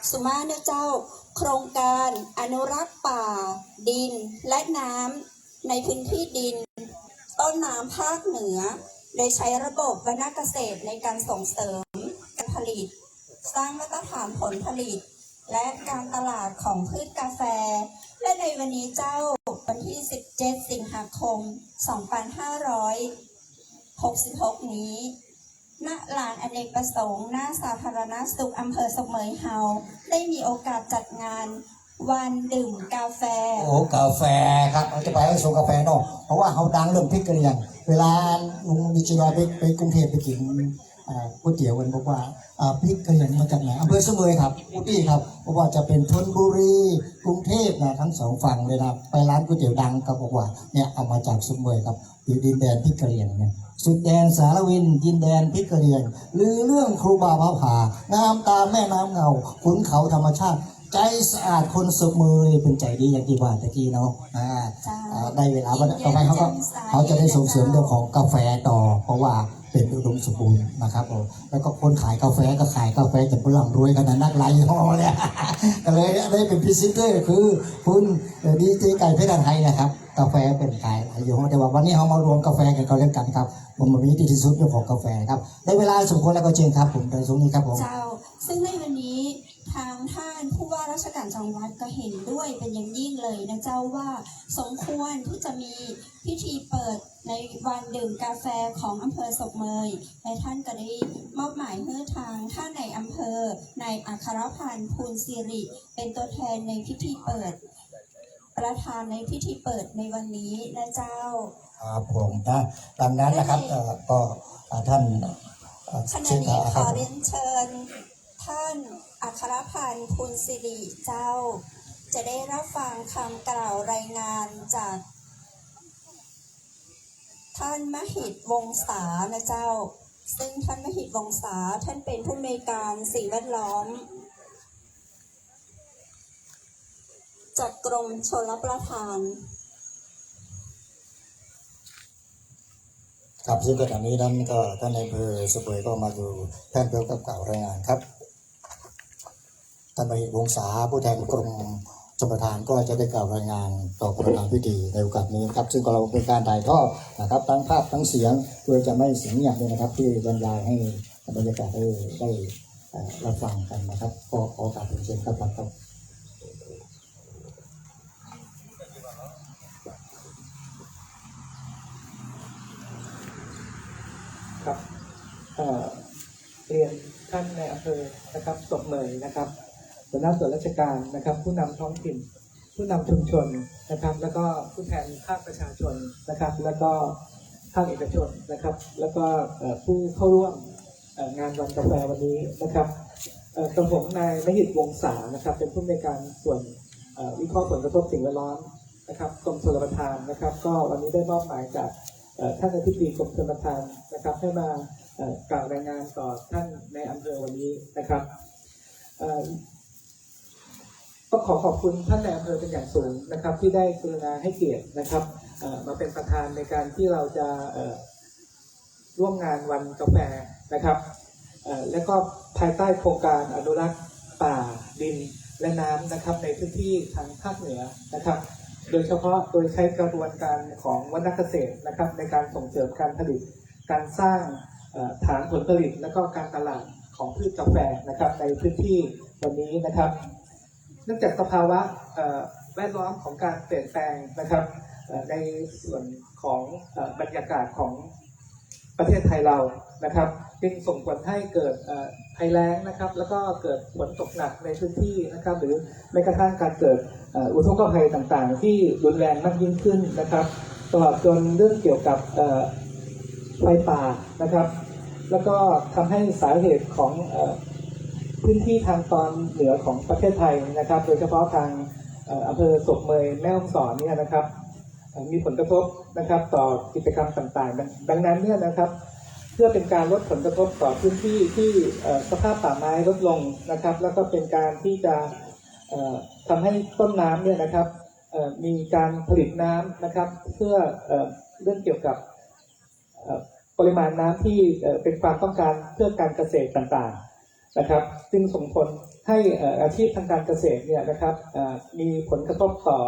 สุมาเนเจ้าโครงการอนุรักษ์ป่าดินและน้ำในพื้นที่ดินต้นน้ำภาคเหนือโดยใช้ระบบวรรณเกษตรในการส่งเสริมการผลิตสร้างมาตรฐานผลผลิตและการตลาดของพืชกาแฟและในวันนี้เจ้าวันที่17สิงหาคม2566นี้ณลานอเนกประสงค์หน้าสาธารณสุขอำเภอศพเมยเฮาได้มีโอกาสจัดงานวันดื่มกาแฟโอ้กาแฟครับเราจะไปให้ส่งกาแฟเนาะเพราะว่าเขาดังเรื่องพริกกระเหรี่ยงเวลาลุงมีจีรอยไปกรุงเทพไปกินก๋วยเตี๋ยวกันบอกว่าพริกกระเหรี่ยงมาจากไหนอำเภอเสมยครับพี่ครับเพราะว่าจะเป็นชลบุรีกรุงเทพนะทั้งสองฝั่งเลยนะไปร้านก๋วยเตี๋ยวดังก็บอกว่าเนี่ยเอามาจากเสมยครับอยู่ดินแดนพริกกระเหรี่ยงเนี่ยสุดแดนสารวินดินแดนพริกกระเหรี่ยงหรือเรื่องครูบาพระผางามตาแม่น้ำเงาขุนเขาธรรมชาติใจสะอาดคนสมือเป็นใจดีอย่างที่ว่าตะกี้เนาะได้เวลาวันต่อไปเขาจะได้ส่งเสริมเรื่องของกาแฟต่อเพราะว่าเป็นอุดมสมบูรณ์นะครับผมแล้วก็คนขายกาแฟก็ขายกาแฟจนร่ำรวยขนาดนักไล่ห่อเนี่ยก็เลยได้เป็นพรีเซนเตอร์คือคุณดีเจไก่เพชรไทยนะครับกาแฟเป็นขายอยู่แต่ว่าวันนี้เขามารวมกาแฟกันก็เล่นกันครับผมมีที่สุดเรื่องของกาแฟครับได้เวลาสมควรแล้วก็เชิญครับผมโดยสมนี้ครับผมเจ้าซึ่งในวันนี้ทางท่านผู้ว่าราชการจังหวัดก็เห็นด้วยเป็นอย่างยิ่งเลยนะเจ้าว่าสมควรที่จะมีพิธีเปิดในวันดื่มกาแฟของอำเภอศพเมยและท่านก็ได้มอบหมายให้ทางท่านในอำเภอนายอัครพันธ์ภูลสิริเป็นตัวแทนในพิธีเปิดประธานในพิธีเปิดในวันนี้นะเจ้าครับผมนะดังนั้นนะครับก็ท่านขณะนี้ขอเรียนเชิญท่านอัครพันธ์ภูลสิริเจ้าจะได้รับฟังคำกล่าวรายงานจากท่านมหิตวงศานะเจ้าซึ่งท่านมหิตวงศาท่านเป็นผู้อำนวยการสิ่งแวดล้อมจากกรมชลประทานครับซึ่งขณะนี้นั้นก็ท่านนายอำเภอสเปยก็มาดูแท่นเพื่อกับกล่าวรายงานครับท่านมหิตวงศาผู้แทนกรมชลประทานก็จะได้กล่าวรายงานต่อประธานพิธีในโอกาสนี้ครับซึ่งเราเป็นการถ่ายทอดนะครับทั้งภาพทั้งเสียงเพื่อจะไม่เสียงเงียบเลยนะครับที่บรรยายให้บรรยากาศได้รับฟังกันนะครับก็ขอการเชิญครับครับเรียนท่านในอำเภอนะครับศพเมยนะครับหัวหน้าส่วนราชการนะครับผู้นำท้องถิ่นผู้นำชุมชนนะครับแล้วก็ผู้แทนภาคประชาชนนะครับแล้วก็ภาคเอกชนนะครับแล้วก็ผู้เข้าร่วมงานวันกาแฟวันนี้นะครับกระผมนายมหิตวงศานะครับเป็นผู้อำนวยการส่วนวิเคราะห์ผลกระทบสิ่งแวดล้อมนะครับกรมชลประทานนะครับก็วันนี้ได้มอบหมายจากท่านอธิบดีกรมชลประทานนะครับให้มากล่าวรายงานต่อท่านในอำเภอวันนี้นะครับก็ขอบคุณท่านในอำเภอเป็นอย่างสูงนะครับที่ได้กรุณาให้เกียรตินะครับมาเป็นประธานในการที่เราจะร่วมงานวันกาแฟนะครับและก็ภายใต้โครงการอนุรักษ์ป่าดินและน้ำนะครับในพื้นที่ทางภาคเหนือนะครับโดยเฉพาะโดยใช้กระบวนการของวรรณเกษตรนะครับในการส่งเสริมการผลิตการสร้างฐานผลผลิตและก็การตลาดของพืชกาแฟนะครับในพื้นที่วันนี้นะครับเนื่องจากสภาวะแวดล้อมของการเปลี่ยนแปลงนะครับในส่วนของบรรยากาศของประเทศไทยเรานะครับจึงส่งผลให้เกิดภัยแล้งนะครับแล้วก็เกิดฝนตกหนักในพื้นที่นะครับหรือแม้กระทั่งการเกิดอุทกภัยต่างๆที่รุนแรงมากยิ่งขึ้นนะครับตลอดจนเรื่องเกี่ยวกับไฟป่านะครับแล้วก็ทำให้สาเหตุของพื้นที่ทางตอนเหนือของประเทศไทยนะครับโดยเฉพาะทางอำเภอศพเมยแม่ฮ่องสอนเนี่ยนะครับมีผลกระทบนะครับต่อกิจกรรมต่างๆดังนั้นเนี่ยนะครับเพื่อเป็นการลดผลกระทบต่อพื้นที่ที่สภาพป่าไม้ลดลงนะครับแล้วก็เป็นการที่จะทำให้ต้นน้ำเนี่ยนะครับมีการผลิตน้ำนะครับเพื่อเรื่องเกี่ยวกับปริมาณน้ำที่เป็นความต้องการเพื่อการเกษตรต่างๆ นะครับซึ่งส่งผลให้อาชีพทางการเกษตรเนี่ยนะครับมีผลกระทบต่อ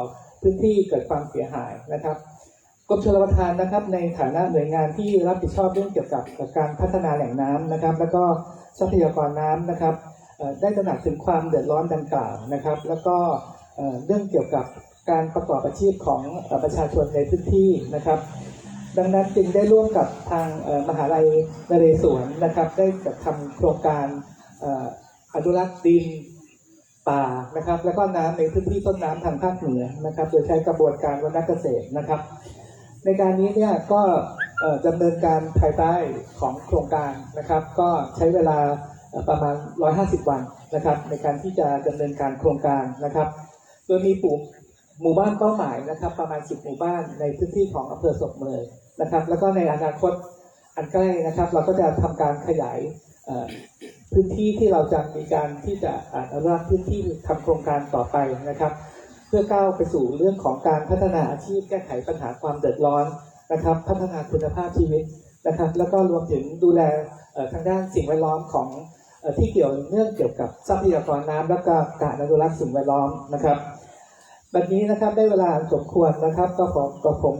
พื้นที่เกิดความเสียหายนะครับกรมชลประทานนะครับในฐานะหน่วยงานที่รับผิดชอบเรื่องเกี่ยวกับการพัฒนาแหล่งน้ำนะครับแล้วก็ทรัพยากรน้ำนะครับได้ตระหนักถึงความเดือดร้อนดังกล่าวนะครับแล้วก็เรื่องเกี่ยวกับการประกอบอาชีพของประชาชนในพื้นที่นะครับดังนั้นจึงได้ร่วมกับทางมหาลัยนเรศวรนะครับได้จัดทำโครงการอนุรักษ์ดินป่านะครับแล้วก็น้ำในพื้นที่ต้นน้ำทางภาคเหนือนะครับโดยใช้กระบวนการวรรณเกษตรนะครับในการนี้เนี่ยก็ดำเนินการภายใต้ของโครงการนะครับก็ใช้เวลาประมาณ150 วันนะครับในการที่จะดำเนินการโครงการนะครับโดยมีหมู่บ้านเป้าหมายนะครับประมาณ10 หมู่บ้านในพื้นที่ของอำเภอศพเมยนะครับแล้วก็ในอนาคตอันใกล้นะครับเราก็จะทำการขยายพื้นที่ที่เราจะมีการที่จะอนุรักษ์พื้นที่ทำโครงการต่อไปนะครับเพื่อก้าวไปสู่เรื่องของการพัฒนาอาชีพแก้ไขปัญหาความเดือดร้อนนะครับพัฒนาคุณภาพชีวิตนะครับแล้วก็รวมถึงดูแลทางด้านสิ่งแวดล้อมของที่เกี่ยวเนื่องเกี่ยวกับทรัพยากรน้ำและก็การอนุรักษ์สิ่งแวดล้อมนะครับวันนี้นะครับได้เวลาสมควรนะครับก็ผม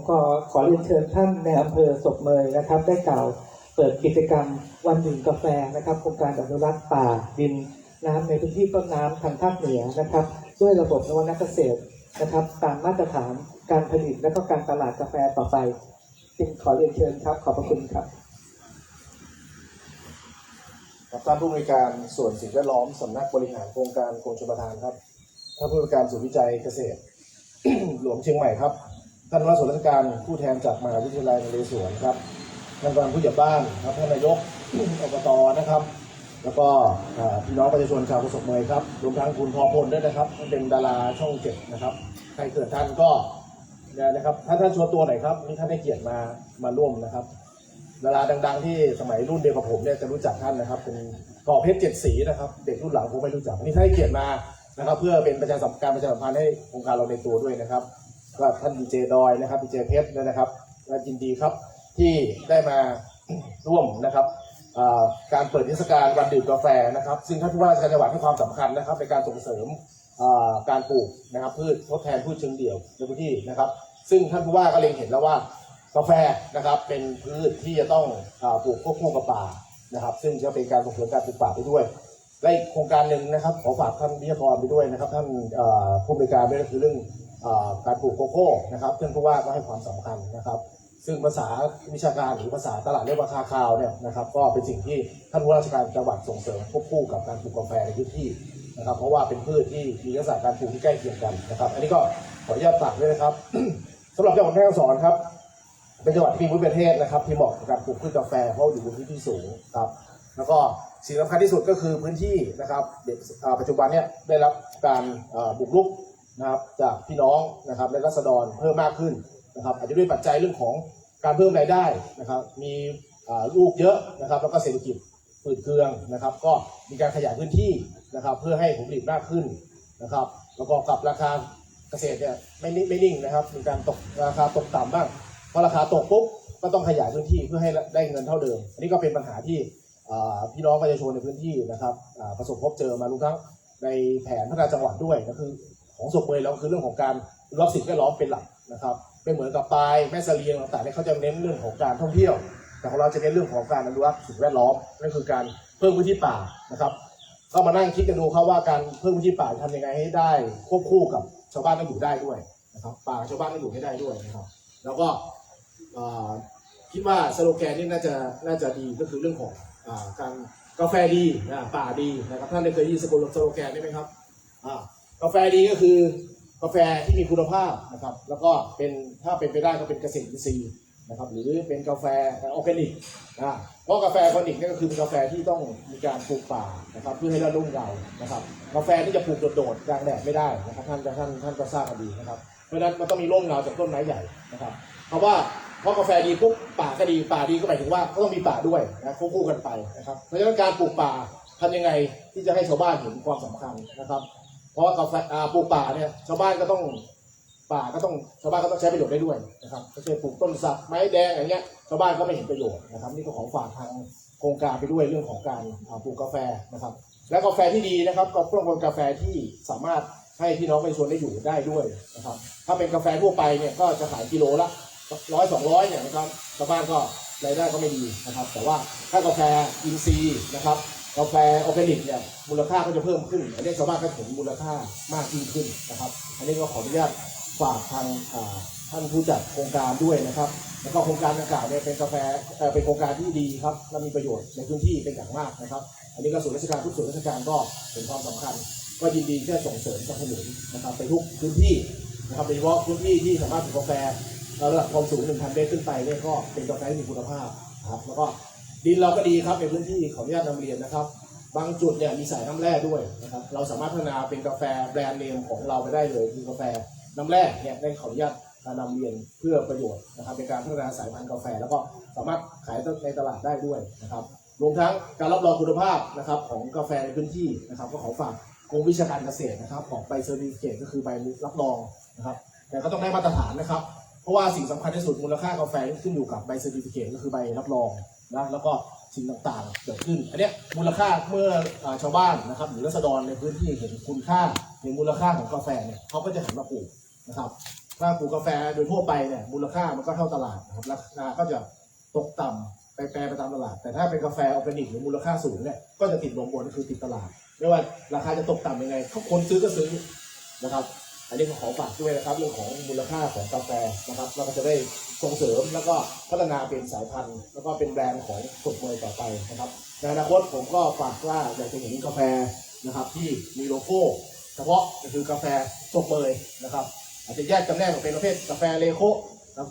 ขอเรียนเชิญท่านในอำเภอศพเมยนะครับได้กล่าวเปิดกิจกรรมวันดื่มกาแฟนะครับโครงการอนุรักษ์ป่าดินน้ำในพื้นที่ต้นน้ำทางภาคเหนือนะครับด้วยระบบนวัตเกษตรนะครับตามมาตรฐานการผลิตและก็การตลาดกาแฟต่อไปจึงขอเรียนเชิญครับขอบพระคุณครับท่านผู้บริการส่วนสิ่งแวดล้อมสำนักบริหารโครงการกรมชลประทานครับท่านผู้บริการศูนย์วิจัยเกษตร หลวงเชียงใหม่ครับท่านหัวหน้าส่วนราชการผู้แทนจากมหาวิทยาลัยนเรศวรครับท่านกำนันผู้ใหญ่บ้านครับท่านนายก อบตนะครับแล้วก็พี่น้องประชาชนชาวศพเมยครับรวมทั้งคุณพอพลด้วยนะครับท่านเป็นดาราช่อง7นะครับใครเกิดท่านก็นะครับท่านชวนตัวไหนครับนี่ท่านได้เกียรติมาร่วมนะครับดาราดังๆที่สมัยรุ่นเดียวกับผมเนี่ยจะรู้จักท่านนะครับเป็นก่อเพชร7 สีนะครับเด็กรุ่นหลังคงไม่รู้จักนี่ท่านให้เกียรติมานะครับเพื่อเป็นประชาสัมพันธ์ให้โครงการเราในตัวด้วยนะครับก็ท่านดีเจดอยนะครับดีเจเพชรนะครับและยินดีครับที่ได้มาร่วมนะครับการเปิดเทศกาลวันดื่มกาแฟนะครับซึ่งท่านผู้ว่าราชการจังหวัดให้ความสำคัญนะครับในการส่งเสริมการปลูกนะครับพืชทดแทนพืชเชิงเดี่ยวในพื้นที่นะครับซึ่งท่านผู้ว่าก็เล็งเห็นแล้วว่ากาแฟนะครับเป็นพืชที่จะต้องปลูกควบคู่กับป่านะครับซึ่งจะเป็นการส่งเสริมการปลูกป่าไปด้วยและอีกโครงการหนึ่งนะครับขอฝากท่านวิทยากรไปด้วยนะครับท่านผู้บริการด้วยก็คือเรื่องการปลูกโกโก้นะครับท่านผู้ว่าก็ให้ความสำคัญนะครับซึ่งภาษาวิชาการหรือภาษาตลาดเรียกว่าคาคาวเนี่ยนะครับก็เป็นสิ่งที่ท่านผู้ว่าราชการจังหวัดส่งเสริมควบคู่กับการปลูกกาแฟในพื้นที่นะครับเพราะว่าเป็นพืชที่มีลักษณะการปลูกที่ใกล้เคียงกันนะครับอันนี้ก็ขออนุญาตฝากด้วยนะครับ สำหรับจังหวัดแม่ฮ่องสอนครับเป็นจังหวัดที่มีภูมิประเทศนะครับที่เหมาะกับการปลูกพืชกาแฟเพราะอยู่บนพื้นที่สูงครับแล้วก็สิ่งสำคัญที่สุดก็คือพื้นที่นะครับปัจจุบันเนี่ยได้รับการบุกรุกนะครับจากพี่น้องนะครับและราษฎรเพิ่มมากขึ้นนะครับอาจจะด้วยปัจจัยเรื่องของการเพิ่มรายได้นะครับมีลูกเยอะนะครับแล้วก็เศรษฐกิจฝืดเคืองนะครับก็มีการขยายพื้นที่นะครับเพื่อให้ผลผลิตมากขึ้นนะครับแล้วก็กับราคาเกษตรเนี่ยไม่นิ่งนะครับมีการตกราคาตกต่ำบ้างพอราคาตกปุ๊บก็ต้องขยายพื้นที่เพื่อให้ได้เงินเท่าเดิมอันนี้ก็เป็นปัญหาที่พี่น้องประชาชนในพื้นที่นะครับประสบพบเจอมารวมทั้งในแผนพัฒนาจังหวัดด้วยก็คือของศพเมยเราคือเรื่องของการรักสิ่งแวดล้อมเป็นหลักนะครับไม่เหมือนกับปลายแม่เสลียงต่างๆเนี่ยเขาจะเน้นเรื่องของการท่องเที่ยวแต่ของเราจะเน้นเรื่องของการอนุรักษ์สิ่งแวดล้อมนั่นคือการเพิ่มพื้นที่ป่านะครับก็มานั่งคิดกันดูครับว่าการเพิ่มพื้นที่ป่าทำยังไงให้ได้ควบคู่กับชาวบ้านต้องอยู่ได้ด้วยนะครับป่าชาวบ้านต้องอยู่ให้ได้ด้วยนะครับแล้วก็คิดว่าสโลแกนนี่น่าจะดีก็คือเรื่องของการกาแฟดีป่าดีนะครับท่านได้เคยยินสโลแกนได้ไหมครับกาแฟดีก็คือกาแฟที่มีคุณภาพนะครับแล้วก็เป็นถ้าเป็นไปได้ก็เป็นเกษตรอินทรีย์นะครับหรือเป็นกาแฟออร์แกนิกเพราะกาแฟออร์แกนิกนี่ก็คือเป็นกาแฟที่ต้องมีการปลูกป่านะครับเพื่อให้ได้รุ่งเรืองนะครับกาแฟที่จะปลูกโดดๆกลางแดดไม่ได้นะครับท่านก็ทราบกันดีนะครับเพราะฉะนั้นมันต้องมีร่มเงาจากต้นไม้ใหญ่นะครับเพราะกาแฟดีปุ๊บป่าก็ดีป่าดีก็หมายถึงว่าก็ต้องมีป่าด้วยนะควบคู่กันไปนะครับเพราะฉะนั้นการปลูกป่าทำยังไงที่จะให้ชาวบ้านเห็นความสำคัญนะครับเพราะว่ากาแฟปลูกป่าเนี่ยชาวบ้านก็ต้องใช้ประโยชน์ได้ด้วยนะครับไม่ใช่ปลูกต้นสักไม้แดงอย่างเงี้ยชาวบ้านก็ไม่เห็นประโยชน์นะครับนี่ก็ของฝากทางโครงการไปด้วยเรื่องของการปลูกกาแฟนะครับ และกาแฟที่ดีนะครับก็ต้องเป็นกาแฟที่สามารถให้พี่น้องประชาชนได้อยู่ได้ด้วยนะครับถ้าเป็นกาแฟทั่วไปเนี่ยก็จะขายกิโลละ100-200เนี่ยนะครับชาวบ้านก็รายได้ก็ไม่ดีนะครับแต่ว่าถ้ากาแฟอินทรีย์นะครับกาแฟออร์แกนิกเนี่ยมูลค่าก็จะเพิ่มขึ้นอันนี้ชาวบ้านก็เห็นมูลค่ามากยิ่งขึ้นนะครับอันนี้ก็ขออนุญาตฝากทางท่านผู้จัดโครงการด้วยนะครับแล้วก็โครงการดังกล่าวเนี่ยเป็นกาแฟเป็นโครงการที่ดีครับและมีประโยชน์ในพื้นที่เป็นอย่างมากนะครับอันนี้ก็ส่วนราชการทุกส่วนราชการก็เห็นความสำคัญก็ยินดีที่จะส่งเสริมสนับสนุนนะครับไปทุกพื้นที่นะครับโดยเฉพาะพื้นที่ที่สามารถปลูกกาแฟระดับความสูง 1,000 เมตรขึ้นไปเนี่ยก็เป็นกาแฟที่มีคุณภาพนะครับแล้วก็ดินเราก็ดีครับในพื้นที่ขออนุญาตนำเรียนนะครับบางจุดเนี่ยมีสายน้ำแร่ด้วยนะครับเราสามารถพัฒนาเป็นกาแฟแบรนด์เนมของเราไปได้เลยคือกาแฟน้ำแร่เนี่ยได้ขออนุญาตนำเรียนเพื่อประโยชน์นะครับในการพัฒนาสายพันธุ์กาแฟแล้วก็สามารถขายในตลาดได้ด้วยนะครับรวมทั้งการรับรองคุณภาพนะครับของกาแฟในพื้นที่นะครับก็ขอฝากกรมวิชาการเกษตรนะครับของใบเซอร์ติฟิเคตก็คือใบรับรองนะครับแต่ก็ต้องได้มาตรฐานนะครับเพราะว่าสิ่งสำคัญที่สุดมูลค่ากาแฟขึ้นอยู่กับใบเซอร์ติฟิเคตก็คือใบรับรองนะแล้วก็สิ่งต่างๆเกิดขึ้นอันนี้มูลค่าเมื่อชาวบ้านนะครับหรือราษฎรในพื้นที่เห็นคุณค่าเห็นมูลค่าของกาแฟเนี่ยเขาก็จะหันมาปลูกนะครับถ้าปลูกกาแฟโดยทั่วไปเนี่ยมูลค่ามันก็เท่าตลาดนะครับราคาก็จะตกต่ำแปรไปตามตลาดแต่ถ้าเป็นกาแฟออร์แกนิกหรือมูลค่าสูงเนี่ยก็จะติดลมบนคือติดตลาดไม่ว่าราคาจะตกต่ำยังไงคนซื้อก็ซื้อนะครับอันนี้ขอฝากด้วยนะครับเรื่องของมูลค่าของกาแฟนะครับเราก็จะได้ส่งเสริมแล้วก็พัฒนาเป็นสายพันธุ์แล้วก็เป็นแบรนด์ของสดเมยต่อไปนะครับในอนาคตผมก็ฝากว่าอยากจะเห็นกาแฟนะครับที่มีโลโก้เฉพาะก็คือกาแฟสดเมยนะครับอาจจะแยกจำแนกออกเป็นประเภทกาแฟเลโค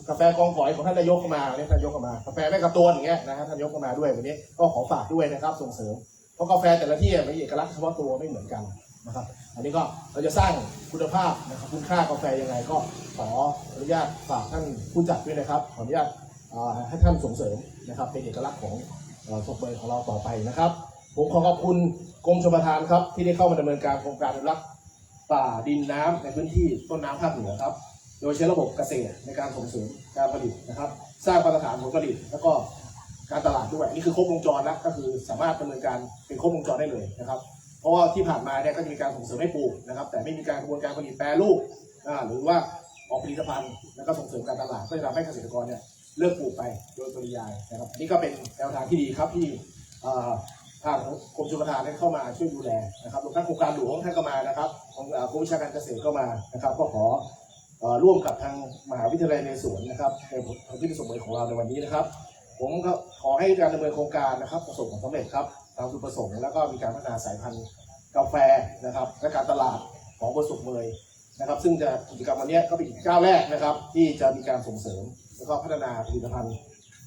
กาแฟกองฝอยของท่านนายกมานท่านนายกมากาแฟแม่กระตวนอย่างเงี้ยนะฮะท่านนายกมาด้วยวันนี้ก็ขอฝากด้วยนะครับส่งเสริมเพราะกาแฟแต่ละที่มีเอกลักษณ์เฉพาะตัวไม่เหมือนกันนะครับอันนี้ก็เราจะสร้างคุณภาพนะครับคุณค่ากาแฟยังไงก็ขออนุญาตฝากท่านผู้จัดด้วยนะครับขออนุญาตให้ท่านส่งเสริมนะครับเป็นเอกลักษณ์ของสดเมยของเราต่อไปนะครับผมขอขอบคุณกรมชลประทานครับที่ได้เข้ามาดำเนินการโครงการอนุรักษ์ป่าดินน้ำในพื้นที่ต้นน้ำภาคเหนือครับโดยใช้ระบบเกษตรในการส่งเสริมการผลิตนะครับสร้างมาตรฐานผลผลิตแล้วก็การตลาดด้วยนี่คือครบวงจรแล้วก็คือสามารถดำเนินการเป็นครบวงจรได้เลยนะครับเพราะว่าที่ผ่านมาเนี่ยก็จะมีการส่งเสริมให้ปลูกนะครับแต่ไม่มีการกระบวนการผลิตแปรรูปหรือว่าออกผลิตภัณฑ์แล้วก็ส่งเสริมการตลาดก็จะทำให้เกษตรกรเนี่ยเลิกปลูกไปโดยปริยายนะครับนี่ก็เป็นแนวทางที่ดีครับที่ทางกรมชลประทานได้เข้ามาช่วยดูแลนะครับรวมทั้งโครงการหลวงท่านก็มานะครับของกรมวิชาการเกษตรก็มานะครับก็ขอร่วมกับทางมหาวิทยาลัยในสวนนะครับในพื้นที่สมบูรณ์ของเราในวันนี้นะครับผมก็ขอให้การดำเนินโครงการนะครับประสบผลสำเร็จครับตามจุดประสงค์แล้วก็มีการพัฒนาสายพันธุ์กาแฟนะครับและการตลาดของบริษัทเมยนะครับซึ่งจะกิจกรรมวันนี้ก็เป็นก้าวแรกนะครับที่จะมีการส่งเสริมแล้วก็พัฒนาผลิตภัณฑ์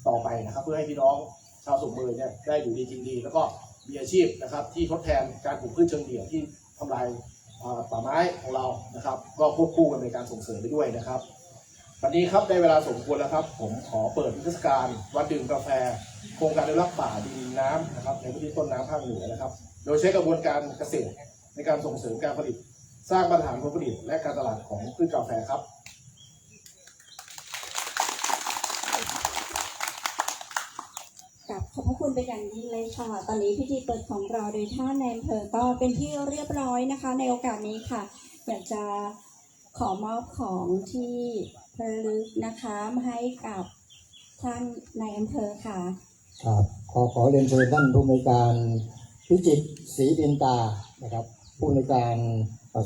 ต่อไปนะครับเพื่อให้พี่น้องชาวสุขเมยเนี่ยได้อยู่ดีกินดีแล้วก็มีอาชีพนะครับที่ทดแทนการปลูกพืชเชิงเดี่ยวที่ทำลายป่าไม้ของเรานะครับก็ควบคู่กันในการส่งเสริมไปด้วยนะครับวันนี้ครับได้เวลาสมควรแล้วครับผมขอเปิดนิทรรศการวันดื่มกาแฟโครงการอนุรักษ์ป่าดินน้ำนะครับในพื้นที่ต้นน้ำภาคเหนือนะครับโดยใช้กระบวนการเกษตรในการส่งเสริมการผลิตสร้างมาตรฐานผลผลิตและการตลาดของพืชกาแฟครับกับขอบพระคุณเป็นอย่างยิ่งเลยค่ะตอนนี้พิธีเปิดของเราโดยท่านนายอำเภอก็เป็นที่เรียบร้อยนะคะในโอกาสนี้ค่ะอยากจะขอมอบของที่ระลึกนะคะมาให้กับท่านนายอำเภอค่ะครับขอเรียนเชิญท่านผู้อำนวยการพิจิตรศรีดินตานะครับผู้อำนวยการ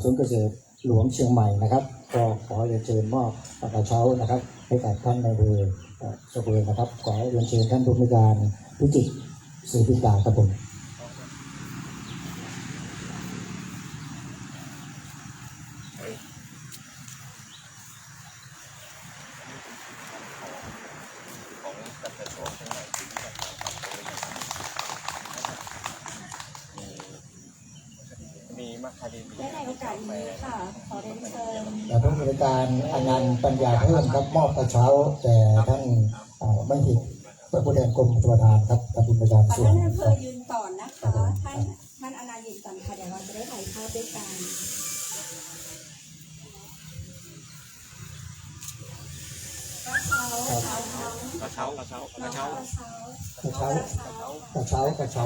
ศูนย์เกษตรหลวงเชียงใหม่นะครับก็ขอเรียนเชิญมอบกระเช้านะครับให้กับท่านนายอำเภอสเปนนะครับขอเรียนเชิญท่านผู้อำนวยการพิจิตรศรีดินตาครับผม และในโอกาสนี้ค่ะขอเรียนเชิญท่านผู้บริการอนันต์ปัญญาเพิ่มครับมอบกระเช้าแต่ท่านไม่ผิดผู้แทนกรมชลประทานครับท่านผู้บริการส่วน ท่านอำเภอยืนก่อนนะคะท่านอนันต์ยืนก่อนค่ะเดี๋ยวเราจะได้ถ่ายภาพด้วยกันกระเช้ากระเช้ากระเช้า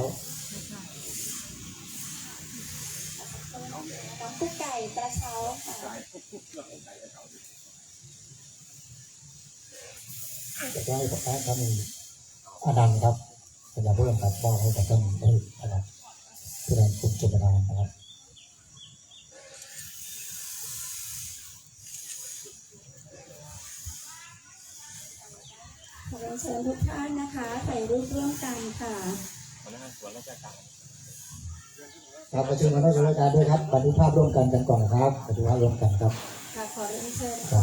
กุ๊กไก่กระเช้าค่ะ จะได้กับท่านอนันต์ครับเป็นยาเพื่อนครับมอบให้กับท่านได้นะครับที่เราคุมจุดประทานนะครับ ขอเรียนเชิญทุกท่านนะคะถ่ายรูปร่วมกันค่ะ ครับประชุมคณะราชการด้วยครับบันทึกภาพร่วมกันก่อนครับบันทึกภาพร่วมกันครับ ค่ะขอเรียนเชิญ ครั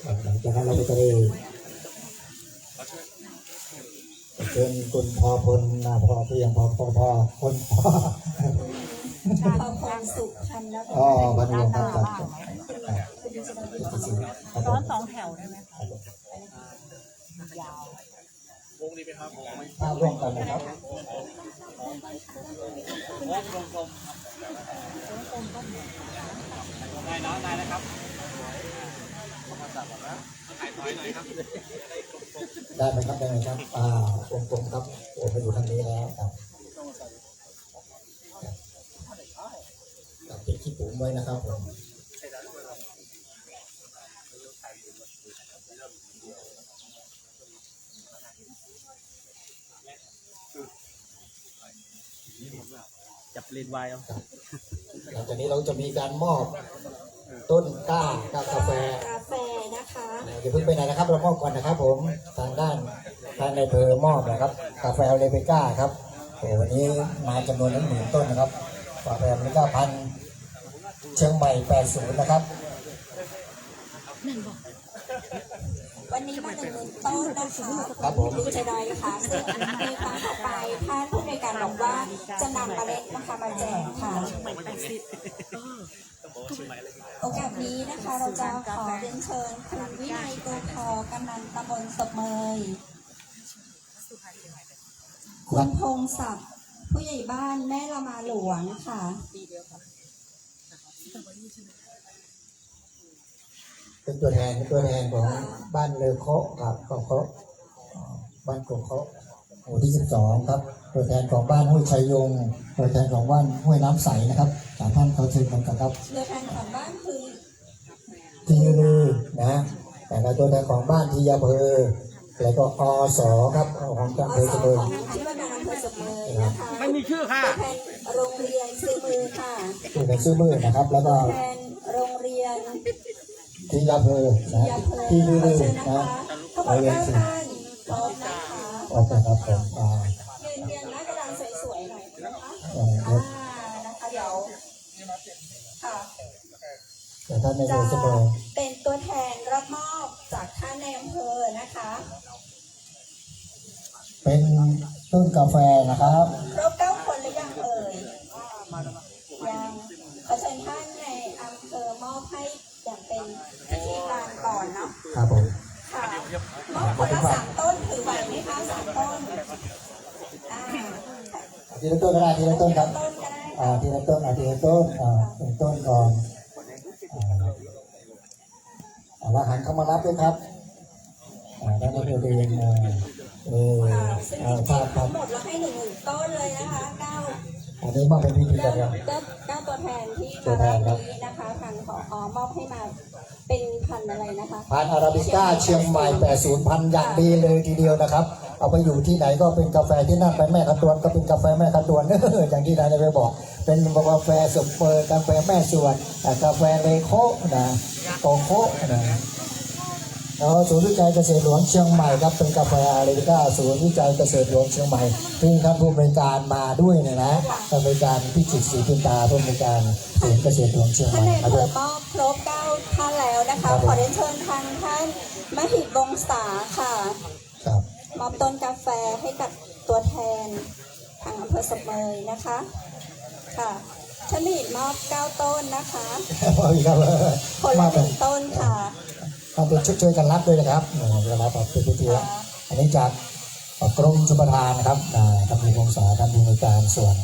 ค่ะ บหลังจากนั้นเราก็จะได้เชิญคุณพอพลนะพอเพียงพอคนพอ ชาพรสุขพันธ์แล้ว อ๋อบันทึกครับครับ ซ้อน2 แถวได้ไหมยาว ภาพร่วมกันนะครับ ได้นะครับ ได้ไหมครับได้ไหมครับวงกลมครับโอ้ไปอยู่ทางนี้แล้วครับติดขี้ปุ๋มไว้นะครับผม จับเลนไวเอา หลังจากนี้เราจะมีการมอบต้นกล้ากาแฟ กาแฟนะคะ อย่าเพิ่งไปไหนนะครับเรามอบก่อนนะครับผมทางด้านทางในอำเภอมอบนะครับกาแฟเลเบก้าครับโอ้วันนี้มาจำนวน10,000 ต้นนะครับกาแฟเลเบก้าพันธุ์เชียงใหม่80นะครับ วันนี้มา1,000 ต้นนะคะ ครับผม ดีใจด้วยค่ะซึ่งในครั้งต่อไปท่านผู้ในวยการบอกว่าจะนำเมล็ดนะคะมาแจกค่ะ โอกาสนี้นะคะเราจะขอเรียนเชิญคุณวินัยโกทอกำนันตำบลศพเมยคุณพงศักดิ์ผู้ใหญ่บ้านแม่ละมาหลวงค่ะ เป็นตัวแทนของบ้านเลอโคะครับของเขาบ้านกงเขาหมู่ที่12ครับตัวแทนของบ้านห้วยชัยยงตัวแทนของบ้านห้วยน้ำใสนะครับจากท่านเขาเชิญกันครับ ตัวแทนของบ้านคือ ทีลือนะแต่ละตัวแทนของบ้านทีอำเภอแล้วก็อสครับของจังห อ วัด ส สุ ข พรร อง ณ ที่ว่าการอำเภอศพเมยนะคะ ไม่มีชื่อค่ะ ตัวแทนโรงเรียนซื้อมือค่ะ ตัวแทนซื้อมือนะครับ แล้วก็ ตัวแทนโรงเรียน ทีอำเภอนะ ที่อำเภอ ทีลือ ขอเชิญนะ นะคะ ทั้งหมด9ท่านพร้อมนะคะ โอเคครับผมเรียนหน้ากระดานสวยๆหน่อยนะคะ ครับ นะคะเดี๋ยวค่ะ แต่ท่านใน จะ เมืองเสมอ เป็นตัวแทนรับมอบจากท่านในอำเภอนะคะ เป็นต้นกาแฟนะครับ ครบ9 คนหรือยังเอ่ยยังขอเชิญท่านในอำเภอมอบให้อย่างเป็นพิธีการก่อนเนาะ ครับผม ค่ะมอบคนละ3 ต้นถือไหวไหมคะ3 ต้นอ่า ทีละต้นก็ได้ทีละต้นครับ ต้นก็ได้ ทีละต้นทีละต้นเป็นต้นก่อนแล้วหันเข้ามารับด้วยครับด้านในบริเวณซึ่ง ภาพครั ทั้ บ งหมดเราให้1,000 ต้นเลยนะคะ9 อันนี้มาเป็นพิธีกันครับ 9ตัวแทนที่มารอบนี้นะคะทางผอมอบให้มาเป็นพันธุ์อะไรนะคะ พันธุ์อาราบิก้าเชียงใหม่80พันธุ์อย่างดีเลยทีเดียวนะครับ เอาไปอยู่ที่ไหนก็เป็นกาแฟที่นั่นไปแม่ขตวนก็เป็นกาแฟแม่ขตวน อย่างที่นายไปบอก เป็นกาแฟสุกเปิดกาแฟแม่ส่วนกาแฟเลโคนะโตโคนะแล้วศูนย์วิจัยเกษตรหลวงเชียงใหม่ครับเป็นกาแฟอาราบิก้าศูนย์วิจัยเกษตรหลวงเชียงใหม่ซึ่งท่านผู้บริการมาด้วยเนี่ยนะท่านบริการพิจิตรศรีพินตาผู้บริการศูนย์เกษตรหลวงเชียงให ท่าน ม่ ใน มา อำเภ ด้ว อย มอบครบ9 ท่านแล้วนะคะ ขอเรียนเชิญทางท่านมหิดวงศาค่ะ ครับ มอบต้นกาแฟให้กับตัวแทนทางอำเภอสมเมยนะคะค่ะท่านมหิดมอบ9 ต้นนะคะ พออีกครับ คนละ มาเป็น 1 ต้นค่ะ ทำเป็นช่วยกันรับด้วยนะครับเวลาแบบเป็นพิธีละอันนี้จากกรมชลประทานนะครับท่านผู้วงศาท่านผู้ในวยการส่วน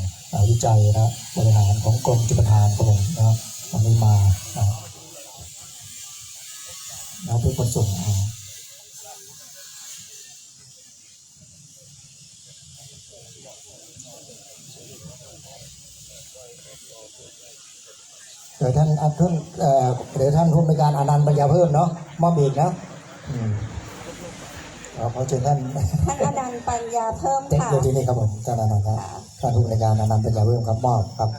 วิจัยนะบริหารของกรมชลประทานครับผมนะครับวันนี้มานะเป็นคนส่ง ท่านเดี๋ยวท่านผู้บริการอนันต์ปัญญาเพิ่มเนาะมอบอีกนะขอเชิญท่าน ท่านอนันต์ปัญญาเพิ่ม เด็ก ค่ะ เดี๋ยวที่นี่ครับผมท่านอนันต์ครับท่านผู้บริการอนันต์ปัญญาเพิ่มครับมอบครับ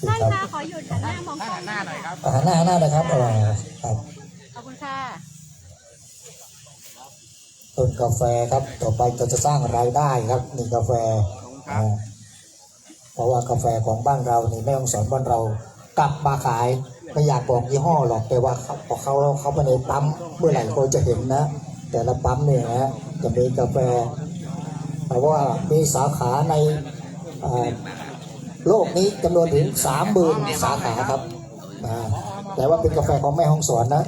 ท่านคะขอหยุดหันหน้ามองกล้อง หน้าหน่อยครับ หันหน้านะครับครับ ขอบคุณค่ะ ต้นกาแฟครับต่อไปเราจะสร้างรายได้ครับนี่กาแฟเพราะว่ากาแฟของบ้านเรานี่แม่ฮ่องสอนบ้านเรากลับมาขายไม่อยากบอกยี่ห้อหรอกแต่ว่าพอเขาไปในปั๊มเมื่อไหร่ก็จะเห็นนะแต่ละปั๊มเนี่ยนะจะมีกาแฟเพราะว่ามีสาขาในโลกนี้จำนวนถึง 30,000 สาขาครับแต่ว่าเป็นกาแฟของแม่ฮ่องสอนนะ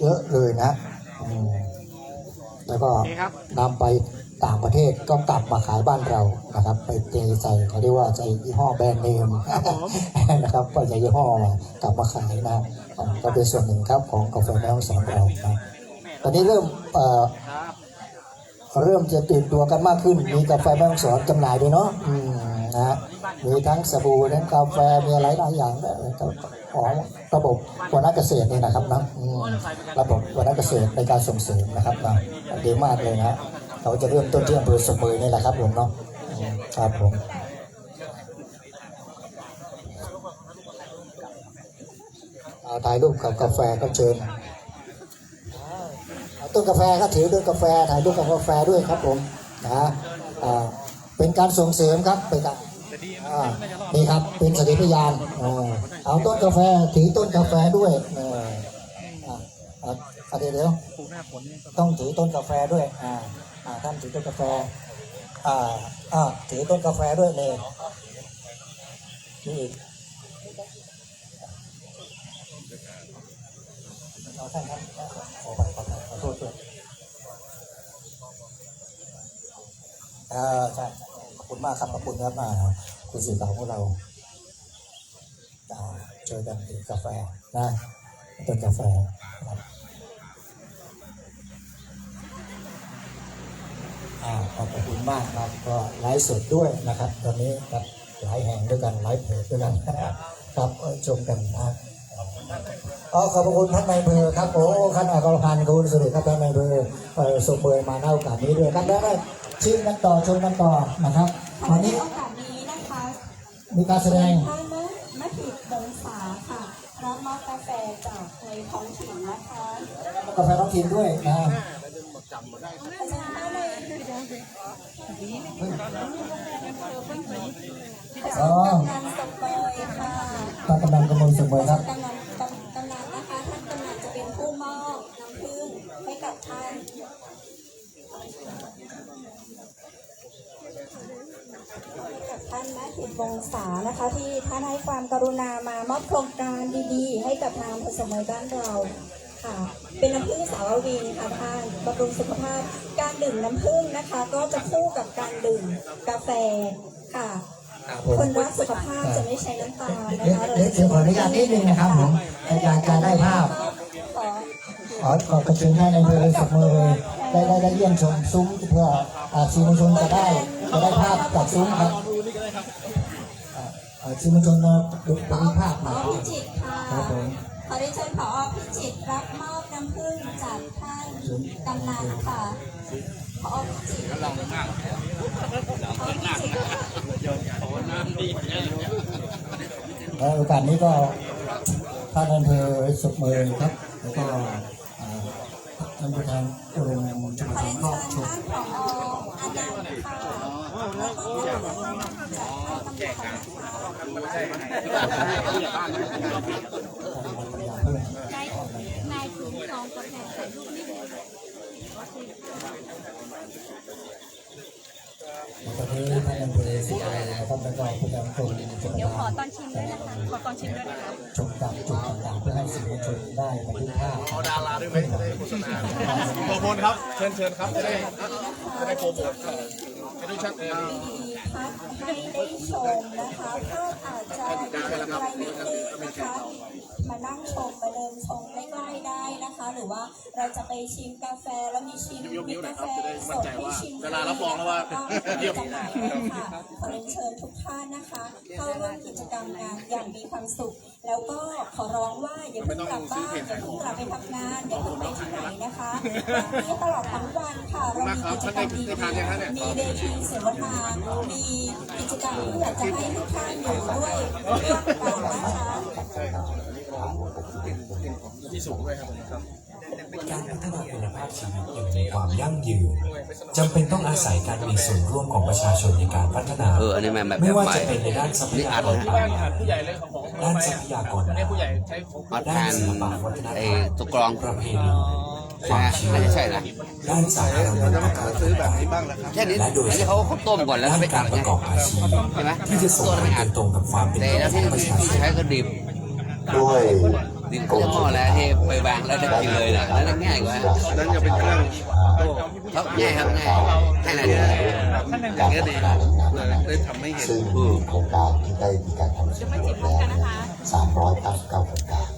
เยอะเลยนะแล้วก็นำไปต่างประเทศก็กลับมาขายบ้านเรานะครับไปเทใส่เขาเรียกว่าใส่ยี่ห้อแบรนด์เนมนะครับก็ใส่ยี่ห้อกลับมาขายนะก็เป็นส่วนหนึ่งครับของกาแฟแม่ฮ่องสอนเรานะตอนนี้เริ่มจะตื่นตัวกันมากขึ้นมีกาแฟแม่ฮ่องสอนจำหน่ายด้วยเนาะนะมีทั้งสบู่ทั้งกาแฟมีอะไรหลายอย่างของระบบวรรณเกษตรนี่นะครับนะระบบวรรณเกษตรในการส่งเสริมนะครับนะดีมากเลยนะเราจะเริ่มต้นที่อำเภอสมุยนี่แหละครับผมเนาะครับผมถ่ายรูปกับกาแฟก็เชิญต้นกาแฟก็ถือต้นกาแฟถ่ายรูปกับกาแฟด้วยครับผมนะเป็นการส่งเสริมครับเป็นการนี่ครับเป็นสถิติพยานเอาต้นกาแฟถือต้นกาแฟด้วยเดี๋ยวต้องถือต้นกาแฟด้วยท่านถือต้นกาแฟถือต้นกาแฟด้วยนี่อีกเอาท่านครับขอโทษด้วยใช่ขอบคุณมากครับขอบคุณครับคุณสื่อข่าวของเราช่วยกันถือกาแฟนะต้นกาแฟครับขอบคุณมากครับก็ไลฟ์สดด้วยนะครับตอนนี้ครับหลายแห่งด้วยกันไลฟ์เพจด้วยกันครับชมกันนะขอบคุณท่านนายอำเภอครับโอ้ท่านอัครพันธ์คุณสุริครับท่านนายอำเภอส่งเบอร์มาในโอกาสนี้ด้วยครับได้ชิมกันต่อชมกันต่อนะครับวันนี้ โอกาสนี้นะคะ มีการแสดง ท่านมหิดวงศาค่ะรับมอบกาแฟจากในท้องถิ่นนะคะ กาแฟท้องถิ่นด้วยนะอ๋อก ำนันสมเบยค่ะ ท่านกำนันกมลสุขเบยครับ กำนันนะคะท่านกำนันจะเป็นผู้มอบน้ำผึ้งให้กับท่านมหิดวงศานะคะที่ท่านให้ความกรุณามามอบโครงการดีๆให้กับทางผสมมือบ้านเราค่ะเป็นน้ำผึ้งสาววินค่ะท่านบำรุงสุขภาพการดื่มน้ำผึ้งนะคะก็จะคู่กับการดื่มกาแฟค่ะคนรักสุขภาพจะไม่ใช้น้ำตาลนะคะ เดี๋ยวขออนุญาตนิดนึงนะครับผมอยากจะได้ภาพขอกระเชิญให้ในอำเภอสุขเมยได้เยี่ยมชมซุ้มเพื่อสื่อมวลชนจะได้ภาพจากซุ้มครับสื่อมวลชนดูภาพมา พิจิตรค่ะ ครับผม ขอได้เชิญผอ.พิจิตรรับมอบน้ำผึ้งจากท่านกำนันค่ะผอ.พิจิตรผอ.พิจิตร โอกาสนี้ก็ท่านอำเภอสุขเมยครับแล้วก็ท่านประธานโรงงานจังหวัด ขอ สุ เรียน พรรณ เชิญ ก็ช ท่าม นผอ.อนันต์ค่ะแล้วก็น้ำผึ้งจากท่านกำนันนายถุงซองกาแฟใส่ลูกนิดนึง ตอนนี้ท่านอำเภอสุขเมยนะครับแล้วก็ผู้นำชม เดี๋ยวขอตอนชิมด้วยนะคะ ขอตอนชิมด้วยนะคะ ชมตามจุดต่างๆเพื่อให้สื่อมวลชนได้บันทึกภาพ เอาดาราด้วยไหมจะได้โฆษณาโปรโมทครับเชิญครับจะได้โปรโมทจะได้ชัด พักให้ได้ชมนะคะภาพอาจจะไกลนิดนึงนะคะมานั่งชมมาเดินชมใกล้ๆได้นะคะ หรือว่าเราจะไปชิมกาแฟแล้วมีกาแฟสดให้ชิม เวลารับรองแล้วว่าเยี่ยม จำหน่ายด้วยค่ะขอเรียนเชิญทุกท่านนะคะเข้าร่วมกิจกรรมงานอย่างมีความสุข แล้วก็ขอร้องว่าอย่าเพิ่งกลับบ้านอย่าเพิ่งกลับไปทำงานอย่าเพิ่งไปที่ไหนนะคะวันนี้ตลอดทั้งวันค่ะเรามีกิจกรรมดีๆมีเวทีเสวนามีกิจกรรมที่อยากจะให้ทุกท่านอยู่ด้วยร่วมกันนะคะ การพัฒนาคุณภาพชีวิตอย่างมีความยั่งยืนจำเป็นต้องอาศัยการมีส่วนร่วมของประชาชนในการพัฒนา อันนี้แบบ ไม่ว่า ใหม่ จะเป็นในด้านทรัพยากรป่าไม้ด้านทรัพยากรน้ำด้านศิลปวัฒนธรรม ตัวกรอง ประเพณีความเชื่อ น่าจะใช่นะ ด้านสาธารณูปโภคต่าง แค่นี้ ๆและโดย อันนี้เขาต้มก่อนแล้ว ด้าน ไป กา อั ร ด ประกอบอาชีพ ใช่ไหม ที่จะส่งผลโดยตรงกับความเป็น แต่ อยู่ แล้ว ข ที่ องประชาชน ใช้ก็ดิบ ด้วย ดิบก็จะหม้อแล้วที่ไปวางแล้วได้กินเลยนะแล้วง่ายกว่า นั่นจะเป็นเครื่อง ครับง่ายครับง่ายให้ไหนดี การพัฒนาแหล่งน้ำนั้นซึ่งมีโครงการที่ได้มีการทำสำรวจแล้ว399 โครงการ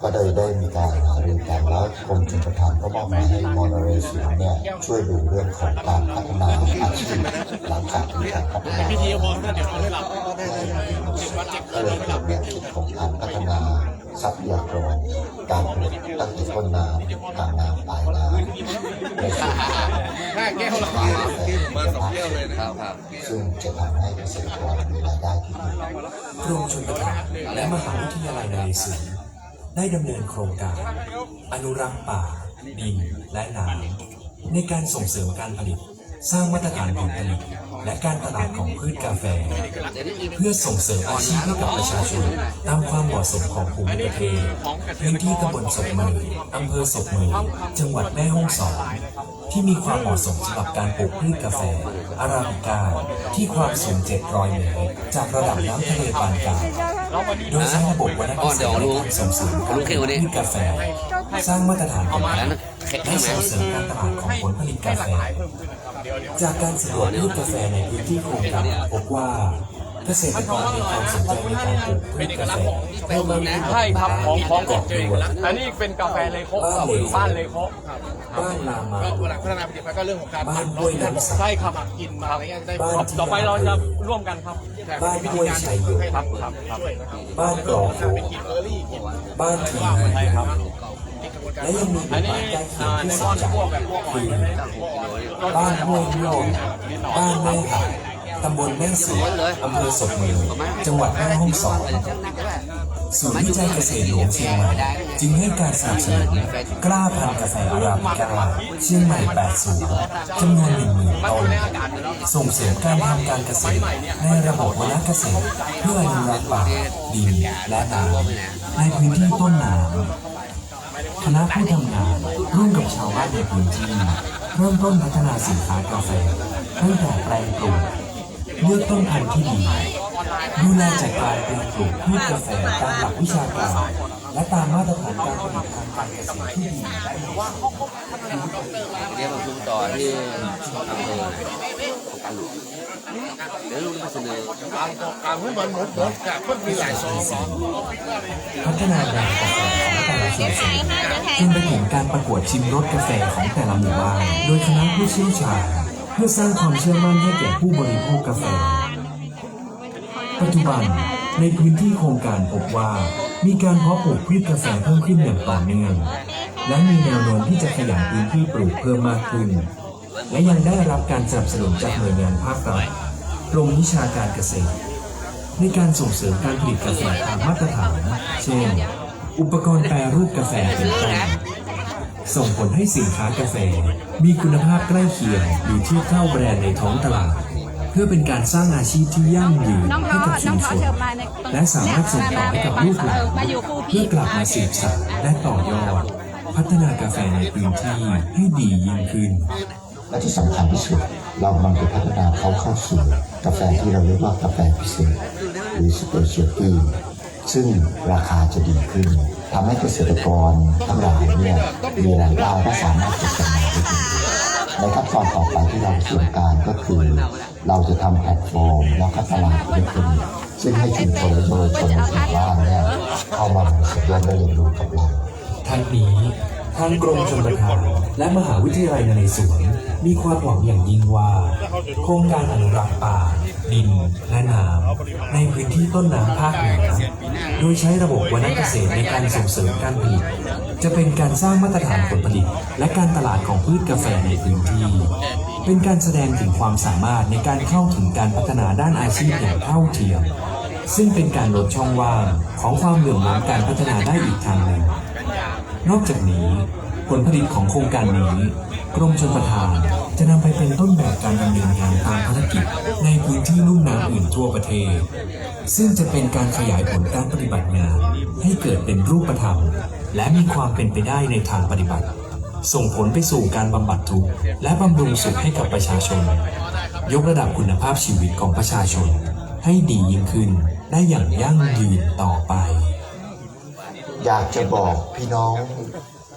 ก็ได้มีการหารือกันแล้วกรมชลประทานก็มอบหมายให้มนเรศวรเนี่ยช่วยดูเรื่องของการพัฒนาอาชีพหลังจากที่การพัฒนาเรื่องของการพัฒนาทรัพยากรการผลิตตั้งแต่ต้นน้ำกลางน้ำปลายน้ำในส่วนของ แก้วละมา2 แก้วเลยนะครับ ซึ่งจะทำให้เกษตรกรมีรายได้ที่ดี กรมชลประทานและมหาวิทยาลัยนเรศวรได้ดำเนินโครงการอนุรักษ์ป่าดินและน้ำในการส่งเสริมการผลิตสร้างมาตรฐานผลผลิตและการตลาดของพืชกาแฟเพื่อส่งเสริมอาชีพให้กับประชาชนตามความเหมาะสมของภูมิประเทศพื้นที่ตำบลศพเมยอำเภอศพเมยจังหวัดแม่ฮ่องสอนที่มีความเหมาะสมสำหรับการปลูกพืชกาแฟอาราบิก้าที่ความสูง700 เมตรจากระดับน้ำทะเลปานกลางโดยใช้ระบบวัฒนธรรมในการส่งเสริมการปลูกพืชกาแฟสร้างมาตรฐานผลผลิตและส่งเสริมการตลาดของผลผลิตกาแฟจากการสำรวจพืชกาแฟในพื้นที่โครงการพบว่าเกษตรกรมีความสนใจในการปลูกพืชกาแฟเพิ่มมากขึ้น ใช่ครับของก ก่ อ อน เจ ด้วย อันนี้เป็นกาแฟเลโคบ้านเลโค บ้านนามา ก็หลังพัฒนาผลิตภัณฑ์ก็เรื่องของการ บ้านห้วยน้ำใส ใช่ครับ กินมาอะไรเงี้ยได้ บ้านที่ ต่อไปเราจะร่วมกันครับ บ้านห้วยชัยโย ครับ บ้านกรองโขงบ้านทีวีและยังมีหมู่บ้านใกล้เคียงที่สนใจคือบ้านห้วยโยงบ้านแม่หาดตำบลแม่เสืออำเภอศพเมยจังหวัดแม่ฮ่องสอนศูนย์วิจัยเกษตรหลวงเชียงใหม่จึงให้การสนับสนุนกล้าพันธุ์กาแฟอาราบิก้าเชียงใหม่80จำนวน 10,000 ต้นส่งเสริมการทำการเกษตรในระบบวรรณเกษตรเพื่ออนุรักษ์ป่าดินและน้ำในพื้นที่ต้นน้ำคณะผู้ทำงานร่วมกับชาวบ้านในพื้นที่เริ่มต้นพัฒนาสินค้ากาแฟตั้งแต่แปลงปลูกเลือกต้นพันธุ์ที่ดีดูแลจัดการแปลงปลูกพืชกาแฟตามหลักวิชาการและตามมาตรฐานการผลิตทางการเกษตรที่ดีและเหมาะสม เรียกประชุมต่อที่อำเภอของการหลวงเดี๋ยวลุงจะเสนอ การเพื่อนเหมือนหมดกับเพื่อนมีหลายซอง พัฒนาแบรนด์กาแฟของแต่ละชุมชนจนไปถึงการประกวดชิมรสกาแฟของแต่ละหมู่บ้านโดยคณะผู้เชี่ยวชาญเพื่อสร้างความเชื่อมั่นให้แก่ผู้บริโภคกาแฟปัจจุบันในพื้นที่โครงการพบว่ามีการเพาะปลูกพืชกาแฟเพิ่มขึ้นอย่างต่อเนื่องและมีแนวโน้มที่จะขยายพื้นที่ปลูกเพิ่มมากขึ้นและยังได้รับการสนับสนุนจากหน่วยงานภาครัฐกรมวิชาการเกษตรในการส่งเสริมการผลิตกาแฟตามมาตรฐานเช่นอุปกรณ์แปรรูปกาแฟเป็นต้นส่งผลให้สินค้ากาแฟมีคุณภาพใกล้เคียงหรือเทียบเท่าแบรนด์ในท้องตลาดเพื่อเป็นการสร้างอาชีพที่ยั่งยืนให้กับชุมชนและสามารถส่งต่อให้กับลูกหลานเพื่อกลับมาสืบสานและต่อยอดพัฒนากาแฟในพื้นที่ให้ดียิ่งขึ้น และที่สำคัญที่สุดเรากำลังจะพัฒนาเขาเข้าสู่กาแฟที่เราเรียกว่ากาแฟพิเศษหรือ Specialty ซึ่งราคาจะดีขึ้นทำให้เกษตรกรทั้งหลายเนี่ยมีรายได้และสามารถจะจำหน่ายได้ดีในขั้นตอนต่อไปที่เราเตรียมการก็คือเราจะทำแพลตฟอร์มแล้วก็ตลาดอิเล็กทรอนิกส์ซึ่งให้ชุมชนและเยาวชนในหมู่บ้านเนี่ยเข้ามามีส่วนร่วมและเรียนรู้กับเรา ทั้งนี้ทางกรมชลประทานและมหาวิทยาลัยนเรศวรมีความหวังอย่างยิ่งว่าโครงการอนุรักษ์ป่า ดินและน้ำในพื้นที่ต้นน้ำภาคเหนือโดยใช้ระบบวรรณเกษตรในการส่งเสริมการผลิตจะเป็นการสร้างมาตรฐานผลผลิตและการตลาดของพืชกาแฟในพื้นที่เป็นการแสดงถึงความสามารถในการเข้าถึงการพัฒนาด้านอาชีพอย่างเท่าเทียมซึ่งเป็นการลดช่องว่างของความเหลื่อมล้ำการพัฒนาได้อีกทางหนึ่งนอกจากนี้ผลผลิตของโครงการนี้กรมชลประทานจะนำไปเป็นต้นแบบการดำเนินงานตามภารกิจในพื้นที่ลุ่มน้ำอื่นทั่วประเทศซึ่งจะเป็นการขยายผลการปฏิบัติงานให้เกิดเป็นรูปธรรมและมีความเป็นไปได้ในทางปฏิบัติส่งผลไปสู่การบำบัดทุกข์และบำรุงสุขให้กับประชาชนยกระดับคุณภาพชีวิตของประชาชนให้ดียิ่งขึ้นได้อย่างยั่งยืนต่อไปอยากจะบอกพี่น้อง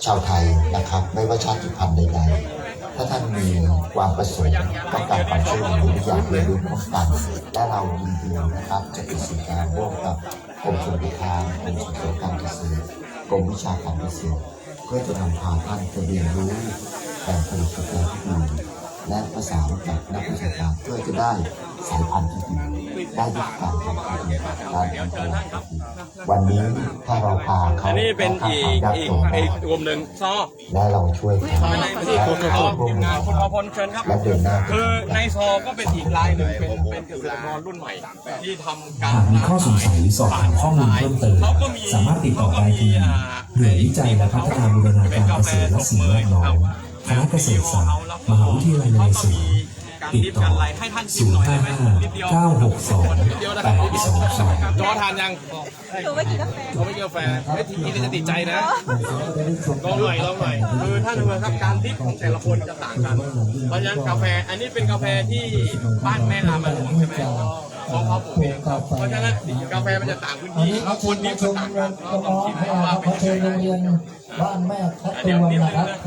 ชาวไทยนะครับไม่ว่าชาติพันธุ์ใดๆถ้าท่านมีความประสงค์ต้องการความช่วยเหลือหรืออยากเรียนรู้ร่วมกันและเรายินดีนะครับจะเป็นสื่อกลางร่วมกับกรมชลประทานกรมส่งเสริมการเกษตรกรมวิชาการเกษตรเพื่อจะนำพาท่านไปเรียนรู้การผลิตกาแฟที่ดีและประสานกับนักวิชาการเพื่อจะได้สายพันธุ์ที่ดีได้ยุคการผลิตที่ดีการผลิตที่ดีวันนี้ถ้าเราพาเขา อันนี้เป็นอีกกลุ่มหนึ่งซอ และเราช่วยกัน ในที่คุณพอทีมงานคุณพอพลเชิญครับ และเดินหน้า คือในซอก็เป็นอีกรายหนึ่งเป็นเกษตรกรรุ่นใหม่ที่ทำการ หากมีข้อสงสัยหรือสอบถามข้อมูลเพิ่มเติมสามารถติดต่อได้ที่หน่วยวิจัยและพัฒนาบูรณาการเกษตรและสิ่งแวดล้อมคณะเกษตรศาสตร์มหาวิทยาลัยนเรศวรติดต่อ 055-962-822 จอทานยัง หนูไม่กินกาแฟ เขาไม่กินกาแฟไม่ทีนี้จะติดใจนะลองหน่อยคือท่านผู้ชมครับการดิฟของแต่ละคนจะต่างกันเพราะฉะนั้นกาแฟอันนี้เป็นกาแฟที่บ้านแม่รามาหลวงใช่ไหมของเขาปลูกเองเพราะฉะนั้นกาแฟมันจะต่างพื้นที่แล้วคนดิฟก็ต่างกันเราต้องคิดว่าเป็น เชิญโรงเรียนบ้านแม่คัดตวนนะครับโ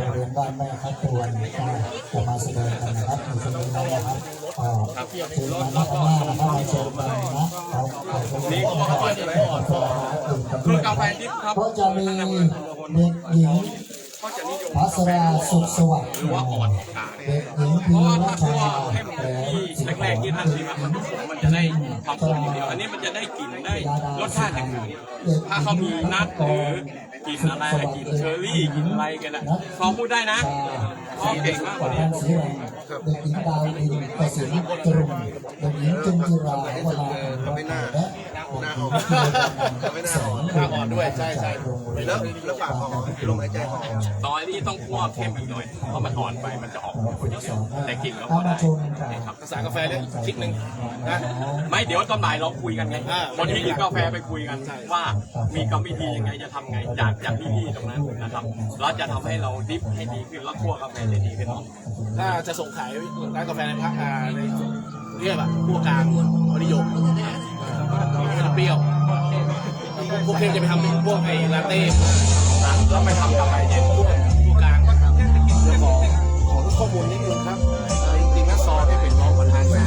รงเรียนบ้านแม่คัดตวนจะมาแสดงกันนะครับในช่วงนี้นะครับเชิญมาหน้านะครับมาเชิญมานะนี่เขาบอกว่าจะไม่อ่อนคือกาแฟดิฟครับ ก็จะมีเด็กหญิงพัสราสุขสวัสดิ์ หรือว่าอ่อนเด็กหญิง เพ พี ราะว่า รั ถ้า ชา ตัวเข้มที่แรกๆที่ท่านที่มาผสมมันจะได้ความข้นอย่างเดียวอันนี้มันจะได้กลิ่นได้รสชาติอย่างอื่นถ้าเขามีนัทหรือกลิ่นอะไรกลิ่นเชอร์รี่กลิ่นอะไรกันนะพอพูดได้นะพ่อเก่งมากกว่านี้ เด็กหญิงดาวดินประสิทธิ์ตรงเด็กหญิงจุนจิราวราและ หน้าอ่อนด้วยใช่แล้วปากอ่อนลมหายใจออก ตอนนี้ต้องคั่วเข้มอีกหน่อยเพราะมันอ่อนไปมันจะออกคนเดียวแต่กลิ่นเราก็ได้ภาษากาแฟเรียกคลิกหนึ่งนะไม่เดี๋ยวตอนบ่ายเราคุยกันไงวันที่กินกาแฟไปคุยกันว่ามีกรรมวิธียังไงจะทำไงจากพี่ๆตรงนั้นนะครับเราจะทำให้เราดิฟให้ดีขึ้นแล้วคั่วกาแฟได้ดีขึ้น ถ้าจะส่งขายร้านกาแฟในภาคในเรียกแบบพวกกลางนิยมไม่เปรี้ยวพวกเข้มจะไปทำเป็นพวกไอ้ลาเต้แล้วไปทำกาแฟเย็นพวกกลางเดี๋ยวขอข้อมูลนิดนึงครับจริงๆนักซอที่เป็นรองประธานงาน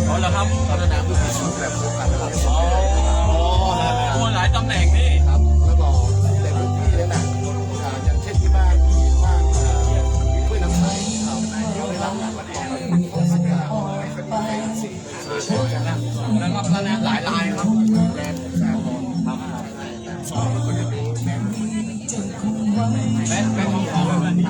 อ๋อแล้วครับพัฒนาพื้นที่สูงแบบโครงการตลาดสดตัวหลายตำแหน่งนี่ครับแล้วก็ในพื้นที่นั่นแหละอย่างเช่นที่บ้านห้วยน้ำใสเวลาการวันก่อนแล้วก็หลายลายครับแม่ของเขาแบบนี้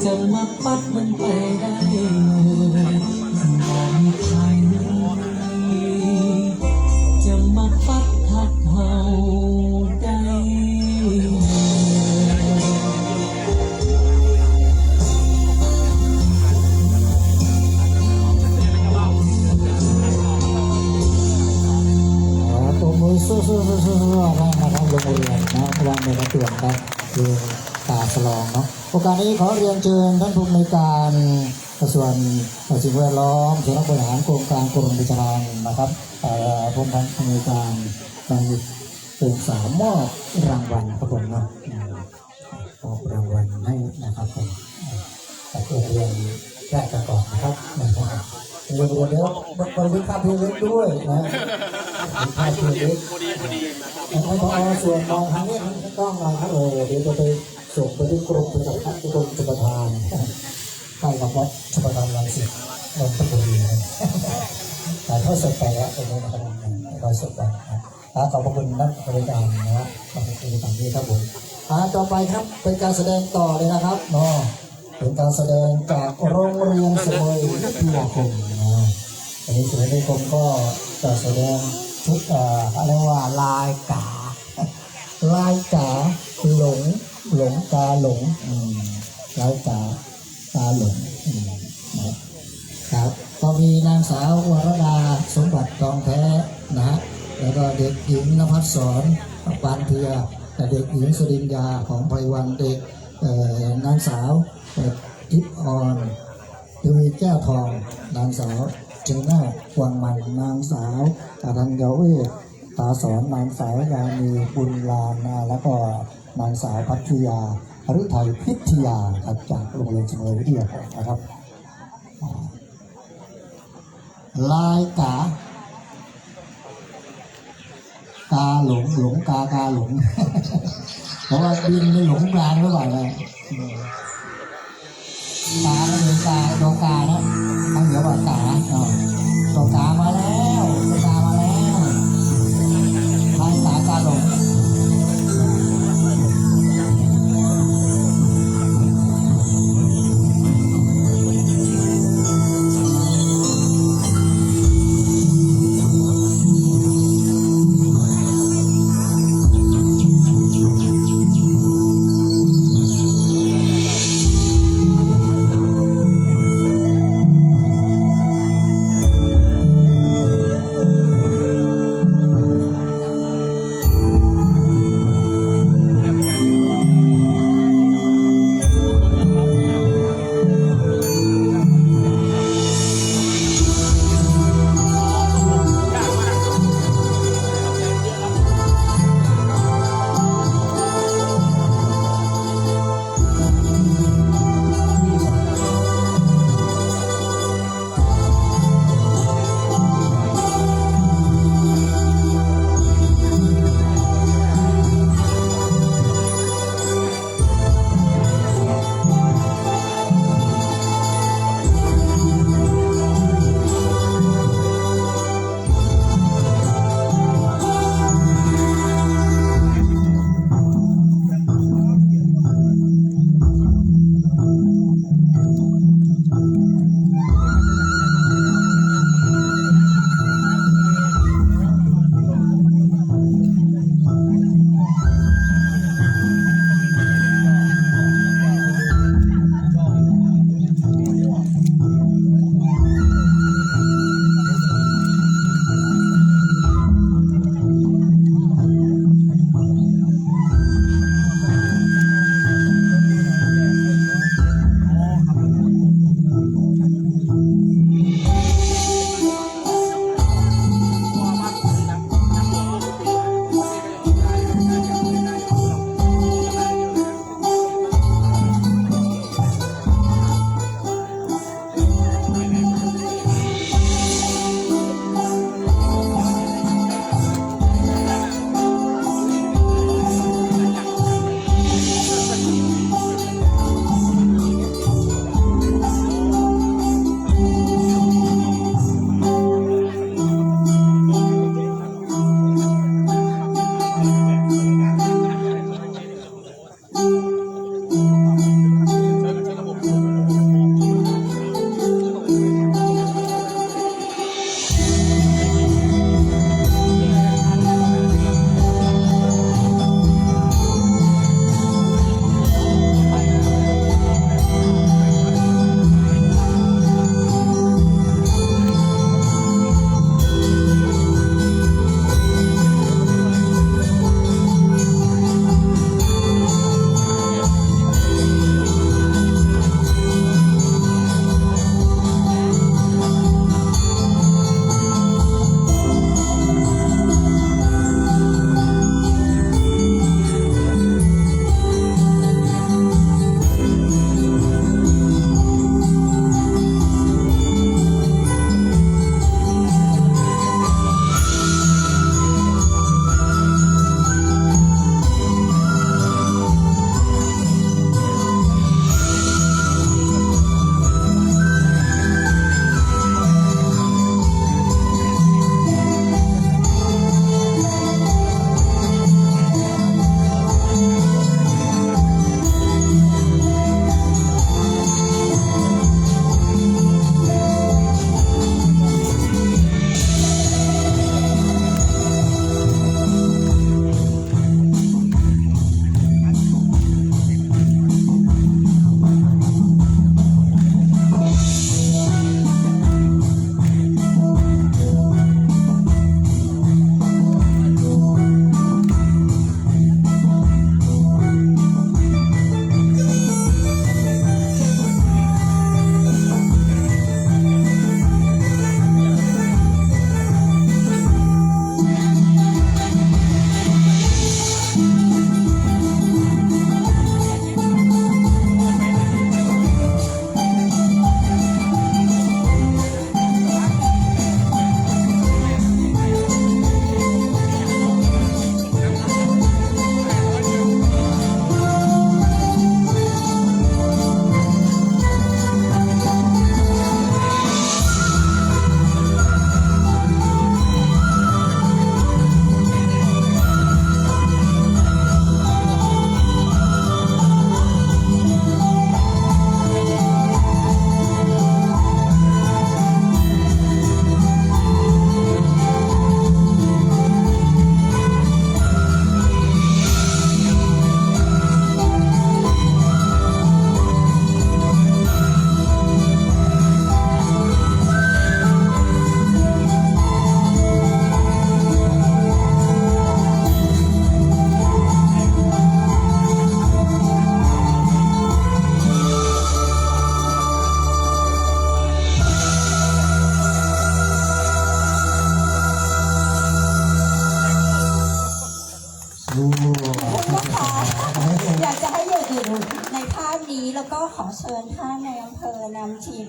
จะมาปัดมันไปได้บ่มีใครจะมาปัดทัดเฮาได้ ตัวมือสู้นะครับโรงเรียนนะวางในกระตุ้นครับคือตาสลองเนาะโอกาสนี้ขอเรียนเชิญท่านผู้อำนวยการกระทรวงสิ่งแวดล้อมสำนักบริหารโครงการกรมวิชาการนะครับผู้ท่านผู้อำนวยการบางเป็นสามมอบรางวัลครับผมเนาะมอบรางวัลให้นะครับผมแต่โรงเรียนแรกกันก่อนนะครับเดี๋ยวบริการเพียงเล็กด้วยนะบริการเพียงเล็กให้พอส่วนมองทางนี้มันต้องหน่อยครับเดี๋ยวจะไปส่งไปที่กรมประชาสัมพันธ์กรมชลประทานใกล้กับวัดชลประทานรังสิตนนทบุรีแต่ถ้าสดไปแล้วตรงนี้นะครับเราสดไปขอบคุณนักบริการนะครับขอบคุณต่างๆนี้ครับผมต่อไปครับเป็นการแสดงต่อเลยนะครับเนาะเป็นการแสดงจากโรงเรียนเสมยวิทยาคมอันนี้เสมยวิทยาคมก็จะแสดงชุดอะไรว่าลายกาหลงกาหลงลายกาหลงนะครับก็มีนางสาววรดาสมบัติทองแท้นะฮะแล้วก็เด็กหญิงนภัสสรปานเพียและเด็กหญิงสุรินยาของไพวันเด็กนางสาวทิพย์อ่อนยูมีแก้วทองนางสาวจึงหน้ากวางมันนางสาวธัญเวชตาสอนนางสาวยามีบุญลานาแล้วก็นางสาวพัทยาหฤทัยพิทยาครับจากโรงเรียนเสมอวิทยาคมนะครับลายกาหลงกาหลงเพราะว่าบินไม่หลงกลางหรือเปล่าเนี่ยกาแล้วเป็นกาดอกกานะทั้งเดี๋ยวว่ากาดอกกามาแล้วกามาแล้วลายกาหลง ขอเชิญท่านในอำเภอนำทีม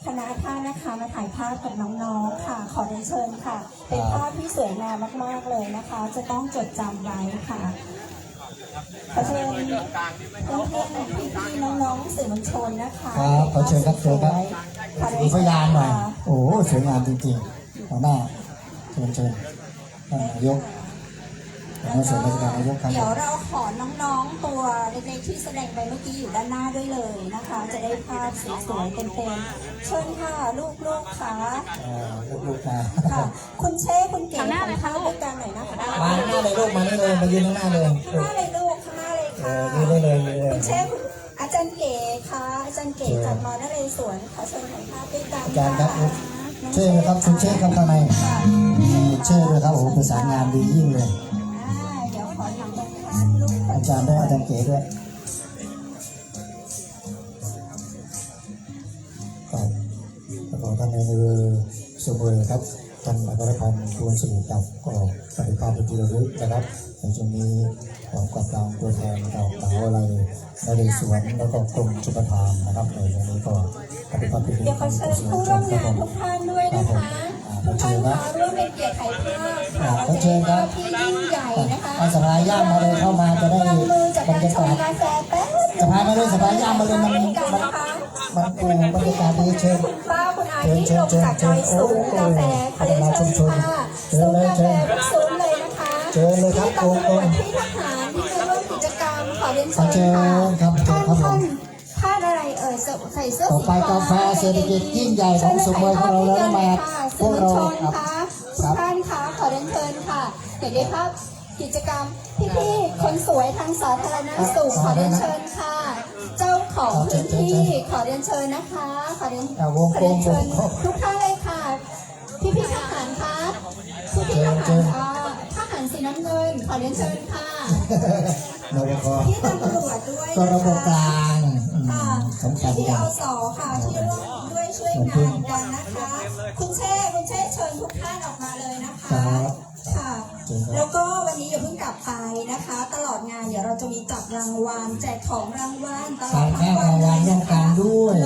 คณะท่านนะคะมาถ่ายภาพกับน้องๆค่ะขอเรียนเชิญค่ะ เป็นภาพที่สวยงามมากๆเลยนะคะ จะต้องจดจำไว้ค่ะขอเชิญเพื่อนๆพี่ๆน้องๆสื่อมวลชนนะคะ ครับขอเชิญครับเชิญครับ ขอเรี ดู ยน พ เชิญ ยานหน่อย ค่ะ โอ้โหสวยงามจริงๆหัวหน้าเชิญท่านนายกในส่วนราชการนายกครับ เดี๋ยวเราขอน้องๆตัวเล็กๆที่แสดงไปเมื่อกี้อยู่ด้านหน้าด้วยเลยนะคะ จะได้ภาพสวยๆเต็มๆเชิญค่ะลูกๆค่ะ ลูกๆมา ค่ะ คุณเช่คุณเก๋ทำภาพด้วยกันหน่อยนะคะ มาหน้าเลยลูกมานี่เลยมายืนข้างหน้าเลย ข้างหน้าเลยลูกข้างหน้าเลยค่ะ ยืนได้เลยยืนได้เลย คุณเช่คุณอาจารย์เก๋ค่ะอาจารย์เก๋จากมอนาเรศวรขอเชิญถ่ายภาพด้วยกัน อาจารย์ครับเช่เลยครับคุณเช่ครับข้างในเช่เลยครับโอ้โหประสานงานดียิ่งเลย เดี๋ยวขอทำเป็นภาพลูก อาจารย์ด้วยอาจารย์เก๋ด้วยครับแล้วก็ท่านในมือสมุยครับท่านอัครพันธ์ควรสมุทรครับก็ปฏิภาณเป็นที่ระลึกนะครับในช่วงนี้ของกองกลางตัวแทนเรามหาวิทยาลัยนเรศวรแล้วก็กรมชลประทานนะครับในช่วงนี้ก็ปฏิภาณเป็นที่ระลึ เดี๋ยว ก ขอเชิญผู้ร่วมงานทุกท่านด้วยนะคะทุกท่านมาร่วมเป็นเกียรติถ่ายภาพค่ะ ขอเชิญครับ ที่ยิ่งใหญ่นะคะ เอาสภาย่ามมาเลยเข้ามาจะได้ วางมือจาก บร การ รยา ชง กาศ กาแฟแป๊บ สภามาเลยสภาย่ามมาเลยมันโอ้บรรยากาศดีเชิญ คุณป้าคุณอาที่ลงจากดอยสูงกาแฟขอเรียนเชิญค่ะสูงกาแฟทุกซุ้มเลยนะคะ เชิญเลยครับ ที่ตำรวจที่ทหารที่มาร่วมกิจกรรมขอเรียนเชิญ เชิญครั ค่ะ บครับผม ท่านอะไรเอ่ยใส่เสื้อ ต่อ สี ไปกาแฟเศรษฐกิจยิ่งใหญ่ของสุโขทัยของเราแล้วมาพวกเรา ค่ะ ครับ ทุกท่านคะขอเรียนเชิญค่ะเดี๋ยวได้ภาพกิจกรรมพี่ๆคนสวยทางสาธารณสุขขอเรียนเชิญค่ะ เจ้าของพื้นที่ขอเรียนเชิญนะคะขอเรียนเชิญทุกท่านเลยค่ะพี่ๆทหารคะพี่ๆทหารทหารสีน้ำเงินขอเรียนเชิญค่ะ เราก็ พี่ตำรวจด้วย ก็ระบบก นะคะ ลางอืม ค่ะ สำคัญ ที่ กั อน สค่ะที่ร่วมด้วยช่วยงานกันนะคะ คุณเช่เชิญทุกท่านออกมาเลยนะ ครั คะ บ ค่ะ แล้วก็วันนี้อย่าเพิ่งกลับไปนะคะ ตลอดงานเดี๋ยวเราจะมีจับรางวัลแจกของรางวัลตลอดทั้งวันเลยนะคะ ด้วย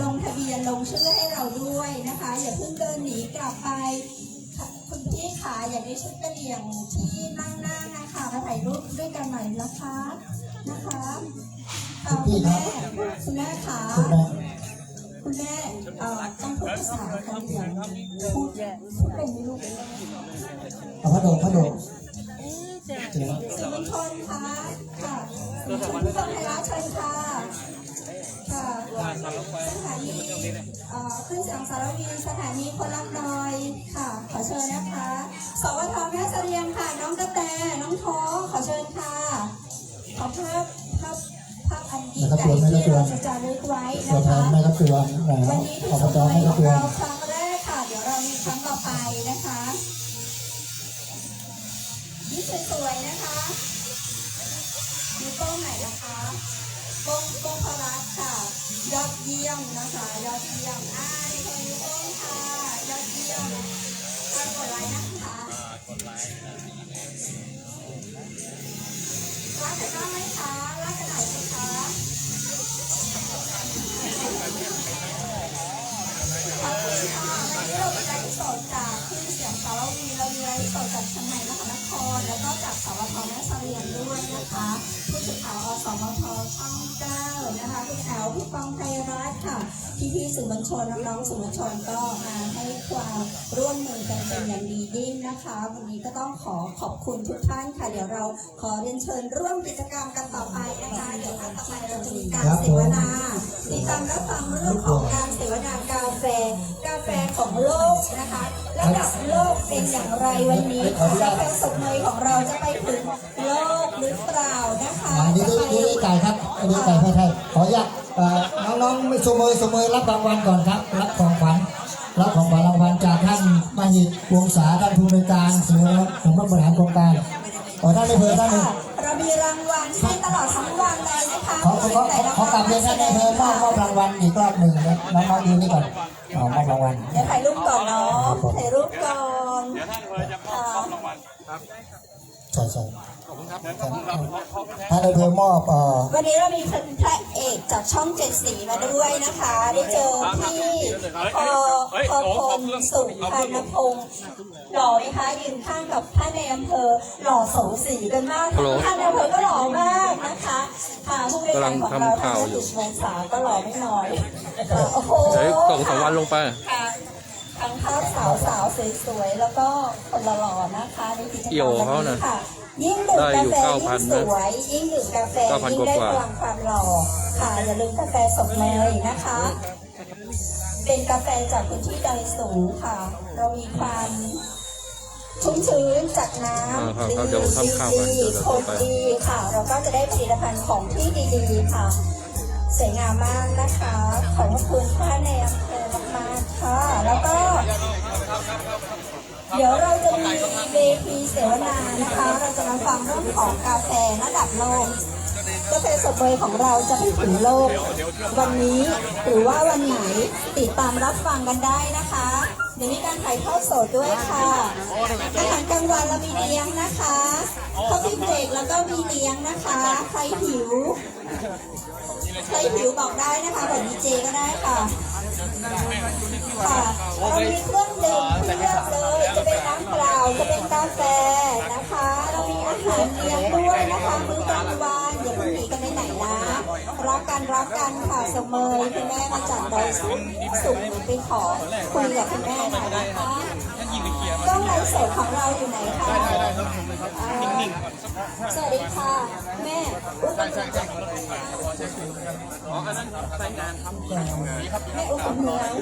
ลงทะเบียนลงชื่อให้เราด้วยนะคะ อย่าเพิ่งเดินหนีกลับไปคุณพี่ขาอยากได้ชุดกระเหรี่ยงที่นั่งหน้านะคะมาถ่ายรูปด้วยกันหน่อยนะคะคุณแม่ขา คุณแม่ คุณแม่ต้องพูดภาษากะเหรี่ยงพูดเป็นไม่รู้ เอาพัดลมเชิญ สื่อมวลชนค่ะสื่อมวลชนผู้ฟังไทยรัฐเชิญค่ะสถานีขึ้นเสียงสารวีสถานีคนรักน้อยค่ะขอเชิญนะคะสวทแม่เสรียงค่ะน้องกระแตน้องท้อขอเชิญค่ะขอภาพอันดีใจที่เราจะจารึกไว้ ตัว นะ แท คะ นไม่รับตัว วันนี้ที่ อบ สุ จ ด ไม่รับ ข ตั อง ว เราครั้งแรกค่ะเดี๋ยวเรามีครั้งต่อไปนะคะนี่สวยๆนะคะมีโป้งไหนนะคะโป้งพรัตน์ค่ะยอดเยี่ยมนะคะยอดเยี่ยมนี่คนมีโป้งค่ะยอดเยี่ยมกดไลค์นะคะรักกันบ้างไหมคะรักกันไหนไหมคะขอบคุณค่ะวันนี้เรามีไลฟ์สดจากขึ้นเสียงสารวีเรามีไลฟ์สดจากเชียงใหม่มหานครแล้วก็จากสวทแม่เสรียงด้วยนะคะผู้สื่อข่าวอสมทช่อง9นะคะพี่แอลพี่ปองไทยรัฐค่ะพี่ๆสื่อมวลชนน้องๆสื่อมวลชนก็มาให้ความร่วมมือกันเป็นอย่างดียิ่งนะคะวันนี้ก็ต้องขอบคุณทุกท่านค่ะเดี๋ยวเราขอเรียนเชิญร่วมกิจกรรมกันต่อไปนะคะเดี๋ยวต่อไปเราจะมีการเสวนาติดตามรับฟังเรื่องของการเสวนากาแฟของโลกนะคะระดับโลกเป็นอย่างไรวันนี้กาแฟสดเนยของเราจะไปถึงโลกหรือเปล่านะคะ ดีไก่ครับดีไก่ไทยขออนุญาตน้องๆไม่สมอรับรางวัลก่อนครับรับของขวัญรางวัลจากท่านมหิตวงศาท่านผู้บริการสำนักบริหารโครงการท่านในอำเภอท่านหนึ่ง เรามีรางวัลให้ตลอดทั้งวันเลยนะคะ ขอกลับเรียนท่านในอำเภอมอบรางวัลอีกรอบหนึ่งนะน้องๆดูนี่ก่อนมอบรางวัล เดี๋ยวถ่ายรูปก่อนเนาะถ่ายรูปก่อน เดี๋ยวท่านเพื่อจะมอบรางวัลครับ ช ใช่ท่านนายอำเภอมอบ วันนี้เรามีพระเอกจากช่องเจ็ดสีมาด้วยนะคะ ได้เจอที่พพลสุพรรณพงศ์หล่อไหมคะยืนข้างกับท่านในอำเภอหล่อสงสีกันมากท่านในอำเภอก็หล่อมากนะคะผู้บริการของเราท่านติชวงศาก็หล่อไม่น้อยโอ้โห2 วันลงไปทั้งภาพสาวสวยๆแล้วก็คนหล่อๆนะคะในกิจกรรมวันนี้ค่ะยิ่งดื่มกาแฟยิ่งสวยยิ่งดื่มกาแฟยิ่งได้พลังความหล่อค่ะอย่าลืมกาแฟสดเนยนะคะ เป็นกาแฟจากพื้นที่ดอยสูงค่ะ เรามีความชุ่มชื้นจากน้ำดีคนดีค่ะ เราก็จะได้ผลิตภัณฑ์ของที่ดีๆค่ะสวยงามมากนะคะขอบคุณท่านในอำเภอมากๆค่ะแล้วก็เดี๋ยวเราจะมีเวทีเสวนานะคะ เราจะมาฟังเรื่องของกาแฟระดับโลกกาแฟสดเบยของเราจะไปถึงโลกวันนี้หรือว่าวันไหนติดตามรับฟังกันได้นะคะเดี๋ยวมีการถ่ายทอดสดด้วยค่ะอาหารกลางวันเรามีเลี้ยงนะคะข้าวเบรกแล้วก็มีเลี้ยงนะคะใครหิวบอกได้นะคะบอกดีเจก็ได้ค่ะเรามีเครื่องดื่มเพียบเลยจะเป็นน้ำเปล่าจะเป็นกาแฟนะคะเรามีอาหารเลี้ยงด้วยนะคะมื้อกลางวันอย่าเพิ่งหนีกันไปไหนนะรักกันค่ะเสมอคุณแม่มาจากดอยสุขไปขอคุยกับคุณแม่หน่อยนะคะกล้องไลฟ์สดของเราอยู่ไหนคะสวัสดีค่ะแม่อุ้มแม่อุ้มคนเมือง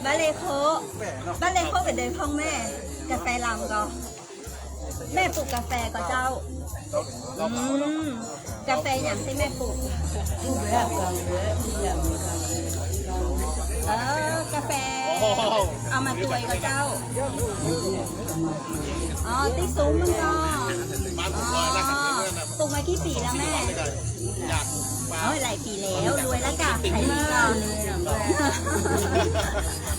บ้านเลโคเป็นเดินของแม่กาแฟลำก็แม่ปลูกกาแฟก็เจ้ากาแฟอย่างที่แม่ปลูกกาแฟเอามาตวยก็เจ้าที่ซุ้มมันก็ปลูกมากี่ปีแล้วแม่หลายปีแล้วรวยแล้วจ้ะขายดีก่อน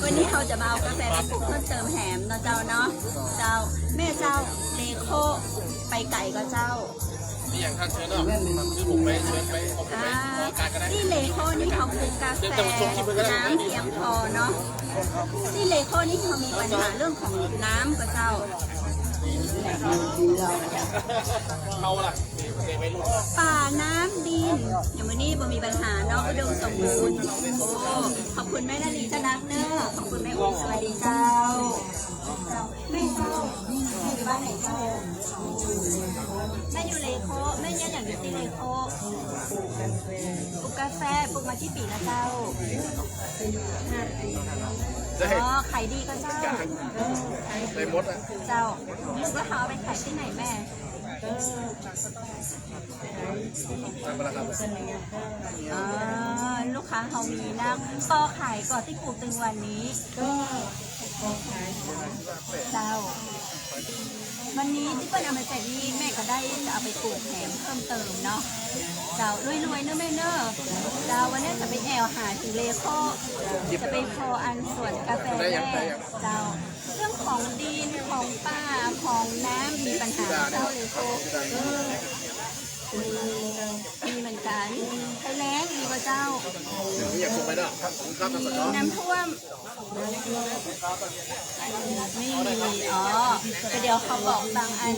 วันนี้เราจะมาเอากาแฟไปปลูกเพิ่มเติมแหมเนาะเจ้าเนาะเจ้าแม่เจ้าเลโคไปไก่ก็เจ้าที่เลโคนี่เขาปลูกกาแฟน้ำเพียงพอเนาะที่เลโคนี่เขามีปัญหาเรื่องของน้ำก็เจ้าป่าน้ำดินอย่างวันนี้บ่มีปัญหาเนาะอุดมสมบูรณ์ขอบคุณแม่นาลีเจ้านักเนอขอบคุณแม่อุ้มสวัสดีเจ้าแม่เจ้าอยู่บ้านไหนเจ้าแม่อยู่เลโคแม่เนี่ยอย่างอยู่ที่เลโคปลูกกาแฟปลูกมาที่ปีนะเจ้าขายดีก็เจ้าเลยมดอ่ะเจ้าแล้วเขาเอาไปขายที่ไหนแม่ลูกค้าเขามีนะก็ขายก่อนที่ปลูกตึงวันนี้เจ้าวันนี้ที่เปิ้ลเอามาแจกนี่แม่ก็ได้จะเอาไปปลูกแหมเพิ่มเติมเนาะเจ้ารวยๆเนอะแม่เนอะเจ้าวันนี้จะไปแอลหาถึงเลโคจะไปพออันส่วนกาแฟแม่เจ้าเรื่องของดินของป่าของน้ำมีปัญหาเจ้าเลโคมีเหมือนกันไทยแลนด์มีพระเจ้าน้ำท่วมไม่มีแต่เดี๋ยวเขาบอกบางอัน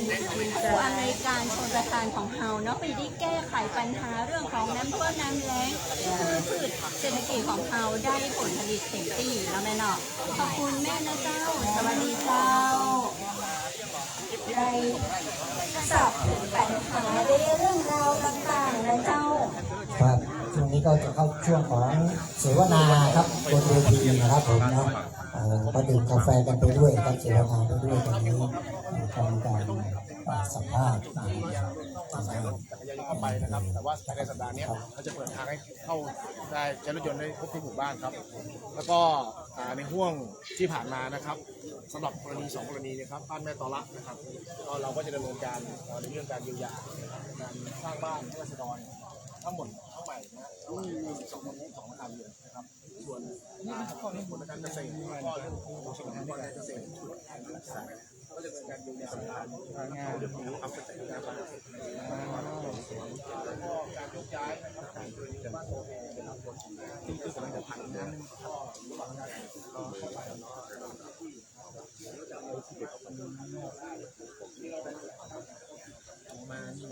ผู้อำนวยการชลประทานของเฮาเนาะไปได้แก้ไขปัญหาเรื่องของน้ำท่วมน้ำแล้งพืชเศรษฐกิจของเฮาได้ผลผลิตเต็มที่แล้วแม่เนาะขอบคุณแม่นะเจ้าสวัสดีเจ้าได้ทราบถึงปัญหาในเรื่องราวต่างๆนะเจ้าครับช่วงนี้ก็จะเข้าช่วงของเสวนาครับบนเวทีนะครับผมนะก็ดื่มกาแฟกันไปด้วยครับเสวนาไปด้วยตอนนี้ทำการสัมภาษณ์เข้าไปนะครับแต่ว่าในสัปดาห์นี้เราจะเปิดทางให้เข้าได้ใช้รถยนต์ได้ครบทุกหมู่บ้านครับแล้วก็ในห่วงที่ผ่านมานะครับสำหรับกรณี2 กรณีนะครับบ้านแม่ตอละนะครับเราก็จะดำเนินการในเรื่องการเยียวยาการสร้างบ้านให้ราษฎร ทั้งหมดทั้งใหม่นะ12ประธานเรือนนะครับส่วนข้อนี้ผลการเกษตรก็เรื่องของสมุนไพรเกษตรก็จะเป็นการดูแลสำคัญเดี๋ยวผมทำเกษตรการแล้วก็การยกย้ายนะครับการดูแลบ้านโตที่คือผลิตภัณฑ์นั้นก็ระหว่างการเข้าไปมานี่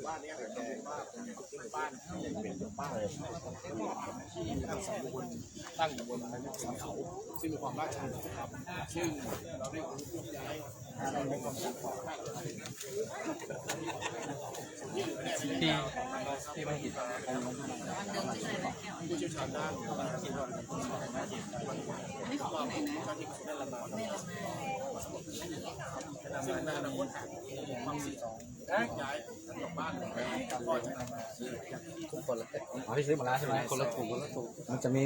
บ้านนี้เป็นบ้านที่เป็นบ้านที่สมบูรณ์ตั้งอยู่บนเขาซึ่งมีความราชาครับซึ่งเราได้ย้ายในความสุขของที่ไม่ผิดผู้เชี่ยวชาญด้านที่เราไม่ขอไหนนะที่ได้ละมาซึ่งในอนาคตความสิ่งย้ายกลับบ้านก็จะนำมาทุกคนละที่ซื้อมาแล้วใช่ไหมคนละถุงมันจะมี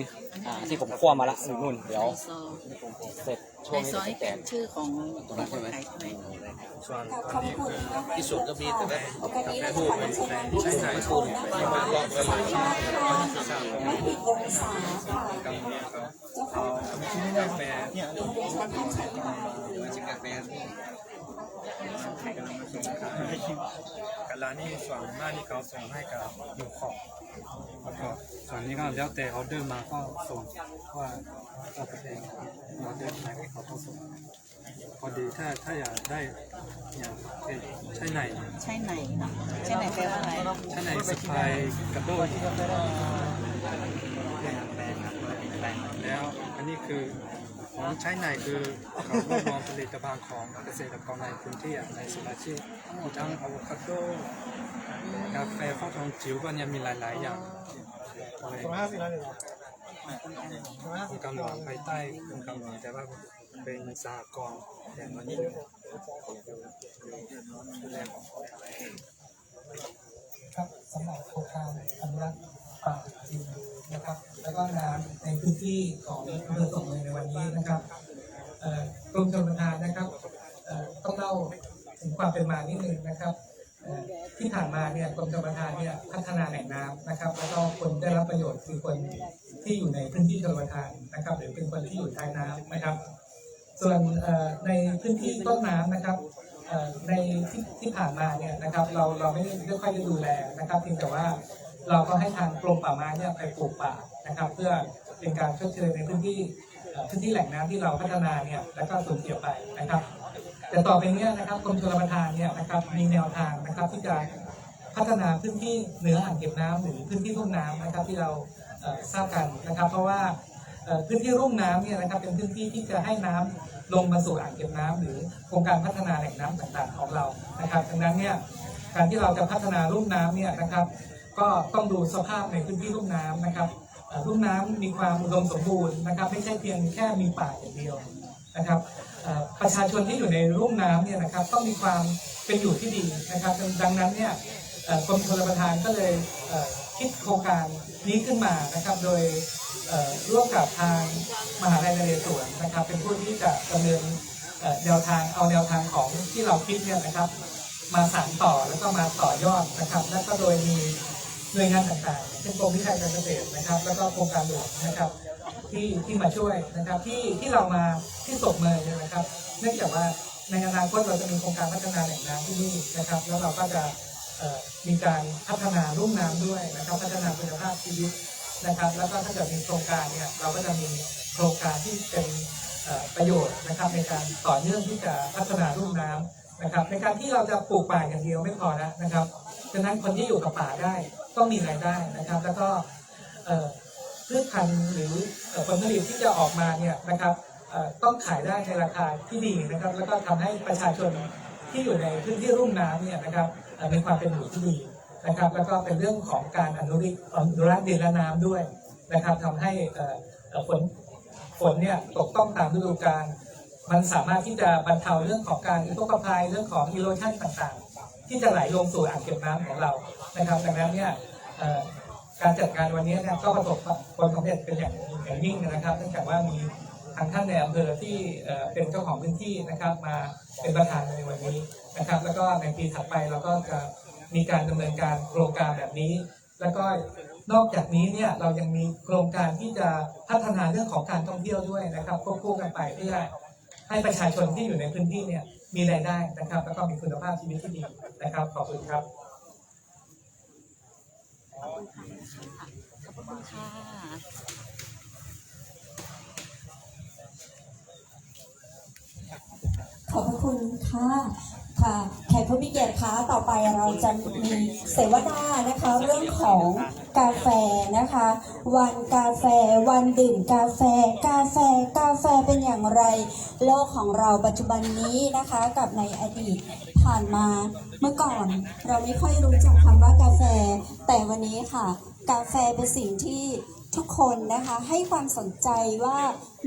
ที่ผมคั่วมาละนู่นเดี๋ยวเสร็จช่วงนี้จะแจกชื่อของตรงนั้นใช่ไหมขอบคุณนะคะ ที่สุดก็มีแต่ว่า วันนี้เราจะขอเชิญนายผู้เสียชนนะคะสายาค่ะไม่ผิดวงศาค่ะเจ้าของกาแฟเนี่ยเดี๋ยวท่านใช้มากาแฟกันร้านนี้ส่วนมากนี่เขาส่งให้กับหมู่ขอบแล้วก็ส่วนนี้ก็แล้วแต่ออเดอร์มาก็ส่งว่าเราไปเองออเดอร์ไหนให้เขาต้องส่งพอดีถ้าอยากได้อย่างใช่ไหนใช่ไหนแปลว่าอะไรใช่ไหนสไปกระโดดแล้วอันนี้คือของใช้ไหนคือเขารวบรวมผลิตภัณฑ์ของเกษตรกรในพื้นที่ในสุราษฎร์ธานีมีทั้งอะโวคาโดกาแฟฟักทองจิ๋วก็เนี่ยมีหลายๆอย่างคุณกำลังไปใต้คุณกำลังแต่ว่าเป็นสหกรณ์แต่วันนี้ครับสำหรับโครงการอนุรักษ์ป่าจริงนะครับแล้วก็น้ำในพื้นที่ของอำเภอสองเลยในวันนี้นะครับกรมชลประทานนะครับต้องเล่าถึงความเป็นมานิดนึงนะครับที่ผ่านมาเนี่ยกรมชลประทานเนี่ยพัฒนาแหล่งน้ำนะครับแล้วก็คนได้รับประโยชน์คือคนที่อยู่ในพื้นที่ชลประทานนะครับหรือเป็นคนที่อยู่ท้ายน้ำนะครับส่วนในพื้นที่ต้นน้ำนะครับในที่ผ่านมาเนี่ยนะครับเราไม่ค่อยได้ดูแลนะครับเพียงแต่ว่าเราก็ให้ทางกรมป่าไม้เนี่ยไปปลูกป่านะครับเพื่อเป็นการชดเชยในพื้นที่แหล่งน้ำที่เราพัฒนาเนี่ยแล้วก็สูญเสียไปนะครับแต่ต่อไปนี้นะครับกรมชลประทานเนี่ยนะครับมีแนวทางนะครับที่จะพัฒนาพื้นที่เหนืออ่างเก็บน้ำหรือพื้นที่ลุ่มน้ำนะครับที่เราทราบกันนะครับเพราะว่าพื้นที่ลุ่มน้ำเนี่ยนะครับเป็นพื้นที่ที่จะให้น้ำลงมาสู่อ่างเก็บน้ำหรือโครงการพัฒนาแหล่งน้ำต่างๆของเรานะครับดังนั้นเนี่ยการที่เราจะพัฒนาลุ่มน้ำเนี่ยนะครับก็ต้องดูสภาพในพื้นที่ลุ่มน้ำนะครับลุ่มน้ำมีความอุดมสมบูรณ์นะครับไม่ใช่เพียงแค่มีป่าอย่างเดียวนะครับประชาชนที่อยู่ในลุ่มน้ำเนี่ยนะครับต้องมีความเป็นอยู่ที่ดีนะครับดังนั้นเนี่ยกรมชลประทานก็เลยคิดโครงการนี้ขึ้นมานะครับโดยร่วมกับทางมหาวิทยาลัยนเรศวรนะครับเป็นผู้ที่จะดำเนินแนวทางของที่เราคิดเนี่ยนะครับมาสานต่อแล้วก็มาต่อยอดนะครับและก็โดยมีหน่วยงานต่างๆเช่นกรมวิทยาการเกษตรนะครับแล้วก็โครงการหลวงนะครับที่มาช่วยนะครับที่เรามาที่ศพเมย์นะครับเนื่องจากว่าในอนาคตเราจะมีโครงการพัฒนาแหล่งน้ำที่นี่นะครับแล้วเราก็จะมีการพัฒนาลุ่มน้ำด้วยนะครับพัฒนาคุณภาพชีวิตนะครับแล้วก็ถ้าเกิดมีโครงการเนี่ยเราก็จะมีโครงการที่เป็นประโยชน์นะครับในการต่อเนื่องที่จะพัฒนาลุ่มน้ำนะครับในการที่เราจะปลูกป่าอย่างเดียวไม่พอนะครับฉะนั้นคนที่อยู่กับป่าได้ต้องมีรายได้นะครับแล้วก็พืชพันธุ์หรือผลผลิตที่จะออกมาเนี่ยนะครับต้องขายได้ในราคาที่ดีนะครับแล้วก็ทำให้ประชาชนที่อยู่ในพื้นที่ลุ่มน้ำเนี่ยนะครับมีความเป็นอยู่ที่ดีนะครับแล้วก็เป็นเรื่องของการอนุรักษ์ดินและน้ำด้วยนะครับทำให้ฝนเนี่ยตกต้องตามฤดูกาลมันสามารถที่จะบรรเทาเรื่องของการอุทกภัยเรื่องของอีโรชั่นต่างๆที่จะไหลลงสู่อ่างเก็บน้ำของเรานะครับดังนั้นเนี่ยการจัดการวันนี้เนี่ยก็ประสบความสำเร็จเป็นอย่างยิ่งนะครับเนื่องจากว่ามี ทางท่านในอำเภอที่เป็นเจ้าของพื้นที่นะครับมาเป็นประธานในวันนี้นะครับแล้วก็ในปีถัดไปเราก็จะมีการดำเนินการโครงการแบบนี้แล้วก็นอกจากนี้เนี่ยเรายังมีโครงการที่จะพัฒนาเรื่องของการท่องเที่ยวด้วยนะครับควบคู่กันไปเพื่อให้ประชาชนที่อยู่ในพื้นที่เนี่ยมีรายได้นะครับแล้วก็มีคุณภาพชีวิตที่ดีนะครับขอบคุณครับ ขอบคุณค่ะ ขอบพระคุณค่ะค่ะแขกผู้มีเกียรติคะต่อไปเราจะมีเสวนานะคะเรื่องของกาแฟนะคะวันกาแฟวันดื่มกาแฟกาแฟเป็นอย่างไรโลกของเราปัจจุบันนี้นะคะกับในอดีตผ่านมาเมื่อก่อนเราไม่ค่อยรู้จักคำว่ากาแฟแต่วันนี้ค่ะกาแฟเป็นสิ่งที่ทุกคนนะคะให้ความสนใจว่า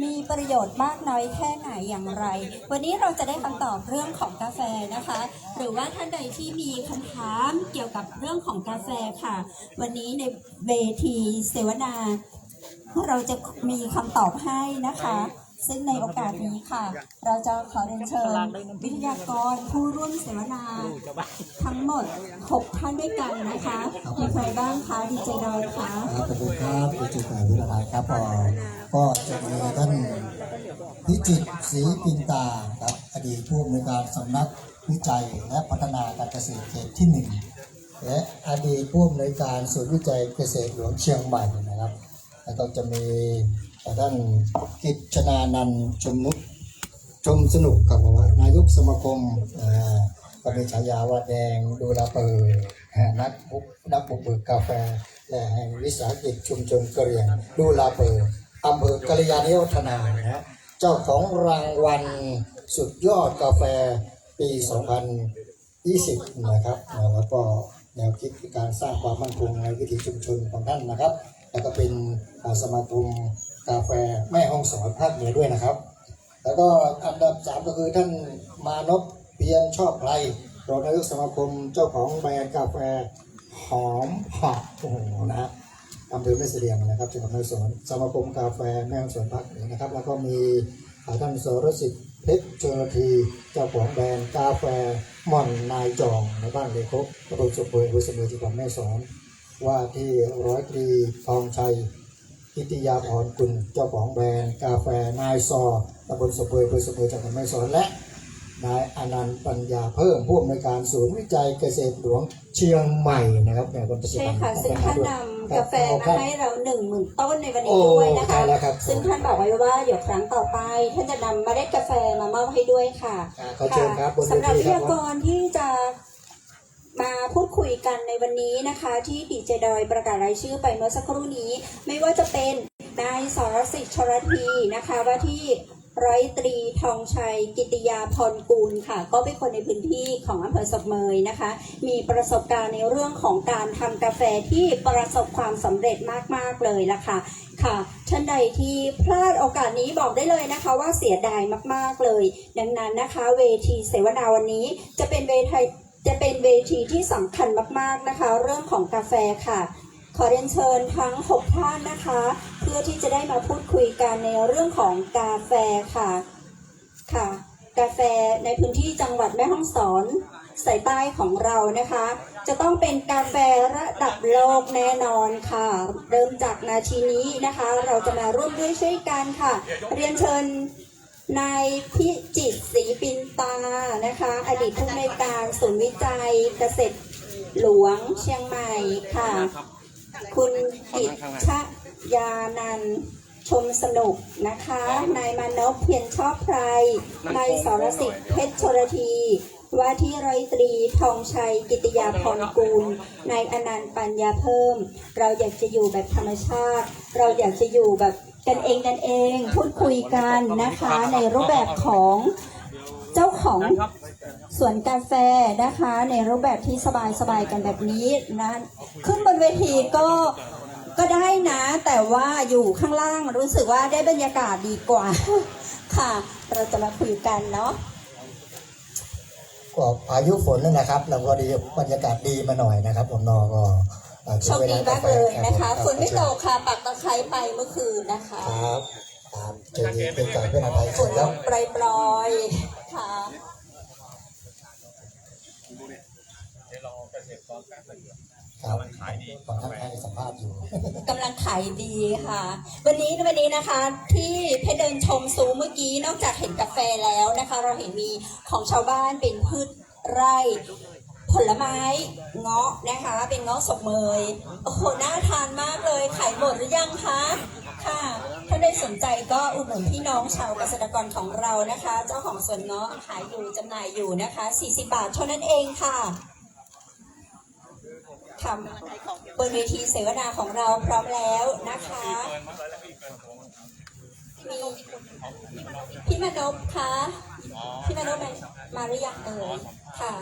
มีประโยชน์มากน้อยแค่ไหนอย่างไรวันนี้เราจะได้คำตอบเรื่องของกาแฟนะคะหรือว่าท่านใดที่มีคำถามเกี่ยวกับเรื่องของกาแฟค่ะวันนี้ในเวทีเสวนาเราจะมีคำตอบให้นะคะซึ่งในโอกาสนี้ค่ะเราจะขอเรียนเชิญวิทยากรผู้ร่วมเสวนาทั้งหมด6ท่านด้วยกันนะคะมีใครบ้างคะดีเจดอยคะ ขอบคุณครับดีเจดอยวิไลครับก็จะมีท่านพิจิตรศรีปินตาครับอดีตผู้อำนวยการสำนักวิจัยและพัฒนาการเกษตรเขตที่1และอดีตผู้อำนวยการศูนย์วิจัยเกษตรหลวงเชียงใหม่นะครับแล้วก็จะมีท่านกิจชนานันท์ชมสนุกกับนายกสมาคมก็มีฉายาว่าแดงดูแลเปิดนักบุกเบิกกาแฟและแห่งวิสาหกิจชุมชนกะเหรี่ยงดูแลเปิดอำเภอกะเหรี่ยงวัฒนานะเจ้าของรางวัลสุดยอดกาแฟปี 2020 นะครับแล้วก็แนวคิดการสร้างความมั่นคงในวิถีชุมชนของท่านนะครับแล้วก็เป็นสมาคมกาแฟแม่ฮ่องสอนภาคเหนือด้วยนะครับแล้วก็อันดับ3ก็คือท่านมานพเพียรชอบไพรรองนายกสมาคมเจ้าของแบรนด์กาแฟหอมผักโอ้โหนะฮะอำเภอแม่เสลียงนะครับจังหวัดแม่ฮ่องสอนสมาคมกาแฟแม่ฮ่องสอนภาคเหนือนะครับแล้วก็มีท่านสรสิทธิ์เพชรชลธีเจ้าของแบรนด์กาแฟหม่อนนายจองในบ้านเลโคกตำบลสุเปยอำเภอเสมอจังหวัดแม่ฮ่องสอนว่าที่ร้อยตรีทองชัยกิติยาพรกุลเจ้าของแบรนด์กาแฟนายซอตำบลสุเปยอำเภอเสมอจังหวัดแม่ฮ่องสอนและนายอนันต์ปัญญาเพิ่มผู้อำนวยการศูนย์วิจัยเกษตรหลวงเชียงใหม่นะครับในวันที่ ใช่ค่ะซึ่งท่านนำกาแฟมาให้เรา10,000 ต้นในวันนี้ด้วยนะคะซึ่งท่านบอกไว้ว่าเดี๋ยวครั้งต่อไปท่านจะนำเมล็ดกาแฟมามอบให้ด้วยค่ะสำหรับวิทยากรที่จะมาพูดคุยกันในวันนี้นะคะที่ดีเจดอยประกาศรายชื่อไปเมื่อสักครู่นี้ไม่ว่าจะเป็นนายสรสิทธิ์ชลธีนะคะว่าที่ร้อยตรีทองชัยกิติยาพรกูลค่ะก็เป็นคนในพื้นที่ของอำเภอศพเมยนะคะมีประสบการณ์ในเรื่องของการทำกาแฟที่ประสบความสำเร็จมากๆเลยล่ะค่ะค่ะท่านใดที่พลาดโอกาสนี้บอกได้เลยนะคะว่าเสียดายมากๆเลยดังนั้นนะคะเวทีเสวนาวันนี้จะเป็นเวทีที่สำคัญมากๆนะคะเรื่องของกาแฟค่ะขอเรียนเชิญทั้ง6ท่านนะคะเพื่อที่จะได้มาพูดคุยกันในเรื่องของกาแฟค่ะกาแฟในพื้นที่จังหวัดแม่ฮ่องสอนสายใต้ของเรานะคะจะต้องเป็นกาแฟระดับโลกแน่นอนค่ะเริ่มจากนาทีนี้นะคะเราจะมาร่วมด้วยช่วยกันค่ะเรียนเชิญนายพิจิตรศรีปินตานะคะอดีตผู้อำนวยการศูนย์วิจัยเกษตรหลวงเชียงใหม่ค่ะคุณกิจชยานันท์ชมสนุกนะคะนายมานพเพียรชอบไพรนายสรสิทธิ์เพชรชลธีว่าที่ร้อยตรีทองชัยกิติยาพรกูลนายอนันต์ปัญญาเพิ่มเราอยากจะอยู่แบบธรรมชาติเราอยากจะอยู่แบบกันเองพูดคุยกันนะคะในรูปแบบของเจ้าของสวนกาแฟนะคะในรูปแบบที่สบายกันแบบนี้นะขึ้นบนเวทีก็ได้นะแต่ว่าอยู่ข้างล่างรู้สึกว่าได้บรรยากาศดีกว่าค่ะเราจะมาคุยกันเนาะก็พายุฝนนั่นนะครับเราก็ดีบรรยากาศดีมาหน่อยนะครับผมนอก็โชคดีมากเลยนะคะฝนไม่ตกค่ะปักตะไคร้ไปเมื่อคืนนะคะครับ เจอเป็นไก่เป็นอะไรเส ฝ ร็จ น แล้ว ปลอยๆค่ะ เดี๋ยวรอเกษตรกรแป๊บนึง ครับ มันขายดี ตอนท่านให้สัมภาษณ์อยู่ กำลังขายดีค่ะ วันนี้นะคะ ที่เพชรเดินชมซูเมื่อกี้นอกจากเห็นกาแฟแล้วนะคะ เราเห็นมีของชาวบ้านเป็นพืชไร่ผลไม้เงาะนะคะ เป็นเงาะสกเมยโอ้โหน่าทานมากเลยขายหมดหรือยังคะค่ะถ้าได้สนใจก็อุดหนุนพี่น้องชาวเกษตรกรของเรานะคะ เจ้าของสวนเงาะขายอยู่จำหน่ายอยู่นะคะ40 บาทเท่านั้นเองค่ะค่ะบนเวทีเสวนาของเราพร้อมแล้วนะคะมีพี่มนพคะพี่มนพมาหรือยังเอ่ยค่ะ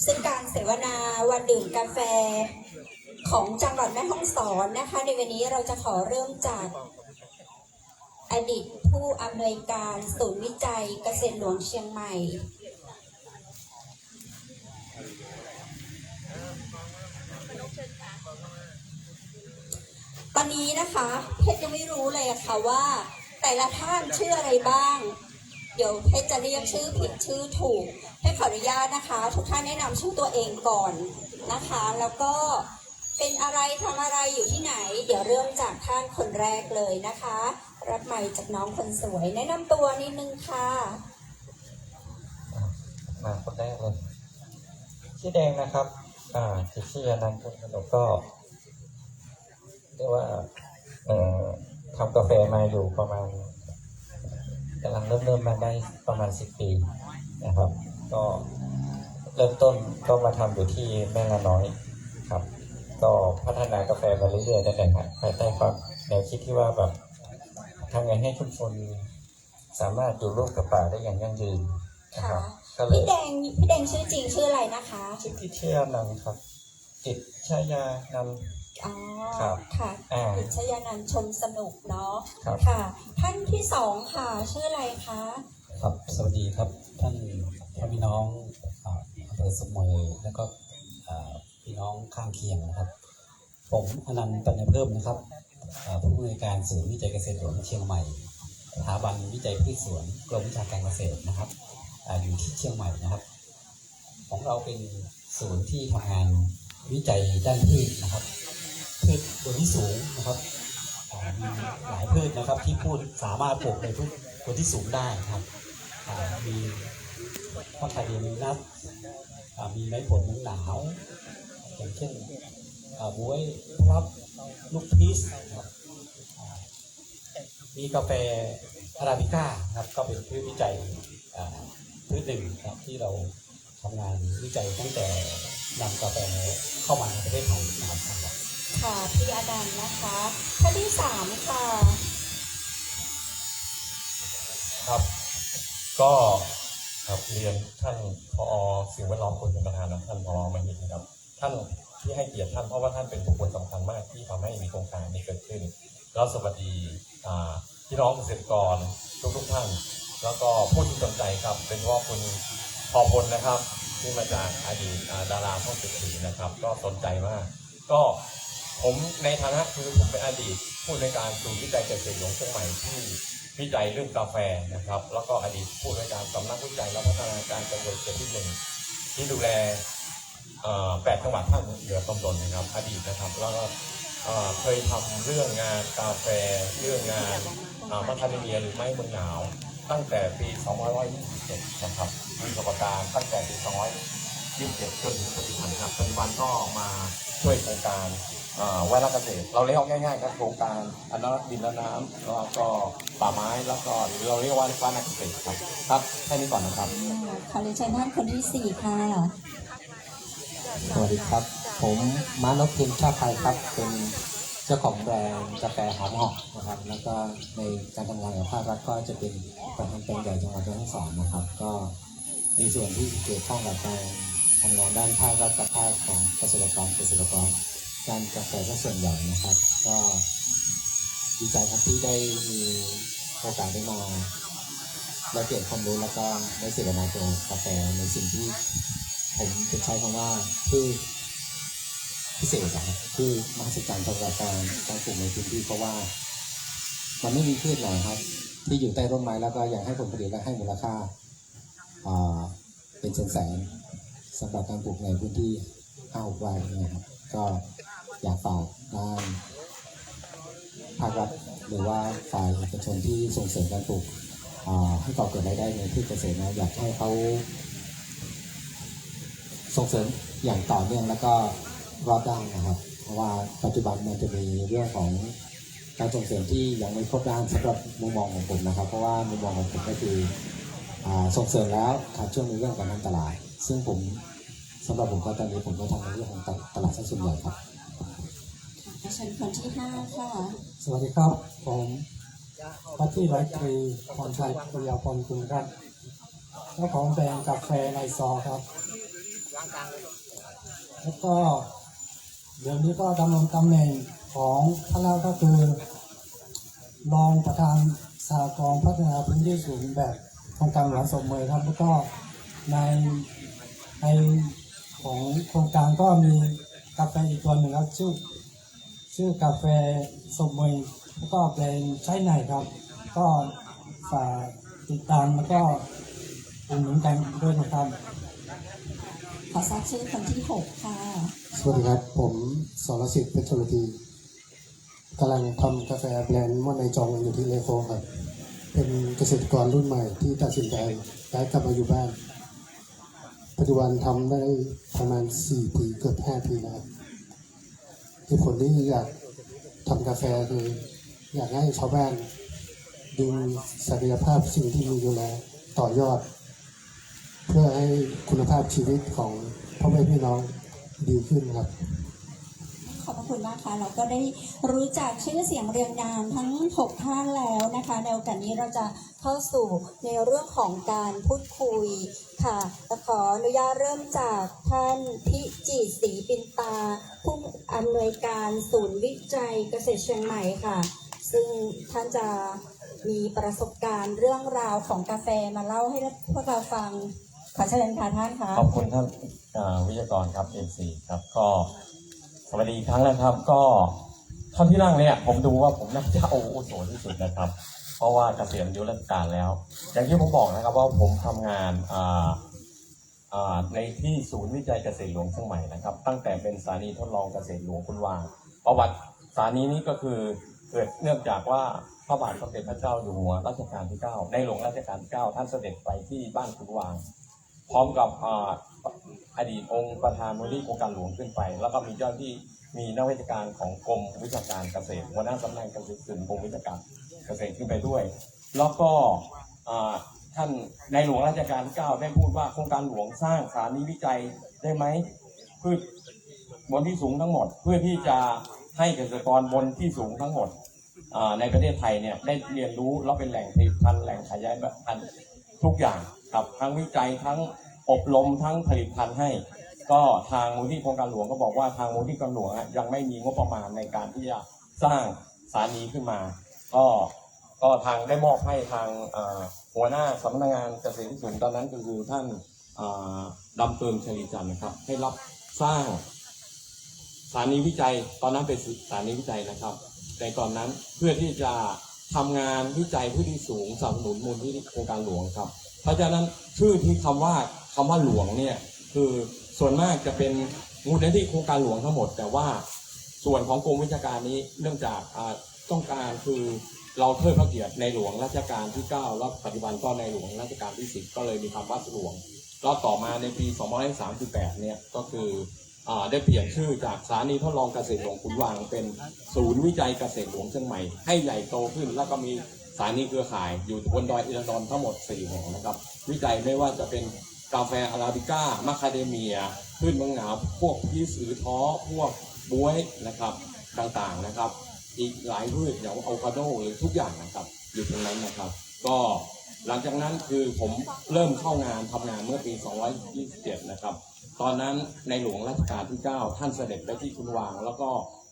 ซึ่งการเสวนาวันดื่มกาแฟของจังหวัดแม่ฮ่องสอนนะคะในวันนี้เราจะขอเริ่มจากอดีตผู้อำนวยการศูนย์วิจัยเกษตรหลวงเชียงใหม่ตอนนี้นะคะเพชรยังไม่รู้เลยอะค่ะว่าแต่ละท่านชื่ออะไรบ้างเดี๋ยวเพชรจะเรียกชื่อผิดชื่อถูกให้ขออนุญาตนะคะทุกท่านแนะนำชื่อตัวเองก่อนนะคะแล้วก็เป็นอะไรทำอะไรอยู่ที่ไหนเดี๋ยวเริ่มจากท่านคนแรกเลยนะคะรับใหม่จากน้องคนสวยแนะนำตัวนิดนึงค่ะมาคนแรกเลยชื่อแดงนะครับชื่ออนันต์พุทธนก็เรียกว่าทำกาแฟมาอยู่ประมาณกำลังเริ่มมาได้ประมาณ10 ปีนะครับก็เริ่มต้นก็มาทำอยู่ที่แม่ละน้อยครับก็พัฒนากาแฟมาเรื่อยๆได้แต่ภายใต้ความแนวคิดที่ว่าแบบทำไงให้ชุมชนสามารถอยู่ร่วมกับป่าได้อย่างยั่งยืนนะครับพี่แดงชื่อจริงชื่ออะไรนะคะชื่อพิเทียนันท์ครับจิตชยานันท์อ๋อ ครับ ค่ะจิตชยานันท์ชมสนุกเนาะ ครับ ค่ะท่านที่สองค่ะชื่ออะไรคะครับสวัสดีครับท่านพี่น้องอำเภอสมยแล้วก็พี่น้องข้างเคียงนะครับผมอนันต์ปัญญาเพิ่มนะครับผู้อำนวยการศูนย์วิจัยเกษตรหลวงเชียงใหม่สถาบันวิจัยพืชสวนกรมวิชาการเกษตรนะครับอยู่ที่เชียงใหม่นะครับของเราเป็นศูนย์ที่ทำงานวิจัยด้านพืชนะครับพืชตัวที่สูงนะครับมีหลายพืชนะครับที่พูดสามารถปลูกในพืชตัวที่สูงได้ครับมีข้าวไทยมีนัทมีไม้ผลหนาวอย่างเช่นบ๊วยพลับลูกพีชครับมีกาแฟอาราบิก้าครับก็เป็นพืชวิจัยพืชหนึ่งครับที่เราทำงานวิจัยตั้งแต่นำกาแฟเข้ามาในประเทศไทยนะครับค่ะพี่อนันต์นะคะท่านที่สามค่ะครับก็ครับเรียนท่านผอ.สิ่งแวดล้อมคุณเป็นประธานท่านผอ.มหิตนะครับท่านที่ให้เกียรติท่านเพราะว่าท่านเป็นบุคคลสำคัญมากที่ทำให้มีโครงการนี้เกิดขึ้นแล้วสวัสดีพี่น้องเกษตรกรทุกท่านแล้วก็ผู้ที่สนใจครับเป็นว่าคุณพอพลนะครับที่มาจากอดีตดาราช่อง14นะครับก็สนใจมากก็ผมในฐานะคือผมเป็นอดีตผู้ในการศูนย์วิจัยเกษตรหลวงเชียงใหม่ที่วิจัยเรื่องกาแฟนะครับแล้วก็อดีตผู้ในการสำนักวิจัยและพัฒนาการเกษตรที่1ที่ดูแล8 จังหวัดภาคเหนือตอนบนนะครับอดีตนะครับแล้วก็เคยทำเรื่องงานกาแฟเรื่องงานมัคคาเดเมียหรือไม้เมืองหนาวตั้งแต่ปี2527นะครับมีประสบการณ์ตั้งแต่ปี2527จนถึงปัจจุบันครับปัจจุบันก็มาช่วยโครงการไว้รักเกษตรเราเรียกง่ายๆครับโครงการอนุรักษ์ดินและน้ำแล้วก็ป่าไม้แล้วก็เราเรียกว่าฟ้านักเกษตรครับแค่นี้ก่อนนะครับขอเรียนเชิญท่านคนที่สี่ค่ะสวัสดีครับผมมานพเพียงชาติไทยครับเป็นเจ้าของแบรนด์กาแฟหอมหอกนะครับแล้วก็ในการทำงานกับภาครัฐก็จะเป็นประธานแปลงใหญ่จังหวัดแม่ฮ่องสอนนะครับก็มีส่วนที่เกี่ยวข้องกับการทำงานด้านภาครัฐกับภาคของเกษตรกรการกาแฟก็ส่วนใหญ่นะครับก็ดีใจครับที่ได้มีโอกาสได้มาและเปลี่ยนความรู้แล้วก็ได้เสวนาเกี่ยวกับกาแฟในสิ่งที่ผมจะใช้คำว่าคือพิเศษนะครับคือมหัศจรรย์สำหรับการปลูกในพื้นที่เพราะว่า มันไม่มีพืชไหนครับที่อยู่ใต้ร่มไม้แล้วก็อยากให้ผลผลิตและให้มูลค่าเป็นแสนๆสำหรับการปลูกในพื้นที่5-6 ไร่นะครับก็อยากฝากด้านภาครัฐหรือว่าฝ่ายเอกชนที่ส่งเสริมการปลูกให้ก่อเกิดรายได้ในพืชเกษตรนะอยากให้เขาส่งเสริมอย่างต่อเนื่องแล้วก็รอบด้านนะครับเพราะว่าปัจจุบันมันจะมีเรื่องของการส่งเสริมที่ยังไม่ครบด้านสำหรับมุมมองของผมนะครับเพราะว่ามุมมองของผมก็คือส่งเสริมแล้วขาดช่วงในเรื่องการทำตลาดซึ่งผมสำหรับผมก็ตอนนี้ผมก็ทำในเรื่องของตลาดซะส่วนใหญ่ครับเชิญคนที่5ค่ะสวัสดีครับผมพัที่ร้อยตรีพรชัยปริยาพรคุณครับเจ้าของแบรนด์กาแฟในซอครับแล้วก็เดี๋ยวนี้ก็ดำรงตำแหน่งของท่านแล้วก็คือรองประธานสหกรณ์พัฒนาพื้นที่สูงแบบโครงการหลวงสมเมยครับแล้วก็ในของโครงการก็มีกาแฟอีกตัวหนึ่งครับชื่อกาแฟสมเมยแล้วก็แบรนด์ใช้ไหนครับก็ฝากติดตามแล้วก็อุดหนุนกันด้วยนะครับขอทราบชื่อคนที่6ค่ะสวัสดีครับผมสรสิทธิ์เพชรชลธีกำลังทำกาแฟแบรนด์ม่อนในจองอยู่ที่เลโคครับเป็นเกษตรกรรุ่นใหม่ที่ตัดสินใจย้ายกลับมาอยู่บ้านปัจจุบันทำได้ประมาณ4 ปีเกือบ5 ปีแล้วที่ผลที่อยากทำกาแฟคืออยากให้ชาวบ้านดึงศักยภาพสิ่งที่มีอยู่แล้วต่อยอดเพื่อให้คุณภาพชีวิตของพ่อแม่พี่น้องดีขึ้นครับขอบพระคุณมากค่ะเราก็ได้รู้จักชื่อเสียงเรียงนามทั้ง6 ท่านแล้วนะคะในโอกาสนี้เราจะเข้าสู่ในเรื่องของการพูดคุยค่ะขออนุญาตเริ่มจากท่านพิจิตรศรีปินตาผู้อำนวยการศูนย์วิจัยเกษตรเชียงใหม่ค่ะซึ่งท่านจะมีประสบการณ์เรื่องราวของกาแฟมาเล่าให้พวกเราฟังขอเชิญค่ะท่านค่ะขอบคุณท่านวิทยากรครับ MC ครับก็สวัสดีอีกครั้งนะครับก็ท่านที่นั่งเนี่ยผมดูว่าผมน่าจะอาวุโสที่สุดนะครับเพราะว่าเกษียณอายุราชการแล้วอย่างที่ผมบอกนะครับว่าผมทำงานในที่ศูนย์วิจัยเกษตรหลวงเชียงใหม่นะครับตั้งแต่เป็นสถานีทดลองเกษตรหลวงคุณวางประวัติสถานีนี้ก็คือเกิดเนื่องจากว่าพระบาทสมเด็จพระเจ้าอยู่หัวรัชกาลที่9ในหลวงรัชกาลที่9ท่านเสด็จไปที่บ้านคุณวางพร้อมกับอดีตองค์ประธานมูลนิธิโครงการหลวงขึ้นไปแล้วก็มีเจ้าที่มีนักวิชาการของกรมวิชาการเกษตรหัวหน้าสำนักเกษตรกรมวิชาการเกษตรขึ้นไปด้วยแล้วก็ท่านในหลวงรัชกาลที่9ได้พูดว่าโครงการหลวงสร้างสถานีวิจัยได้ไหมพืชบนที่สูงทั้งหมดเพื่อที่จะให้เกษตรกรบนที่สูงทั้งหมดในประเทศไทยเนี่ยได้เรียนรู้แล้วเป็นแหล่งผลิตภัณฑ์แหล่งขยายพันธุ์ทุกอย่างครับทั้งวิจัยทั้งอบรมทั้งผลิตภัณฑ์ให้ก็ทางมูลที่โครงการหลวงก็บอกว่าทางมูลที่โครงการหลวงยังไม่มีงบประมาณในการที่จะสร้างสถานีขึ้นมาก็ทางได้มอบให้ทางหัวหน้าสำนักงานเกษตรที่สูงตอนนั้นก็คือท่านดำเปิงชลีจันทร์นะครับให้รับสร้างสถานีวิจัยตอนนั้นเป็นสถานีวิจัยนะครับในตอนนั้นเพื่อที่จะทำงานวิจัยพื้นที่สูงสนับสนุนมูลที่โครงการหลวงครับเพราะฉะนั้นชื่อที่คำว่าหลวงเนี่ยคือส่วนมากจะเป็นมูลนิธิโครงการหลวงทั้งหมดแต่ว่าส่วนของกรมวิชาการนี้เนื่องจากต้องการคือเราเทิดพระเกียรติในหลวงรัชกาลที่9แล้วปัจจุบันก็ในหลวงรัชกาลที่10ก็เลยมีคำว่าหลวงแล้วต่อมาในปี2538เนี่ยก็คือได้เปลี่ยนชื่อจากสถานีทดลองเกษตรหลวงขุนวางเป็นศูนย์วิจัยเกษตรหลวงเชียงใหม่ให้ใหญ่โตขึ้นแล้วก็มีสถานีเครือข่ายอยู่บนดอยอินทนนท์ทั้งหมด4 แห่งนะครับวิจัยไม่ว่าจะเป็นกาแฟอาราบิก้ามาคาเดเมียพืชเมืองหนาวพวกพีชอือท้อพวกบ๊วยนะครับต่างๆนะครับอีกหลายพืชอย่างอะโวคาโดหรือทุกอย่างนะครับอยู่ตรงนั้นนะครับก็หลังจากนั้นคือผมเริ่มเข้างานทำงานเมื่อปี2527นะครับตอนนั้นในหลวงรัชกาลที่9ท่านเสด็จไปที่คุณวางแล้วก็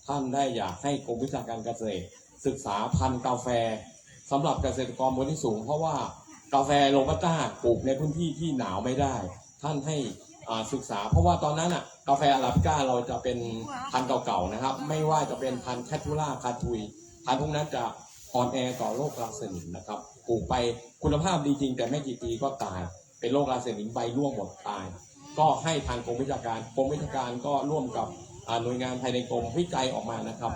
ท่านได้อยากให้กรมวิชาการเกษตรศึกษาพันธุ์กาแฟสำหรับเกษตรกรบนที่สูงเพราะว่ากาแฟโรบัสต้าปลูกในพื้นที่ที่หนาวไม่ได้ท่านให้ศึกษาเพราะว่าตอนนั้นกาแฟอาราบิก้าเราจะเป็นพันธุ์เก่าๆนะครับไม่ว่าจะเป็นพันธุ์แคทูล่าคาทุยพันธุ์พวกนั้นจะ อ่อนแอต่อโรคราสนิมนะครับปลูกไปคุณภาพดีจริงแต่ไม่กี่ปีก็ตายเป็นโรคราสนิมใบร่วงหมดตายก็ให้ทางกรมวิชาการก็ร่วมกับหน่วยงานภายในกรมวิจัยออกมานะครับ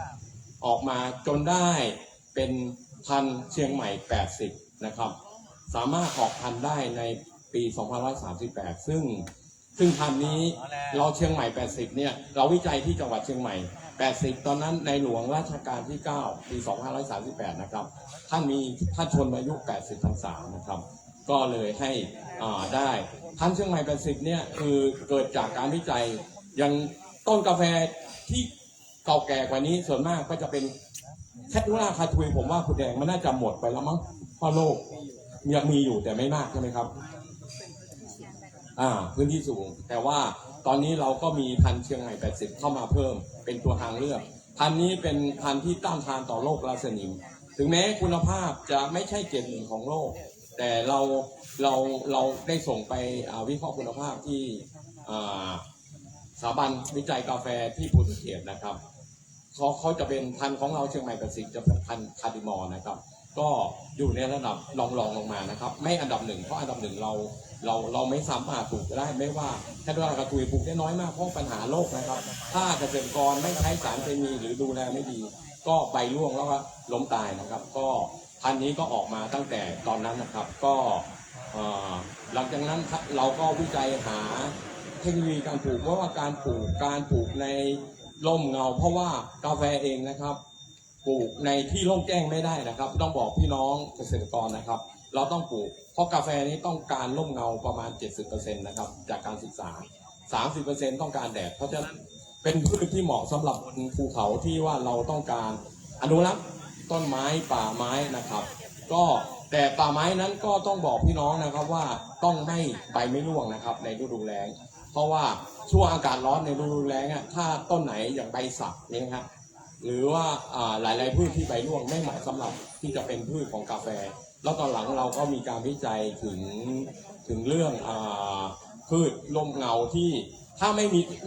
ออกมาจนได้เป็นพันธุ์เชียงใหม่ 80 นะครับสามารถออกพันธุ์ได้ในปี2538ซึ่งพันธุ์นี้เราเชียงใหม่ 80 เนี่ยเราวิจัยที่จังหวัดเชียงใหม่ 80 ตอนนั้นในหลวงรัชกาลที่ 9 ปี 2538 นะครับท่านชนอายุ 80 พรรษานะครับก็เลยให้ได้พันธุ์เชียงใหม่ 80 เนี่ยคือเกิดจากการวิจัยยังต้นกาแฟที่เก่าแก่กว่านี้ส่วนมากก็จะเป็นแคทูล่าคาทุยผมว่าคุณแดงมันน่าจะหมดไปแล้วมั้งเพราะโลกยังมีอยู่แต่ไม่มากใช่ไหมครับพื้นที่สูงแต่ว่าตอนนี้เราก็มีพันธุ์เชียงใหม่ 80 เข้ามาเพิ่มเป็นตัวทางเลือกพันธุ์นี้เป็นพันธุ์ที่ต้านทานต่อโรคราสนิมถึงแม้คุณภาพจะไม่ใช่เกรด 1ของโลกแต่เราได้ส่งไปวิเคราะห์คุณภาพที่สถาบันวิจัยกาแฟที่ภูเก็ตนะครับเขาจะเป็นพันธุ์ของเราเชียงใหม่ 80 จะเป็นพันธุ์คาร์ดิมอร์นะครับก็อยู่ในระดับรองลงมานะครับไม่อันดับ 1เพราะอันดับ 1เราไม่สามารถปลูกได้ไม่ว่าแค่ว่ากระตุยปลูกได้น้อยมากเพราะปัญหาโรคนะครับถ้าเกษตรกรไม่ใช้สารเคมีหรือดูแลไม่ดีก็ใบร่วงแล้วก็ล้มตายนะครับก็พันธุ์นี้ก็ออกมาตั้งแต่ตอนนั้นนะครับก็หลังจากนั้นเราก็วิจัยหาเทคโนโลยีการปลูกเพราะว่าการปลูกในร่มเงาเพราะว่ากาแฟเองนะครับปลูกในที่โล่งแจ้งไม่ได้นะครับต้องบอกพี่น้องเกษตรกรนะครับเราต้องปลูกเพราะกาแฟนี้ต้องการร่มเงาประมาณ 70% นะครับจากการศึกษา 30% ต้องการแดดเพราะฉะนั้นเป็นพืชที่เหมาะสำหรับบนภูเขาที่ว่าเราต้องการอนุรักษ์ต้นไม้ป่าไม้นะครับก็แต่ป่าไม้นั้นก็ต้องบอกพี่น้องนะครับว่าต้องไม่ใบไม่ร่วงนะครับในฤดูแล้งเพราะว่าช่วงอากาศร้อนในฤดูแล้งถ้าต้นไหนอย่างใบสักนี่ครับหรือว่าหลายๆพืชที่ใบร่วงไม่เหมาะสำหรับที่จะเป็นพืชของกาแฟแล้วตอนหลังเราก็มีการวิจัยถึงเรื่องพืชร่มเงาที่ถ้าไ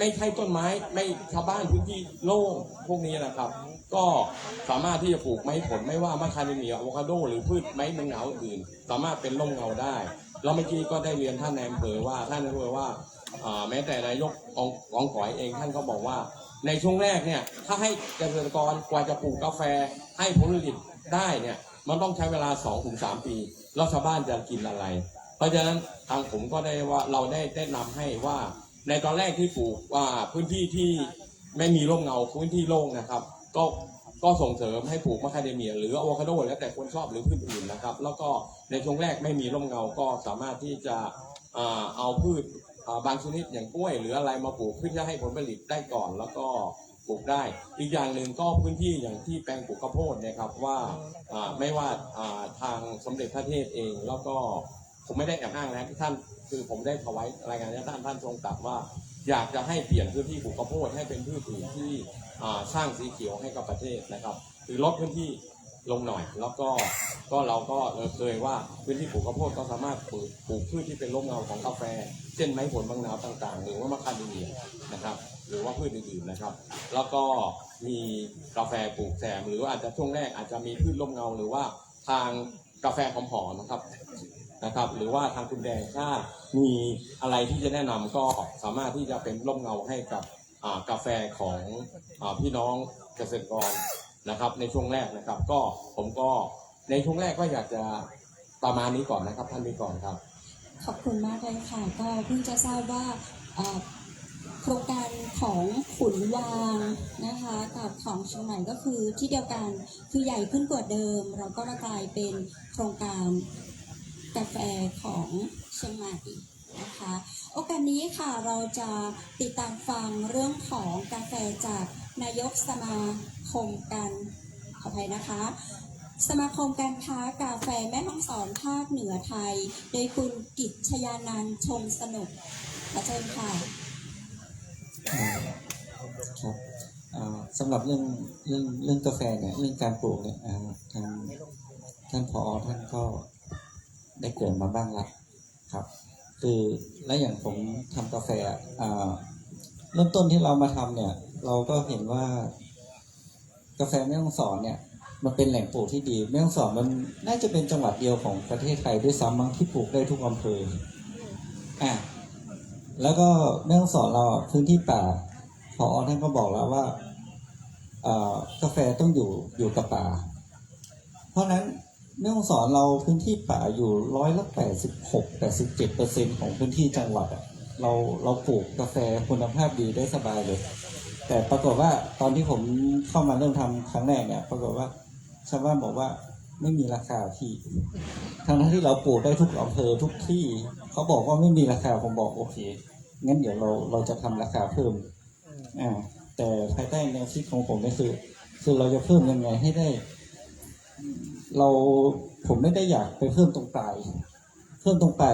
ม่ใช่ต้นไม้ไม่ชาวบ้านพื้นที่โล่งพวกนี้นะครับก็สามารถที่จะปลูกไม้ผลไม่ว่ามะคาเดเมียอะโวคาโดหรือพืชไม้เมืองหนาวอื่นสามารถเป็นร่มเงาได้แล้วเมื่อกี้ก็ได้เรียนท่านนายอำเภอว่าแม้แต่นายกของขอยเองท่านก็บอกว่าในช่วงแรกเนี่ยถ้าให้เกษตรกรกว่าจะปลูกกาแฟให้ผลผลิตได้เนี่ยมันต้องใช้เวลา 2-3 ปีแล้วชาวบ้านจะกินอะไรเพราะฉะนั้นทางผมก็ได้ว่าเราได้แนะนำให้ว่าในตอนแรกที่ปลูกว่าพื้นที่ที่ไม่มีร่มเงาพื้นที่โล่งนะครับก็ส่งเสริมให้ปลูกมะคาเดเมียหรืออะโวคาโดแล้วแต่คนชอบหรือพืชอื่นนะครับแล้วก็ในช่วงแรกไม่มีร่มเงาก็สามารถที่จะเอาพืชบางชนิดอย่างกล้วยหรืออะไรมาปลูกเพื่อจะให้ผลผลิตได้ก่อนแล้วก็ปลูกได้อีกอย่างหนึ่งก็พื้นที่อย่างที่แปลงปลูกข้าวโพดนะครับว่าไม่ว่าทางสมเด็จพระเทพเองแล้วก็ผมไม่ได้แอบอ้างนะที่ท่านคือผมได้ถวายรายงานให้ท่านทรงตรัสว่าอยากจะให้เปลี่ยนพื้นที่ปลูกข้าวโพดให้เป็นพืชอื่นที่สร้างสีเขียวให้กับประเทศนะครับคือลดพื้นที่ลงหน่อยแล้วก็เราก็เคยว่าพื้นที่ปลูกข้าวโพดก็สามารถปลูกพืชที่เป็นร่มเงาของกาแฟเช่นไม้ผลบางนาวต่างๆหรือว่ามะคาเดเมียนะครับหรือว่าพืชอื่นๆนะครับแล้วก็มีกาแฟปลูกแซมหรืออาจจะช่วงแรกอาจจะมีพืชร่มเงาหรือว่าทางกาแฟหอมๆนะครับหรือว่าทางคุณแดงถ้ามีอะไรที่จะแนะนำก็สามารถที่จะเป็นร่มเงาให้กับกาแฟของพี่น้องเกษตรกรนะครับในช่วงแรกนะครับก็ผมก็ในช่วงแรกก็อยากจะประมาณนี้ก่อนนะครับท่านนี้ก่อนครับขอบคุณมากเลยค่ะก็เพิ่งจะทราบว่าโครงการของขุนวางนะคะกับของเชียงใหม่ก็คือที่เดียวกันคือใหญ่ขึ้นกว่าเดิมเราก็กลายเป็นโครงการกาแฟของเชียงใหม่นะคะโอกาสนี้ค่ะเราจะติดตามฟังเรื่องของกาแฟจากนายกสมาคมการขออภัยนะคะสมาคมการค้ากาแฟแม่ฮ่องสอนภาคเหนือไทยโดยคุณกิจชยานันท์ชมสนุกขอเชิญค่ะครับสำหรับเรื่องกาแฟเนี่ยเรื่องการปลูกเนี่ยทางท่านผอ.ท่านก็ได้เกิดมาบ้างแล้วครับคือและอย่างผมทำกาแฟเริ่มต้นที่เรามาทำเนี่ยเราก็เห็นว่ากาแฟแม่ฮ่องสอนเนี่ย มันเป็นแหล่งปลูกที่ดีแม่ฮ่องสอนมันน่าจะเป็นจังหวัดเดียวของประเทศไทยด้วยซ้ำมั้งที่ปลูกได้ทุกอำเภอแล้วก็แม่ฮ่องสอนเราพื้นที่ป่าผอ.ท่านก็บอกแล้วว่ากาแฟต้องอยู่กับป่าเพราะนั้นแม่ฮ่องสอนเราพื้นที่ป่าอยู่86-87%ของพื้นที่จังหวัดเราปลูกกาแฟคุณภาพดีได้สบายเลยแต่ปรากฏว่าตอนที่ผมเข้ามาเริ่มทำครั้งแรกเนี่ยปรากฏว่าชาวบ้านบอกว่าไม่มีราคาที่ทั้งที่เราปลูกได้ทุกอำเภอทุกที่เขาบอกว่าไม่มีราคาผมบอกโอเคงั้นเดี๋ยวเราจะทำราคาเพิ่มแต่ภายใต้แนวคิดของผมก็คือเราจะเพิ่มยังไงให้ได้ผมไม่ได้อยากไปเพิ่มตรงปลาย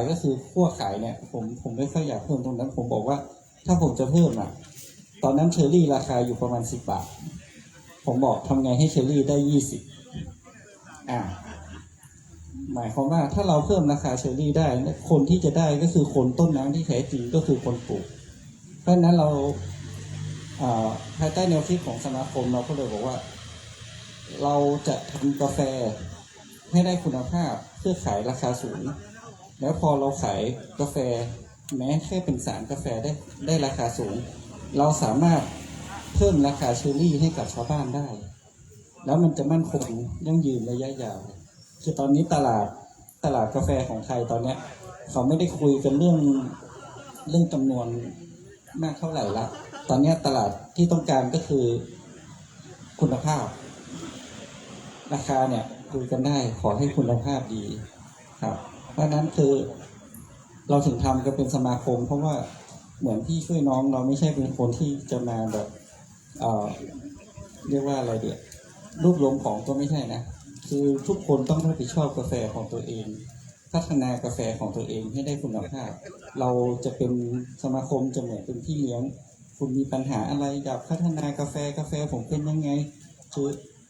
ก็คือขั้วขายเนี่ยผมไม่ค่อยอยากเพิ่มตรงนั้นผมบอกว่าถ้าผมจะเพิ่มตอนนั้นเชอร์รี่ราคาอยู่ประมาณ10 บาทผมบอกทำไงให้เชอร์รี่ได้20หมายความว่าถ้าเราเพิ่มราคาเชอร์รี่ได้คนที่จะได้ก็คือคนต้นน้ำที่แท้จริงก็คือคนปลูกเพราะฉะนั้นเราภายใต้แนวคิดของสมาคมเราก็เลยบอกว่าเราจะทำกาแฟให้ได้คุณภาพเพื่อขายราคาสูงแล้วพอเราขายกาแฟแม้แค่เป็นสารกาแฟได้ราคาสูงเราสามารถเพิ่มราคาเชอร์รี่ให้กับชาวบ้านได้แล้วมันจะมั่นคงยั่งยืนระยะยาวคือตอนนี้ตลาดกาแฟของไทยตอนนี้เขาไม่ได้คุยกันเรื่องจำนวนมากเท่าไหร่ละตอนนี้ตลาดที่ต้องการก็คือคุณภาพราคาเนี่ยคุยกันได้ขอให้คุณภาพดีครับเพราะนั้นคือเราถึงทำกันเป็นสมาคมเพราะว่าเหมือนพี่ช่วยน้องเราไม่ใช่เป็นคนที่จะมาแบบเรียกว่าอะไรเดี๋ยวรูปรวมของก็ไม่ใช่นะคือทุกคนต้องรับผิดชอบกาแฟของตัวเองพัฒนากาแฟของตัวเองให้ได้คุณภาพเราจะเป็นสมาคมจะเหมือนเป็นพี่เลี้ยงคุณมีปัญหาอะไรอยากพัฒนากาแฟผมเป็นยังไงคือ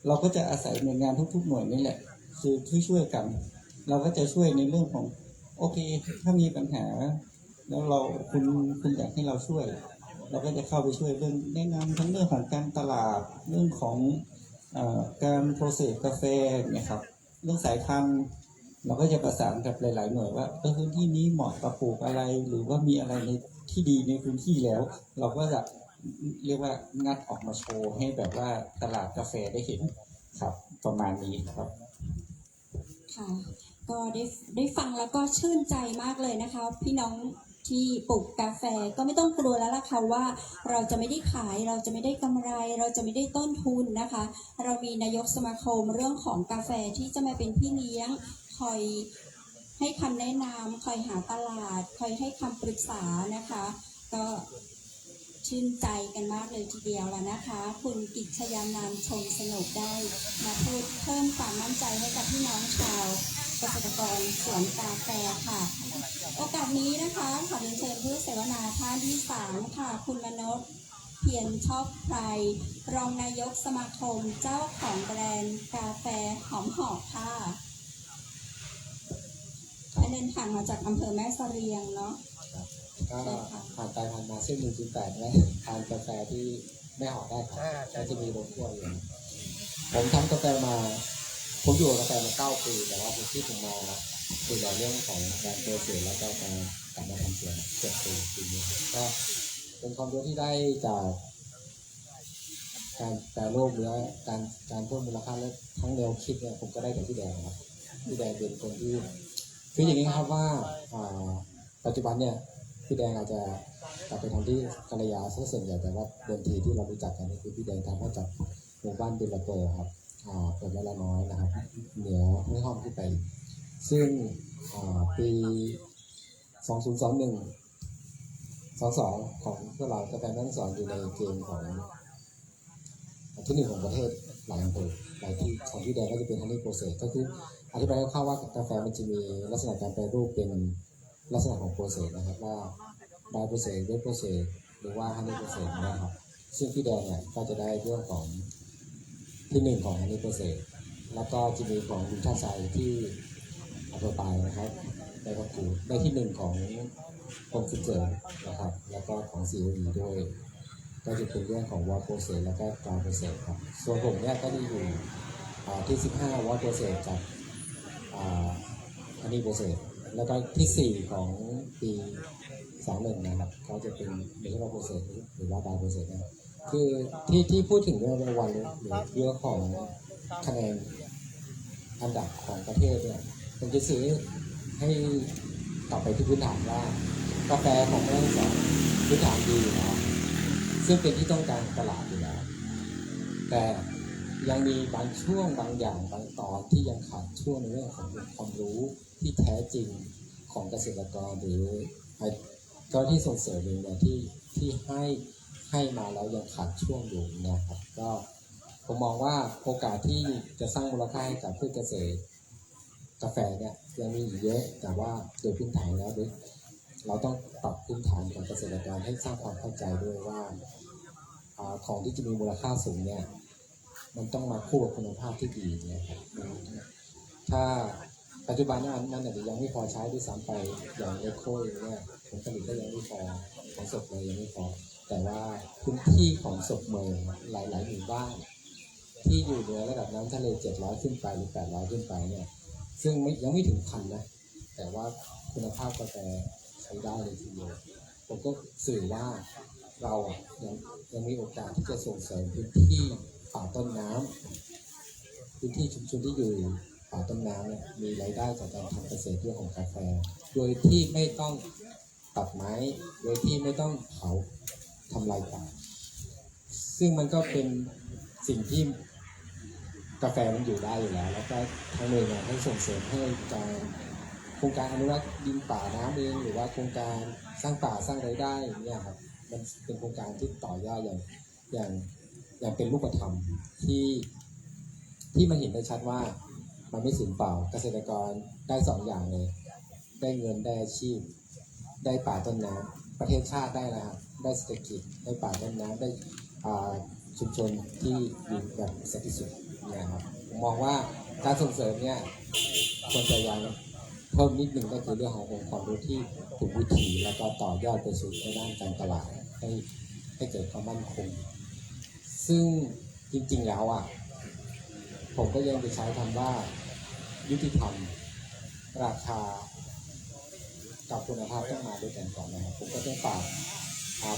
เราก็จะอาศัยหน่วยงานทุกๆหน่วยนี่แหละคือช่วยกันเราก็จะช่วยในเรื่องของโอเคถ้ามีปัญหาแล้วคุณอยากให้เราช่วยเราก็จะเข้าไปช่วยเรื่องแนะนำทั้งเรื่องของการตลาดเรื่องของการโปรเซสกาแฟเนี่ยครับเรื่องสายพันธุ์เราก็จะประสานกับหลายๆหน่วยว่าพื้นที่นี้เหมาะกับปลูกอะไรหรือว่ามีอะไรในที่ดีในพื้นที่แล้วเราก็จะเรียกว่างัดออกมาโชว์ให้แบบว่าตลาดกาแฟได้เห็นครับประมาณนี้ครับค่ะก็ได้ฟังแล้วก็ชื่นใจมากเลยนะคะพี่น้องที่ปลูกกาแฟก็ไม่ต้องกลัวแล้วล่ะค่ะว่าเราจะไม่ได้ขายเราจะไม่ได้กำไรเราจะไม่ได้ต้นทุนนะคะเรามีนายกสมาคมเรื่องของกาแฟที่จะมาเป็นพี่เลี้ยงคอยให้คำแนะนำคอยหาตลาดคอยให้คำปรึกษานะคะก็ชื่นใจกันมากเลยทีเดียวแล้วนะคะคุณกิจชยานันท์ชมสนุกได้มาพูดเพิ่มความมั่นใจให้กับพี่น้องชาวเกษตรกรสวนกาแฟค่ะโอกาสนี้นะคะขอเรียนเชิญผู้เสวนาท่านที่3ค่ะคุณมนพเพียรชอบไพรรองนายกสมาคมเจ้าของแบรนด์กาแฟหอมหอกค่ะเดินทางมาจากอำเภอแม่เสรียงเนาะก็ผ่านไปผ่านมาเส้น108และทานกาแฟที่แม่หอได้ครับก็จะมีโรงครัวอยู่ผมทำกาแฟมาผมอยู่กับกาแฟมา9 ปีแต่ว่าที่ผมมาคือเรื่องของการโปรเซสแล้วก็การกลับมาทำเสียง7 ปีนี้ก็เป็นความรู้ที่ได้จากการแปรรูปหรือการเพิ่มมูลค่าและทั้งแนวคิดเนี่ยผมก็ได้จากพี่แดงครับพี่แดงเป็นคนที่คืออย่างนี้ครับว่าปัจจุบันเนี่ยพี่แดงอาจจะกลับไปทำที่กัลยาซะส่วนใหญ่แต่ว่าเดิมทีที่เรารู้จักกันนี่คือพี่แดงทำมาจากหมู่บ้านเบลลาโตครับเปิดละน้อยนะครับเหนือไม่ห้อมขึ้นไปซึ่งปี2022ของพวกเรากาแฟแม่ฮ่องสอนอยู่ในเกณฑ์ของที่1ของประเทศหลายอำเภอหลายที่ของพี่แดงก็จะเป็นฮันนี่โปรเซสก็คืออธิบายคร่าวๆว่ากาแฟมันจะมีลักษณะการแปรรูปเป็นลักษณะของโปรเซสนะครับว่าไดโปรเซสเวทโปรเซสหรือว่าฮันนี่โปรเซสนะครับซึ่งพี่แดงเนี่ยก็จะได้เรื่องของที่1ของฮันนี่โปรเซสแล้วก็จะมีของคุณชาติชัยที่อำเภอปายนะครับได้ก็คือได้ที่1ของกรมสุขเสริมนะครับแล้วก็ของ COE ด้วยก็จะเป็นเรื่องของวอลโปรเซสแล้วก็กราวโปรเซสครับส่วนผมเนี่ยก็ได้อยู่ ที่15วอตเปอร์เซ็นต์จากอันนี้เปอร์เซ็นต์แล้วก็ที่4ของปี21นะครับเขาจะเป็นเนื้อเปอร์เซ็นต์หรือว่าบาร์เปอร์เซ็นต์นะครับคือที่พูดถึงเรื่องรางวัลหรือเรื่องของคะแนนอันดับของประเทศเนี่ยผมจะซื้อให้กลับไปที่พื้นฐานว่ากาแฟของแม่ฮ่องสอนพื้นฐานดีอยู่แล้วซึ่งเป็นที่ต้องการตลาดอยู่แล้วแต่ยังมีบางช่วงบางอย่างบางตอนที่ยังขาดช่วงในเรื่องของความรู้ที่แท้จริงของเกษตรกรหรือเจ้าที่ส่งเสริมเองเนี่ยที่ให้มาแล้วยังขาดช่วงอยู่นะครับก็ผมมองว่าโอกาสที่จะสร้างมูลค่าให้กับพืชเกษตรกาแฟเนี่ยยังมีอีกเยอะแต่ว่าโดยพื้นฐานแล้วเราต้องปรับพื้นฐานของเกษตรกรให้สร้างความเข้าใจด้วยว่าของที่จะมีมูลค่าสูงเนี่ยมันต้องมาคู่กับคุณภาพที่ดีนะครับถ้าปัจจุบันนั้นอาจจะยังไม่พอใช้ด้วยซ้ำไปอย่างเอโคเนี่ยผลผลิตก็ยังไม่พอของศพเมย์ยังไม่พอแต่ว่าพื้นที่ของศพเมย์หลายๆหมู่บ้านที่อยู่เหนือระดับน้ำทะเล700ขึ้นไปหรือ800ขึ้นไปเนี่ยซึ่งยังไม่ถึง1,000นะแต่ว่าคุณภาพกาแฟใช้ได้เลยทีเดียวผมก็สื่อว่าเรายังมีโอกาสที่จะส่งเสริมพื้นที่ป่าต้นน้ำพื้นที่ชุมชนที่อยู่ป่าต้นน้ำเนี่ยมีรายได้จากการทำเกษตรเรื่องของกาแฟโดยที่ไม่ต้องตัดไม้โดยที่ไม่ต้องเผาทำลายป่าซึ่งมันก็เป็นสิ่งที่กาแฟมันอยู่ได้อยู่แล้วแล้วก็ทางหน่วยงานให้ส่งเสริมให้การโครงการอนุรักษ์ดินป่าน้ำเองหรือว่าโครงการสร้างป่าสร้างรายได้เนี่ยครับมันเป็นโครงการที่ต่อยอดอย่างเป็นรูปธรรมที่มันเห็นได้ชัดว่ามันไม่สูญเปล่าเกษตรกรได้2อย่างเลยได้เงินได้อาชีพได้ป่าต้นน้ำประเทศชาติได้แล้วครับได้เศรษฐกิจได้ป่าต้นน้ำได้ชุมชนที่มีแบบสันติสุขเนี่ยครับผมมองว่าการส่งเสริมเนี่ยควรจะยังเพิ่มนิดนึงก็คือเรื่องขององค์ความรู้ที่ถูกวิธีแล้วก็ต่อยอดไปสู่ในด้านการตลาดให้เกิดความมั่นคงซึ่งจริงๆแล้วผมก็ยังไปใช้คำว่ายุติธรรมราคากับคุณภาพต้องมาด้วยกันก่อนนะครับผมก็ต้องฝาก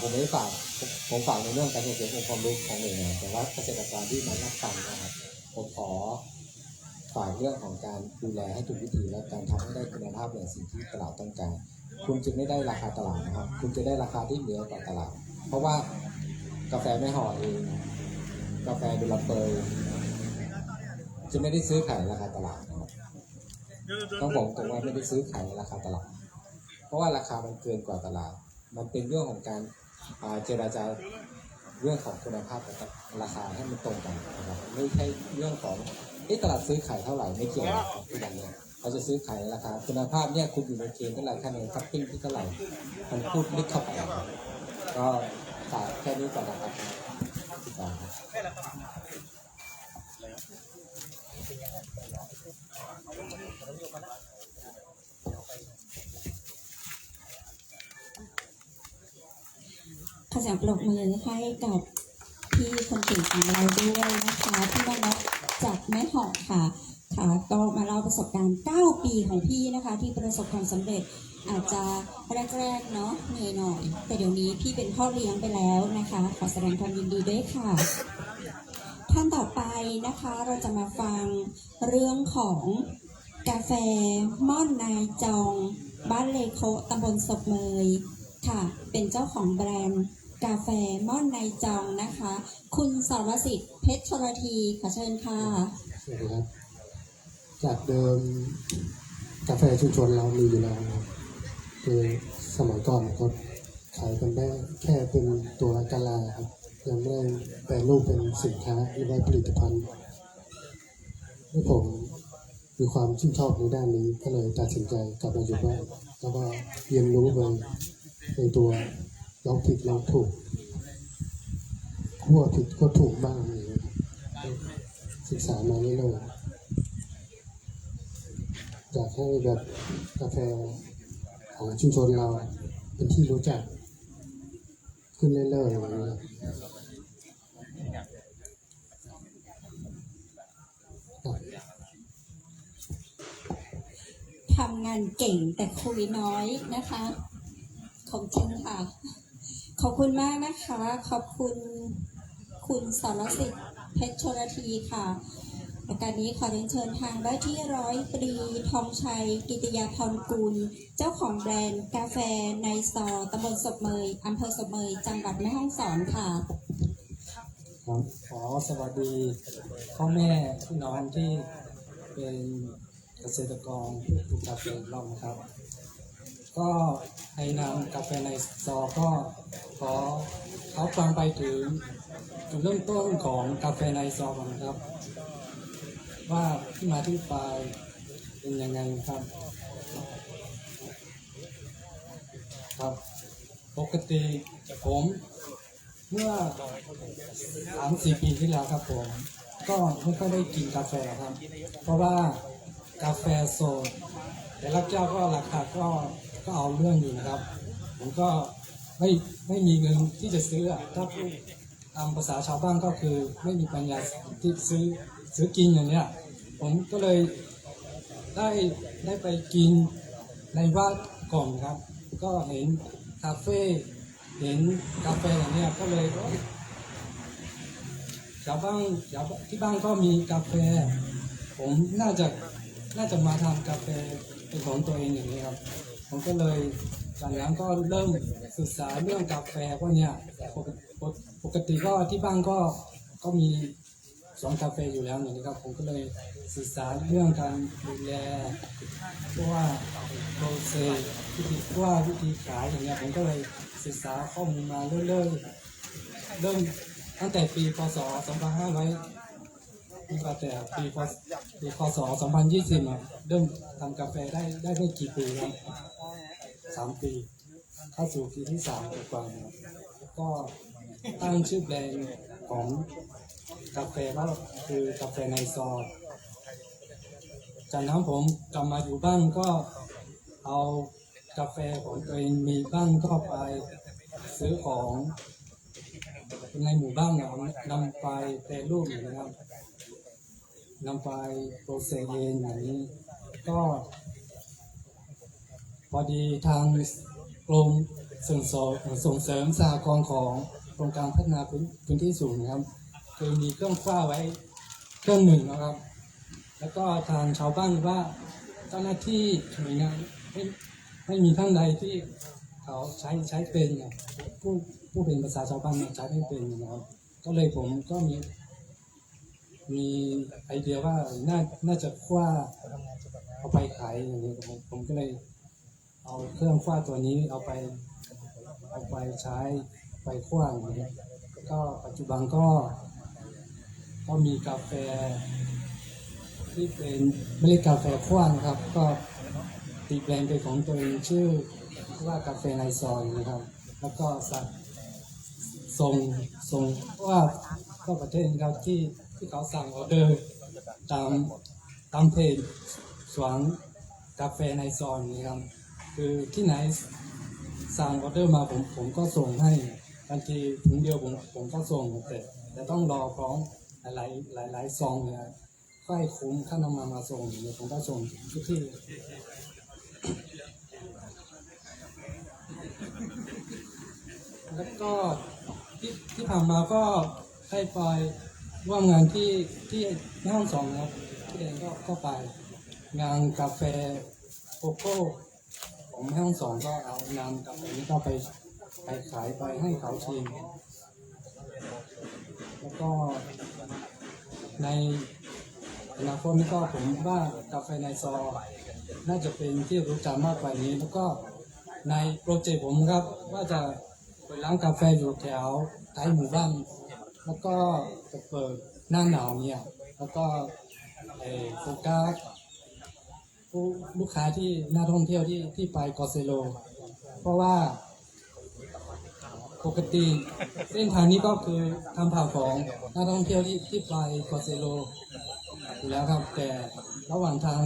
ผมไม่ได้ฝากผมฝากในเรื่องการส่งเสริมองค์ความรู้ของหน่วยงานแต่ว่าเกษตรกรที่มารับฟังนะครับผมขอฝากเรื่องของการดูแลให้ถูกวิธีและการทำให้ได้คุณภาพอย่างสิ่งที่ตลาดต้องการคุณจะไม่ได้ราคาตลาดนะครับคุณจะได้ราคาที่เหนือกว่าตลาดเพราะว่ากาแฟแม่ห่อเองกาแฟดุลาเปอร์จะไม่ได้ซื้อขายราคาตลาดนะครับต้องบอกตรงว่าไม่ได้ซื้อขายในราคาตลาดเพราะว่าราคามันเกินกว่าตลาดมันเป็นเรื่องของการเจรจาเรื่องของคุณภาพกับราคาให้มันตรงกันนะครับไม่ใช่เรื่องของตลาดซื้อขายเท่าไหร่ไม่เกี่ยวกับทุกอย่างเนี่ยเขาจะซื้อขายราคาคุณภาพเนี่ยคุณอยู่ในเกณฑ์เท่าไหร่คะแนนคัพปิ้งที่เท่าไหร่มันพูดลึกเข้าไปก็ฝากแค่นี้ก่อนนะครับขอเสียงปรบมือให้กับพี่คนเก่งของเราด้วยนะคะที่มารับจากแม่หอกค่ะก็มาเล่าประสบการณ์9ปีของพี่นะคะที่ประสบความสำเร็จอาจจะแรกๆเนาะเหนื่อยหน่อยแต่เดี๋ยวนี้พี่เป็นพ่อเลี้ยงไปแล้วนะคะขอแสดงความยินดีด้วยค่ะท่านต่อไปนะคะเราจะมาฟังเรื่องของกาแฟม่อนนายจองบ้านเลโคตำบลศพเมยค่ะเป็นเจ้าของแบรนด์กาแฟม่อนนายจองนะคะคุณสรสิทธิ์เพชรชลธีขอเชิญค่ะสวัสดีครับจากเดิมกาแฟชุมชนเรามีอยู่แล้วนะคือสมัยก่อนก็ขายกันได้แค่เป็นตัวกะลาครับยังไม่ได้แปรรูปเป็นสินค้าหรือว่าผลิตภัณฑ์เมื่อผมมีความชื่นชอบในด้านนี้ก็เลยตัดสินใจกลับมาอยู่บ้านแล้วก็เรียนรู้ไปในตัวลองผิดลองถูกคั่วผิดก็ถูกบ้างอย่างเงี้ยศึกษามาเรื่อยๆอยากให้แบบกาแฟของชุมชนเราเป็นที่รู้จักขึ้นเรื่อยๆอย่างเงี้ย ทำงานเก่งแต่คุยน้อยนะคะของจริงค่ะขอบคุณมากนะคะขอบคุณคุณสรสิทธิ์เพชรชลธีค่ะโอกาสนี้ขอเรียนเชิญทางได้ที่100 ตรีทองชัยกิติยาพรกุลเจ้าของแบรนด์กาแฟในซอตำบลศพเมยอำเภอศพเมยจังหวัดแม่ฮ่องสอนค่ะครับขอสวัสดีพ่อแม่พี่น้องที่เป็นเกษตรกรผู้ปลูกกาแฟเรานะครับก็ในนามกาแฟในซอก็ขอเขาฟังไปถึงจุดเริ่มต้นของกาแฟในซอก่อนครับว่าที่มาที่ไปเป็นยังไงครับครับปกติผมเมื่อ 3-4 ปีที่แล้วครับผมก็ไม่ค่อยได้กินกาแฟครับเพราะว่ากาแฟสดแต่ละเจ้าก็ราคาก็เอาเรื่องอยู่นะครับผมก็ไม่มีเงินที่จะซื้อถ้าพูดตามภาษาชาวบ้านก็คือไม่มีปัญญาที่ซื้อกินอย่างเนี้ยผมก็เลยได้ไปกินในวัดก่อนครับก็เห็นคาเฟ่เห็นกาแฟอย่างเนี้ยก็เลยชาวบ้านที่บ้านก็มีกาแฟผมน่าจะมาทำกาแฟเป็นของตัวเองอย่างนี้ครับผมก็เลยจากนั้นก็เริ่มศึกษาเรื่องกาแฟพวกเนี้ยปกติก็ที่บ้านก็มีสวนกาแฟอยู่แล้วอย่างนี้ครับผมก็เลยศึกษาเรื่องการดูแลเพราะว่าโปรเซสวิธีขายอย่างเงี้ยผมก็เลยศึกษาข้อมูลมาเรื่อยๆเริ่มตั้งแต่ปีพศ 2500ตั้งแต่ปีพศ 2020เริ่มทำกาแฟได้ไม่กี่ปีครับ3 ปีเข้าสู่ปีที่3กว่าก็ตั้งชื่อแบรนด์ของกาแฟก็คือกาแฟในซอจากนั้นผมกลับมาอยู่บ้านก็เอากาแฟของตัวเองมีบ้านก็ไปซื้อของในหมู่บ้านนำไปแปรรูปนะครับนำไปโปรเซสเองอย่างนี้ก็พอดีทางกรมส่งเสริมสหกรณ์ของโครงการพัฒนาพื้นที่สูงนะครับคือมีเครื่องฟ้าไว้เครื่องหนึ่งนะครับแล้วก็ทางชาวบ้านว่าเจ้าหน้าที่หน่วยงานไม่มีท่านใดที่เขาใช้เป็นผู้เป็นภาษาชาวบ้านใช้ไม่เป็นนะครับก็เลยผมก็มีไอเดียว่าน่าจะคว้าเอาไปขายอย่างนี้ผมก็เลยเอาเครื่องคว้าตัวนี้เอาไปใช้ไปคว้าอย่างนี้ก็ปัจจุบันก็มีกาแฟที่เป็นเมล็ดกาแฟคว้านะครับก็ติดแบรนด์เป็นของตัวเองชื่อว่ากาแฟในซอยนะครับแล้วก็ส่งว่าก็ประเทศเราที่เขาสั่งออเดอร์ตามเพจสวนกาแฟในซอยนี่ครับคือที่ไหนสั่งออเดอร์มาผมก็ส่งให้บางทีถึงเดียวผมก็ส่งแต่ต้องรอพร้อมหลายซองเนี่ยค่อยคุ้มค่าน้ำมันมาส่งเนี่ยผมก็ส่งทุกที่แล้วก็ที่ผ่านมาก็ได้ไปร่วมงานที่แม่ฮ่องสอนครับที่เองก็ไปงานกาแฟโกโก้ของแม่ฮ่องสอนก็เอานำกาแฟนี้ก็ไปขายไปให้เขาชิมแล้วก็ในอนาคตนี้ก็ผมว่ากาแฟในซอน่าจะเป็นที่รู้จักมากกว่านี้แล้วก็ในโปรเจกต์ผมครับว่าจะเปิดร้านกาแฟอยู่แถวท้ายหมู่บ้านแล้วก็จะเปิดหน้าหนาวเนี่ยแล้วก็โฟกัสผู้ลูกค้าที่นักท่องเที่ยวที่ไปกอเซโลเพราะว่าปกติเส้นทางนี้ก็คือทำผ่านของนักท่องเที่ยวที่ไปกอเซโลอยู่แล้วครับแต่ระหว่างทาง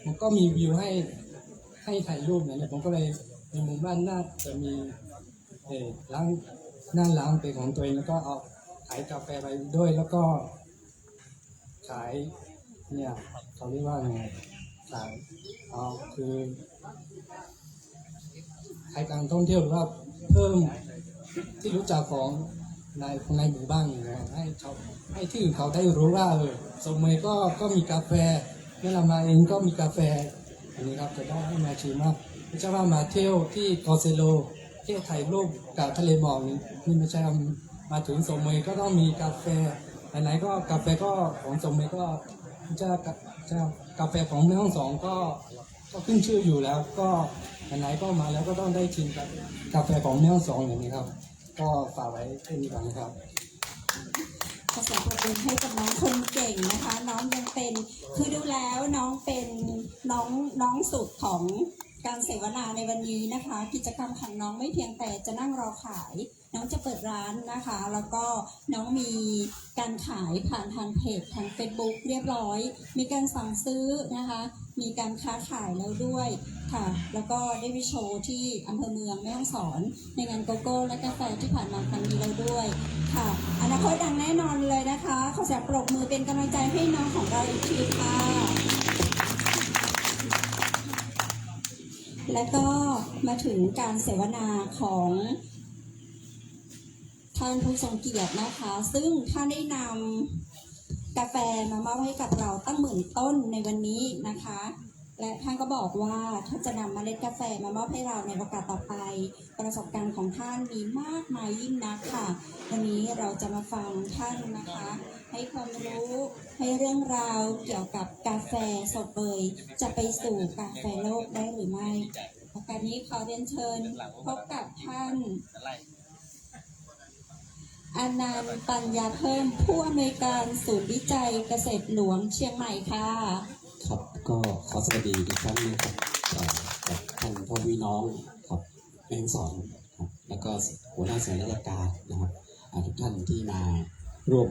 มันก็มีวิวให้ถ่ายรูปเนี่ยผมก็เลยในหมู่บ้านน่าจะมีร้านเป็นของตัวเองแล้วก็เอาขายกาแฟไปด้วยแล้วก็ขายเนี่ยเขาเรียกว่าไงข คือให้การท่องเที่ยวหรือว่าเพิ่มที่รู้จักของในหมู่บ้านอย่างเงี้ยให้ที่อื่นเขาได้รู้ว่าสมัยก็มีกาแฟเมื่อเรามาเองก็มีกาแฟอันนี้ครับจะได้ให้มาชิมว่าไม่ใช่ว่ามาเที่ยวที่กอเซโลเที่ยวถ่ายรูปกับทะเลหมอกนี่ไม่ใช่มาถึงสมัยก็ต้องมีกาแฟไหนๆก็กาแฟก็ของสมัยก็จะกาแฟของแม่ฮ่องสอนก็ขึ้นชื่ออยู่แล้วก็ไหนๆก็มาแล้วก็ต้องได้ชิมกาแฟของแม่ฮ่องสอนอย่างนี้ครับก็ฝากไว้แค่นี้ก่อนนะครับขอเสียงปรบมือให้กับน้องคนเก่งนะคะ น้องยังเป็นคือดูแล้วน้องเป็นน้องสุดของการเสวนาในวันนี้นะคะ กิจกรรมของน้องไม่เพียงแต่จะนั่งรอขายน้องจะเปิดร้านนะคะ แล้วก็น้องมีการขายผ่านทางเพจทาง Facebook เรียบร้อยมีการสั่งซื้อนะคะมีการค้าขายแล้วด้วยค่ะแล้วก็ได้ไปโชว์ที่อำเภอเมืองแม่ฮ่องสอนในงานโกโก้และกาแฟที่ผ่านมาครั้งนี้แล้วด้วยค่ะอนาคตดังแน่นอนเลยนะคะขอเสียงปรบมือเป็นกำลังใจให้น้องของเราอีกทีค่ะและก็มาถึงการเสวนาของท่านผู้ทรงเกียรตินะคะซึ่งท่านได้นำกาแฟมามอบให้กับเราตั้ง10,000 ต้นในวันนี้นะคะและท่านก็บอกว่าท่านจะนำเมล็ดกาแฟมามอบให้เราในโอกาสต่อไปประสบการณ์ของท่านมีมากมายยิ่งนักค่ะวันนี้เราจะมาฟังท่านนะคะให้ความรู้ให้เรื่องราวเกี่ยวกับกาแฟสดเบยจะไปสู่กาแฟโลกได้หรือไม่โอกาสนี้ขอเรียนเชิญพบกับท่านอนันต์ปัญญาเพิ่มผู้อำนวยการศูนย์วิจัยเกษตรหลวงเชียงใหม่ค่ะครับก็ขอสวัสดีอีกครั้งนึงครับกับท่านพ่อพี่น้องครับแม่ฮ่องสอนครับแล้วก็หัวหน้าส่วนราชการนะครับทุกท่านที่มาร่วม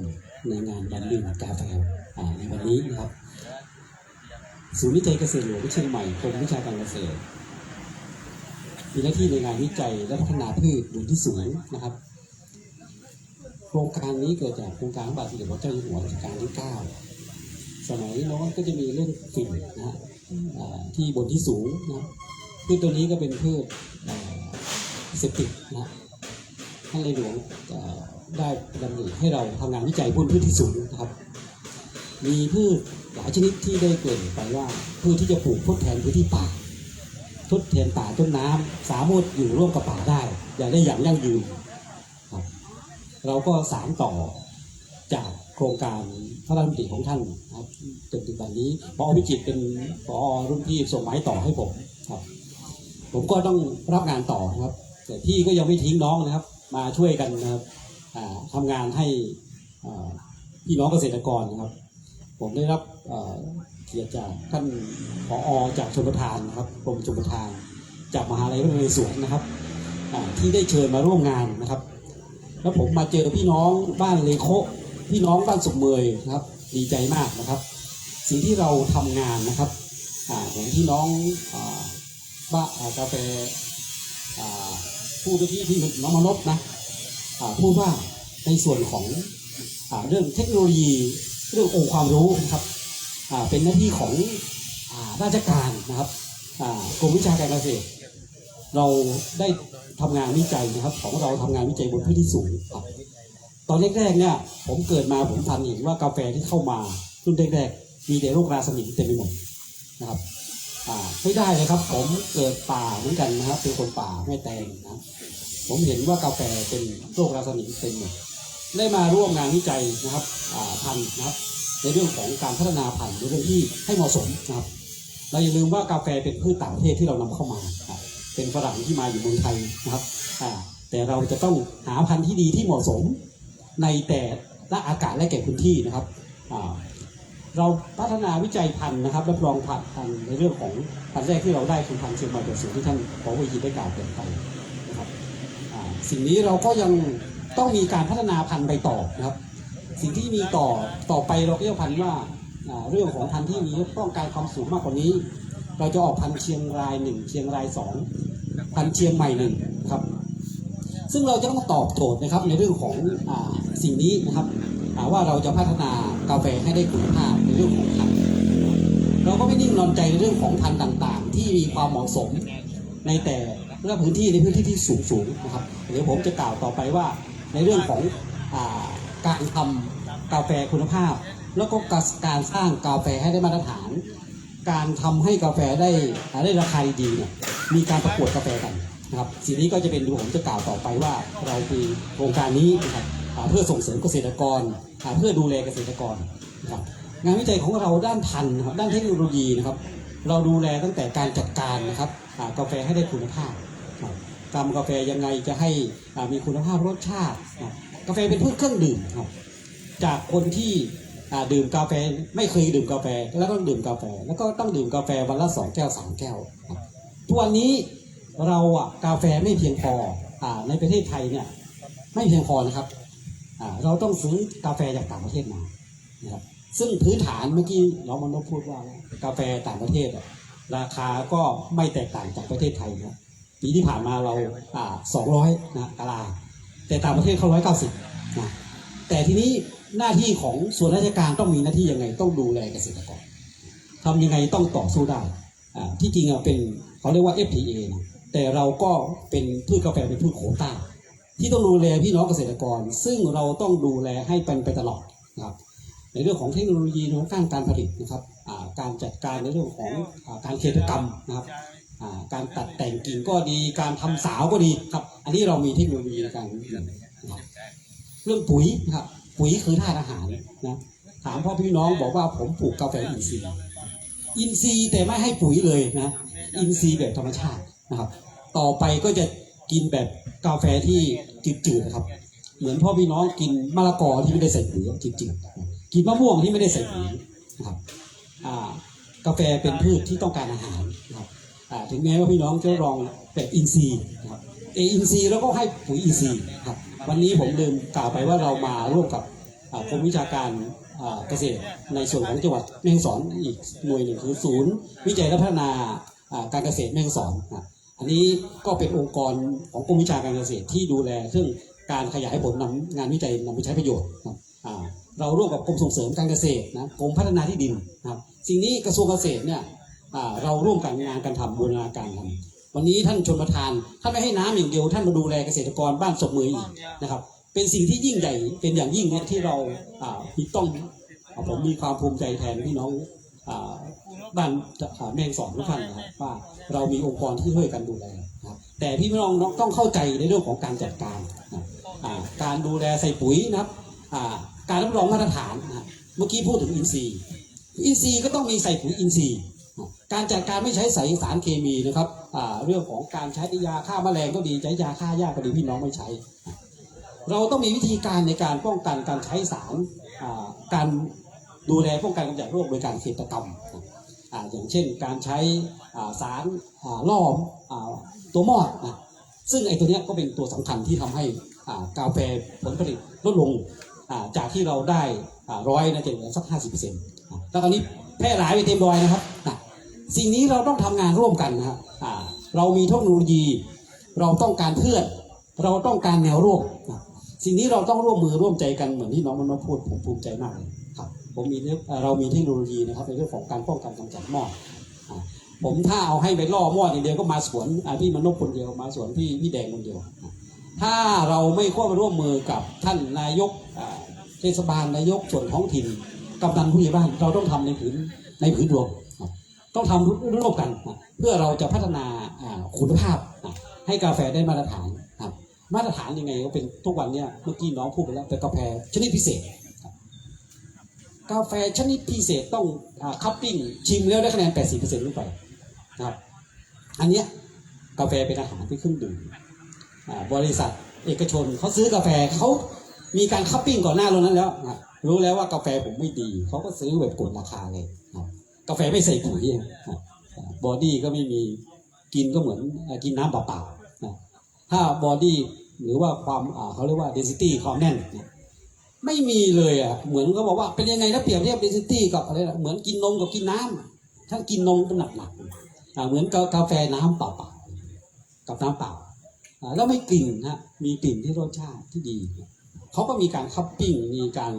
ในงานวันดื่มกาแฟในวันนี้นะครับศูนย์วิจัยเกษตรหลวงเชียงใหม่กรมวิชาการเกษตรมีหน้าที่ในงานวิจัยและพัฒนาพืชบนที่สูงนะครับโครงการนี้เกิดจากโครงการพระบาทสมเด็จพระเจ้าอยู่หัวรัชกาลที่ 9สมัยโน้นก็จะมีเรื่องฝิ่นนะฮะที่บนที่สูงนะพืชตัวนี้ก็เป็นพืชเซปติกนะท่านในหลวงได้ดำริให้เราทำงานวิจัยบนพืชที่สูงนะครับมีพืชหลายชนิดที่ได้เกริ่นไปว่าพืชที่จะปลูกทดแทนพื้นที่ป่าทดแทนป่าต้นน้ำสามารถอยู่ร่วมกับป่าได้อย่างยั่งยืนครับเราก็สานต่อจากโครงการพระราชดำริของท่านครับจนถึงวันนี้ผอ.วิจิตรเป็นผอ.รุ่นพี่ส่งไม้ต่อให้ผมครับผมก็ต้องรับงานต่อนะครับแต่พี่ก็ยังไม่ทิ้งน้องนะครับมาช่วยกันนะครับทำงานให้พี่น้องเกษตรกรนะครับผมได้รับเกียรติจากท่านผอ.จากชลประทานนะครับกรมชลประทานจากมหาวิทยาลัยนเรศวรนะครับที่ได้เชิญมาร่วมงานนะครับแล้วผมมาเจอพี่น้องบ้านเลโคพี่น้องบ้านสุขเมยนะครับดีใจมากนะครับสิ่งที่เราทำงานนะครับอย่างที่น้องบ้ากาแฟพูดไปที่น้องมนพนะพูดว่าในส่วนของเรื่องเทคโนโลยีเรื่ององค์ความรู้นะครับเป็นหน้าที่ของราชการนะครับกรมวิชาการเกษตรเราได้ทำงานวิจัยนะครับของเราทำงานวิจัยบนพื้นที่สูงครับตอนแรกๆเนี่ยผมเกิดมาผมทันเห็นว่ากาแฟที่เข้ามารุ่นแรกๆมีแต่โรคราสนิมเต็มไปหมดนะครับไม่ได้เลยครับผมเกิดป่าเหมือนกันนะครับเป็นคนป่าแม่แตงนะผมเห็นว่ากาแฟเป็นโรคราสนิมเต็มหมดได้มาร่วมงานวิจัยนะครับพันธุ์นะครับในเรื่องของการพัฒนาพันธุ์ในเรื่องที่ให้เหมาะสมนะครับเราอย่าลืมว่ากาแฟเป็นพืชต่างประเทศที่เรานำเข้ามาเป็นฝรั่งที่มาอยู่เมืองไทยนะครับแต่เราจะต้องหาพันธุ์ที่ดีที่เหมาะสมในแต่ละอากาศและแก่พื้นที่นะครับเราพัฒนาวิจัยพันธุ์นะครับรับรองพันธุ์ในเรื่องของพันธุ์แรกที่เราได้คือพันธุ์เชียงใหม่80ที่ท่านผอ.วิจิตรได้กล่าวเกินไปนะครับสิ่งนี้เราก็ยังต้องมีการพัฒนาพันธุ์ไปต่อนะครับสิ่งที่มีต่อไปเราก็จะพันธุ์ว่าเรื่องของพันธุ์ที่มีต้องการความสูงมากกว่านี้เราจะออกพันธุ์เชียงราย1เชียงราย2พันธุ์เชียงใหม่1ครับซึ่งเราจะต้องตอบโจทย์นะครับในเรื่องของสิ่งนี้นะครับว่าเราจะพัฒนากาแฟให้ได้คุณภาพในเรื่องของพันธุ์ เราก็ไม่นิ่งนอนใจในเรื่องของพันธุ์ต่างๆ ที่มีความเหมาะสมในแต่ละพื้นที่ที่สูงนะครับเดี๋ยวผมจะกล่าวต่อไปว่าในเรื่องของการทำกาแฟคุณภาพ แล้วก็การสร้างกาแฟให้ได้มาตรฐาน การทำให้กาแฟได้ราคาดีเนี่ยมีการประกวดกาแฟกันนะครับสิ่งนี้ก็จะเป็นผมจะกล่าวต่อไปว่าเราคือโครงการนี้นะครับเพื่อส่งเสริมเกษตรกรเพื่อดูแลเกษตรกรนะครับงานวิจัยของเราด้านพันธุ์นะครับด้านเทคโนโลยีนะครับเราดูแลตั้งแต่การจัดการนะครับกาแฟให้ได้คุณภาพทำกาแฟยังไงจะให้มีคุณภาพรสชาติกาแฟเป็นพืชเครื่องดื่มครับจากคนที่ดื่มกาแฟไม่เคยดื่มกาแฟแล้วก็ดื่มกาแฟแล้วก็ต้องดื่มกาแฟวันละ2 แก้ว 3 แก้วทุกวันนี้เรากาแฟไม่เพียงพอในประเทศไทยเนี่ยไม่เพียงพอนะครับเราต้องซื้อกาแฟจากต่างประเทศมานะครับซึ่งพื้นฐานเมื่อกี้น้องมโนพูดว่ากาแฟต่างประเทศราคาก็ไม่แตกต่างจากประเทศไทยนะปีที่ผ่านมาเรา200นะตลาดแต่ต่างประเทศเขา190นะแต่ทีนี้หน้าที่ของส่วนราชการต้องมีหน้าที่ยังไงต้องดูแลเกษตรกรทำยังไงต้องต่อสู้ได้ที่จริงเป็นเขาเรียกว่า FTA นะแต่เราก็เป็นพืชกาแฟเป็นพืชโควต้าที่ต้องดูแลพี่น้องเกษตรกรซึ่งเราต้องดูแลให้เป็นไปตลอดนะครับในเรื่องของเทคโนโลยีในการผลิตนะครับการจัดการในเรื่องของการเกษตรกรรมนะครับการตัดแต่งกิ่งก็ดีการทำสาวก็ดีครับอันนี้เรามีเทคโนโลยีในการนะครับเรื่องปุ๋ยนะครับปุ๋ยคือธาตุอาหารนะถามพ่อพี่น้องบอกว่าผมปลูกกาแฟอินทรีย์แต่ไม่ให้ปุ๋ยเลยนะอินทรีย์แบบธรรมชาตินะครับต่อไปก็จะกินแบบกาแฟที่จืดๆนะครับเหมือนพ่อพี่น้องกินมะละกอที่ไม่ได้ใส่ปุ๋ยจืดๆกินมะม่วงที่ไม่ได้ใส่ปุ๋ยนะครับกาแฟเป็นพืชที่ต้องการอาหารนะครับถึงแม้ว่าพี่น้องจะลองแบบอินทรีย์นะครับอินทรีย์แล้วก็ให้ปุ๋ยอินทรีย์ครับวันนี้ผมลืมกล่าวไปว่าเรามาร่วมกับกรมวิชาการเกษตรในส่วนของจังหวัดแม่ฮ่องสอนอีกหน่วยหนึ่งคือศูนย์วิจัยและพัฒนาการเกษตรแม่ฮ่องสอนอันนี้ก็เป็นองค์กรของกรมวิชาการเกษตรที่ดูแลซึ่งการขยายผลนำงานวิจัยนำไปใช้ประโยชน์เราร่วมกับกรมส่งเสริมการเกษตรนะกรมพัฒนาที่ดินนะครับสิ่งนี้กระทรวงเกษตรเนี่ยเราร่วมกันงานการทำบูรณาการทำวันนี้ท่านชลประทานท่านไม่ให้น้ำอย่างเดียวท่านมาดูแลเกษตรกรบ้านศพมืออีกนะครับเป็นสิ่งที่ยิ่งใหญ่เป็นอย่างยิ่งเนี่ยที่เราต้องผมมีความภูมิใจแทนพี่น้องบ้านแม่ฮ่องสอนทุกท่านนะครับว่าเรามีองค์กรที่ช่วยกันดูแลนะครับแต่พี่น้องต้องเข้าใจในเรื่องของการจัดการการดูแลใส่ปุ๋ยนะครับการรับรองมาตรฐานเมื่อกี้พูดถึงอินทรีย์ก็ต้องมีใส่ปุ๋ยอินทรีย์การจัดการไม่ใช้ใส่สารเคมีนะครับเรื่องของการใช้ยาฆ่าแมลงก็ดีใช้ยาฆ่าหญ้าก็ดีพี่น้องไม่ใช้เราต้องมีวิธีการในการป้องกันการใช้สารการดูแลป้องกันกำจัดโรคโดยการเกษตรกรรมอย่างเช่นการใช้สารล่อตัวมอดซึ่งไอ้ตัวนี้ก็เป็นตัวสำคัญที่ทำให้กาแฟผลผลิตลดลงจากที่เราได้100นะจะเหลือสัก 50%แล้วตอนนี้แพร่หลายไปเต็มรอยนะครับสิ่งนี้เราต้องทำงานร่วมกันนะครับเรามีเทคโนโลยีเราต้องการเพื่อนเราต้องการแนวร่วมสิ่งนี้เราต้องร่วมมือร่วมใจกันเหมือนที่น้องมโนพูดผมภูมิใจมากเลยครับเรามีเทคโนโลยีนะครับในเรื่องของการป้องกันกำจัดมอดผมถ้าเอาให้ไปล่อมอดอย่างเดียวก็มาสวนพี่มโนคนเดียวมาสวนพี่แดงคนเดียวถ้าเราไม่ร่วมมือกับท่านนายกเทศบาลนายกส่วนท้องถิ่นกำนันผู้ใหญ่บ้านเราต้องทำในผืนรวมต้องทำร่วมกันเพื่อเราจะพัฒนาคุณภาพให้กาแฟได้มาตรฐานมาตรฐานยังไงก็เป็นทุกวันเนี่ยเมื่อกี้น้องพูดไปแล้วเป็นกาแฟชนิดพิเศษกาแฟชนิดพิเศษต้องคัพปิ้งชิมแล้วได้คะแนน 80% ขึ้นไปนะครับอันเนี้ยกาแฟเป็นอาหารเป็นเครื่องดื่มบริษัทเอกชนเขาซื้อกาแฟเขามีการคัพปิ้งก่อนหน้าตรงนั้นแล้วรู้แล้วว่ากาแฟผมไม่ดีเขาก็ซื้อแบบกดราคาเลยกาแฟไม่ใส่ปุ๋ยบอดี้ก็ไม่มีกินก็เหมือนกินน้ำเปล่าๆถ้าบอดี้หรือว่าความเขาเรียกว่า density ความแน่นไม่มีเลยเหมือนเขาบอกว่าเป็นยังไงนะเปรียบเทียบ density กับอะไรเหมือนกินนมกับกินน้ำถ้ากินนมก็หนักเหมือนกาแฟน้ำเปล่าๆกับน้ำเปล่าแล้วไม่กลิ่นนะมีกลิ่นที่รสชาติที่ดีเขาก็มีการคัพปิ้งมีการ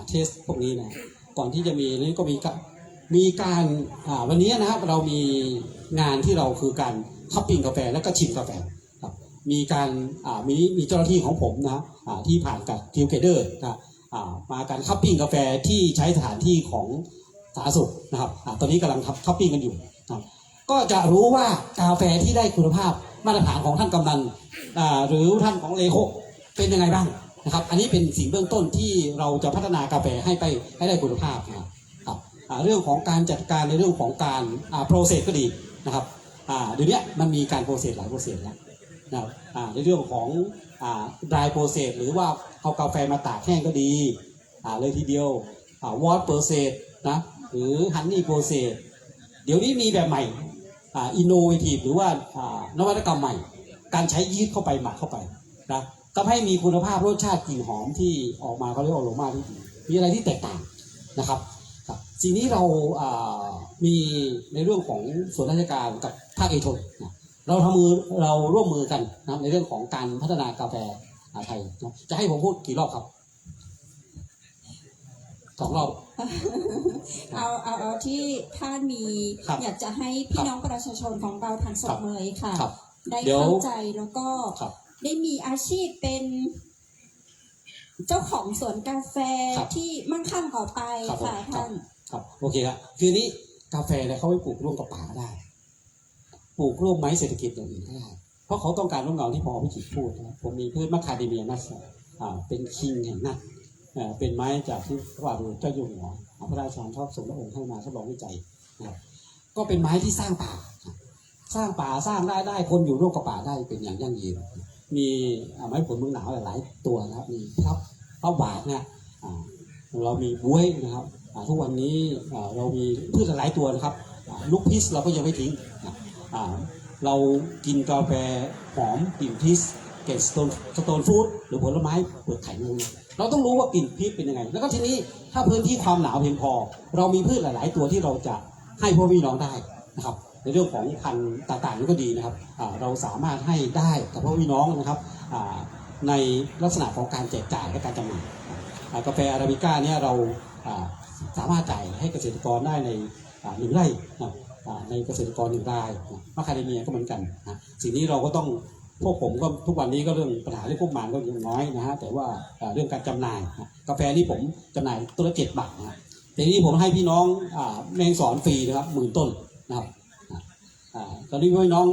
เทสพวกนี้นะก่อนที่จะมีนี่ก็มี มีการวันนี้นะครับเรามีงานที่เราคือการคัพปิ้งกาแฟและก็ชิมกาแฟครับมีการมีเจ้าหน้าที่ของผมนะที่ผ่านกับทิวเกเดอร์นะมาการคัพปิ้งกาแฟที่ใช้สถานที่ของสาธารณสุขนะครับตอนนี้กำลังคัพปิ้งกันอยู่นะก็จะรู้ว่ากาแฟที่ได้คุณภาพมาตรฐานของท่านกำนันหรือท่านของเลโคเป็นยังไงบ้างนะครับอันนี้เป็นสิ่งเบื้องต้นที่เราจะพัฒนากาแฟให้ได้คุณภาพนะครับเรื่องของการจัดการในเรื่องของการโปรเซสก็ดีนะครับเดี๋ยวนี้มันมีการโปรเซสหลายโปรเซสแล้วนะครับในเรื่องของdry process หรือว่าเอากาแฟมาตากแห้งก็ดีเลยทีเดียวwater process นะหรือ honey process เดี๋ยวนี้มีแบบใหม่innovative หรือว่านวัตกรรมใหม่การใช้ยีสต์เข้าไปหมักเข้าไปนะทำให้มีคุณภาพรสชาติกลิ่นหอมที่ออกมาเขาเรียกว่าโอโรมาที่ดีมีอะไรที่แตกต่างนะครับสิ่งนี้เรามีในเรื่องของส่วนราชการกับภาคเอกชนนะเราร่วมมือกันนะในเรื่องของการพัฒนากาแฟไทยนะจะให้ผมพูดกี่รอบครับ2 รอบ เอาที่ท่านมีอยากจะให้พี่น้องประชาชนของเราทางสมเลยค่ะได้เข้าใจแล้วก็ได้มีอาชีพเป็นเจ้าของสวนกาแฟที่มั่งคั่งต่อไปค่ะท่านครับโอเคครับคือนี้กาแฟเนี่ยเขาไปปลูกร่วมกับป่าได้ปลูกร่วมไม้เศรษฐกิจอย่างอื่นก็ได้เพราะเขาต้องการร่วมเงาที่พอพิจิตรพูดนะผมมีพืชมะคาเดเมียนัสเป็นคิงแห่งนัทเป็นไม้จากที่พระบาทสมเด็จเจ้าอยู่หัวพระราชทานชอบส่งพระองค์ให้มาทดลองวิจัยนะครับก็เป็นไม้ที่สร้างป่าสร้างได้คนอยู่ร่วมกับป่าได้เป็นอย่างยั่งยืนมีไม้ผลเมืองหนาวหลายตัวนะครับมีพลับหวานเนี่ยเรามีบ๊วยนะครับทุกวันนี้เรามีพืชหลายตัวนะครับลูกพิษเราก็ยังไม่ทิ้งเรากินกาแฟหอมกลิ่นพิษเกล็ดสโตนฟู้ดหรือผลไม้เปลือกไข่งูเราต้องรู้ว่ากลิ่นพิษเป็นยังไงแล้วก็ทีนี้ถ้าพื้นที่ความหนาวเพียงพอเรามีพืชหลายๆตัวที่เราจะให้พ่อพี่น้องได้นะครับในเรื่องของพันธุ์ต่างๆนี่ก็ดีนะครับเราสามารถให้ได้กับพ่อพี่น้องนะครับในลักษณะของการแจกจ่ายและการจำหน่ายกาแฟอาราบิก้าเนี่ยเราสามารถจ่ายให้เกษตรกรได้ใน1 ไร่ในเกษตรกร1 รายมะคาเดเมียก็เหมือนกันนะสิ่งนี้เราก็ต้องพวกผมก็ทุกวันนี้ก็เรื่องปัญหาเรื่องพวกมันก็ยังน้อยนะฮะแต่ว่าเรื่องการจำหน่ายกาแฟนี่ผมจำหน่ายตัวละ7 บาทนะแต่นี้ผมให้พี่น้องแมงสอนฟรีนะครับ10,000 ต้นนะครับตอนนี้พี่น้อง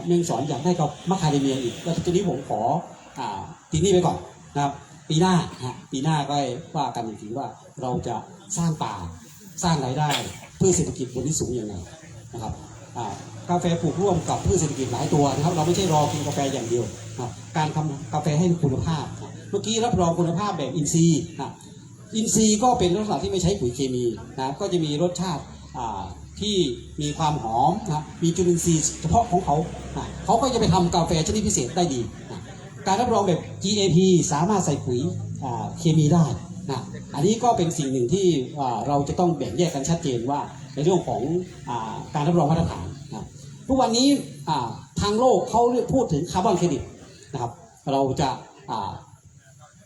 แมงสอนอยากได้กับมะคาเดเมียอีกแล้วทีนี้ผมขอปีนี้ไปก่อนนะครับปีหน้าก็ว่ากันอีกทีว่าเราจะสร้างป่าสร้างรายได้เพื่อเศรษฐกิจบนที่สูงอย่างไรนะครับกาแฟปลูกร่วมกับพืชเศรษฐกิจหลายตัวนะครับเราไม่ใช่รอกินกาแฟอย่างเดียวนะการทำกาแฟให้คุณภาพนะเมื่อกี้รับรองคุณภาพแบบอินทรีย์นะอินทรีย์ก็เป็นลักษณะที่ไม่ใช้ปุ๋ยเคมีนะก็จะมีรสชาติที่มีความหอมนะมีจุลินทรีย์เฉพาะของเขานะเขาก็จะไปทำกาแฟชนิดพิเศษได้ดีนะการรับรองแบบ GAP สามารถใส่ปุ๋ยเคมีได้นะอันนี้ก็เป็นสิ่งหนึ่งที่เราจะต้องแบ่งแยกกันชัดเจนว่าในเรื่องของการรับรองมาตรฐานนะทุกวันนี้ทางโลกเขาพูดถึงคาร์บอนเครดิตนะครับเราจะ